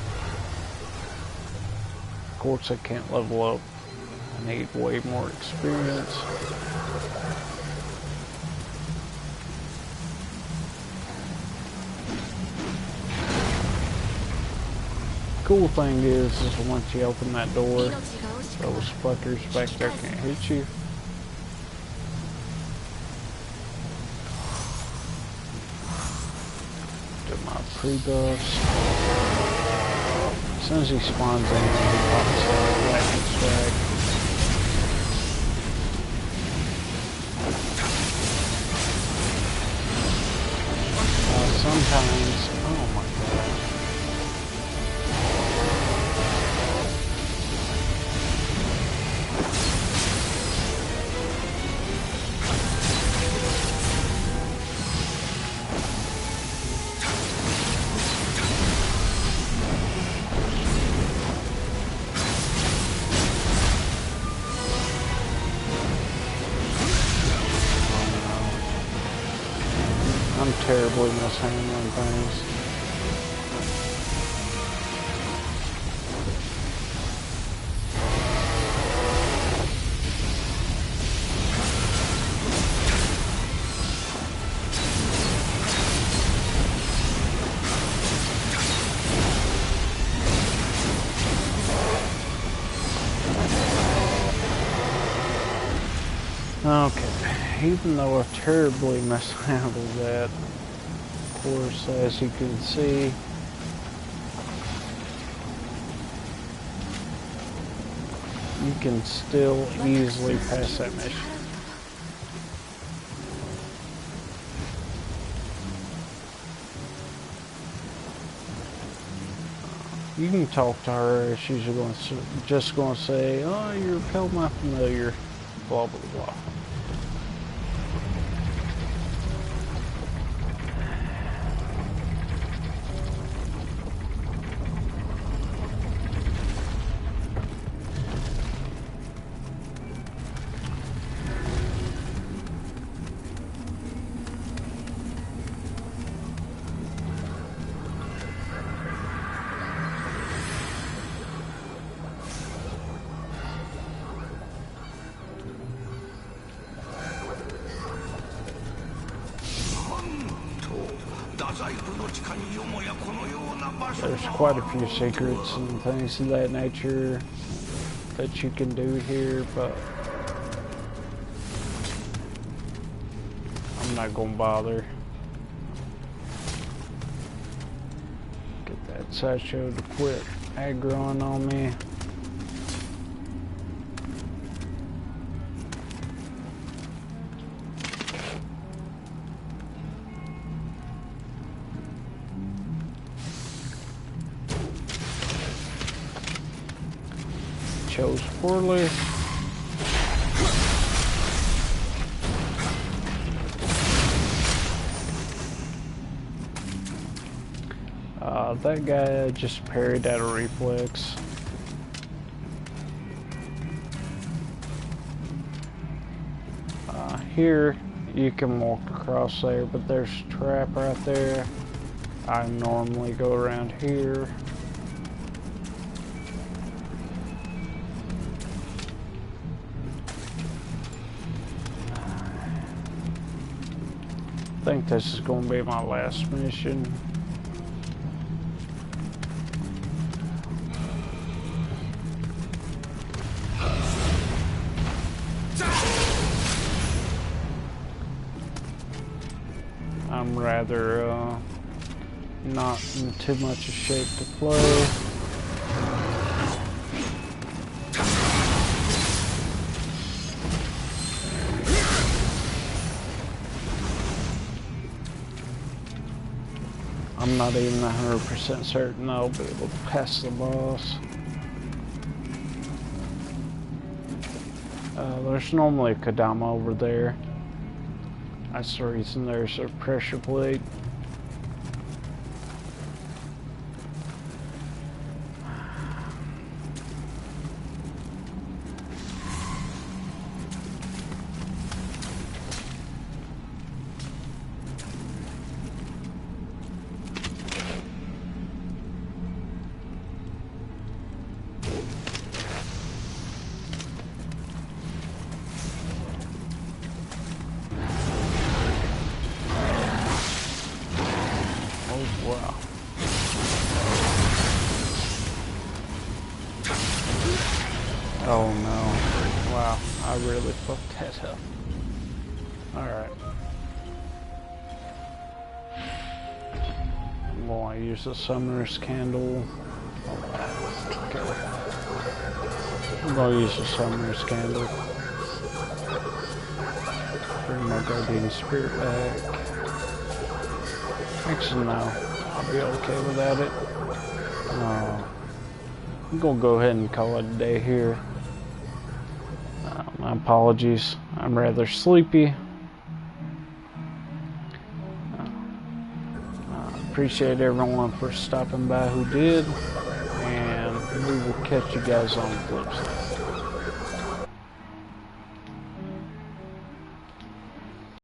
Of course, I can't level up. I need way more experience. cool thing is once you open that door, those fuckers back there can't hit you. Do my pre-buffs. As soon as he spawns in, he pops out lightning strike. Sometimes, oh my god. I'm terribly mishandling things. Okay, even though I terribly mishandled that, of course, as you can see, you can still easily pass that mission. You can talk to her, she's just going to say, oh, you repelled my familiar, blah, blah, blah. There's quite a few secrets and things of that nature that you can do here, but I'm not gonna bother. Get that sideshow to quit aggroing on me. Chose poorly. That guy just parried out a reflex. Here you can walk across there, but there's a trap right there. I normally go around here. I think this is going to be my last mission. I'm rather not in too much of shape to play. I'm not even 100% certain I'll be able to pass the boss. There's normally a Kodama over there. That's the reason there's a pressure plate. Oh no. Wow, I really fucked that up. Alright. I'm going to use the summoner's candle. Okay. I'm going to use the summoner's candle. Bring my guardian spirit back. Actually, no. I'll be okay without it. I'm going to go ahead and call it a day here. My apologies. I'm rather sleepy. Appreciate everyone for stopping by who did. And we will catch you guys on the flip side.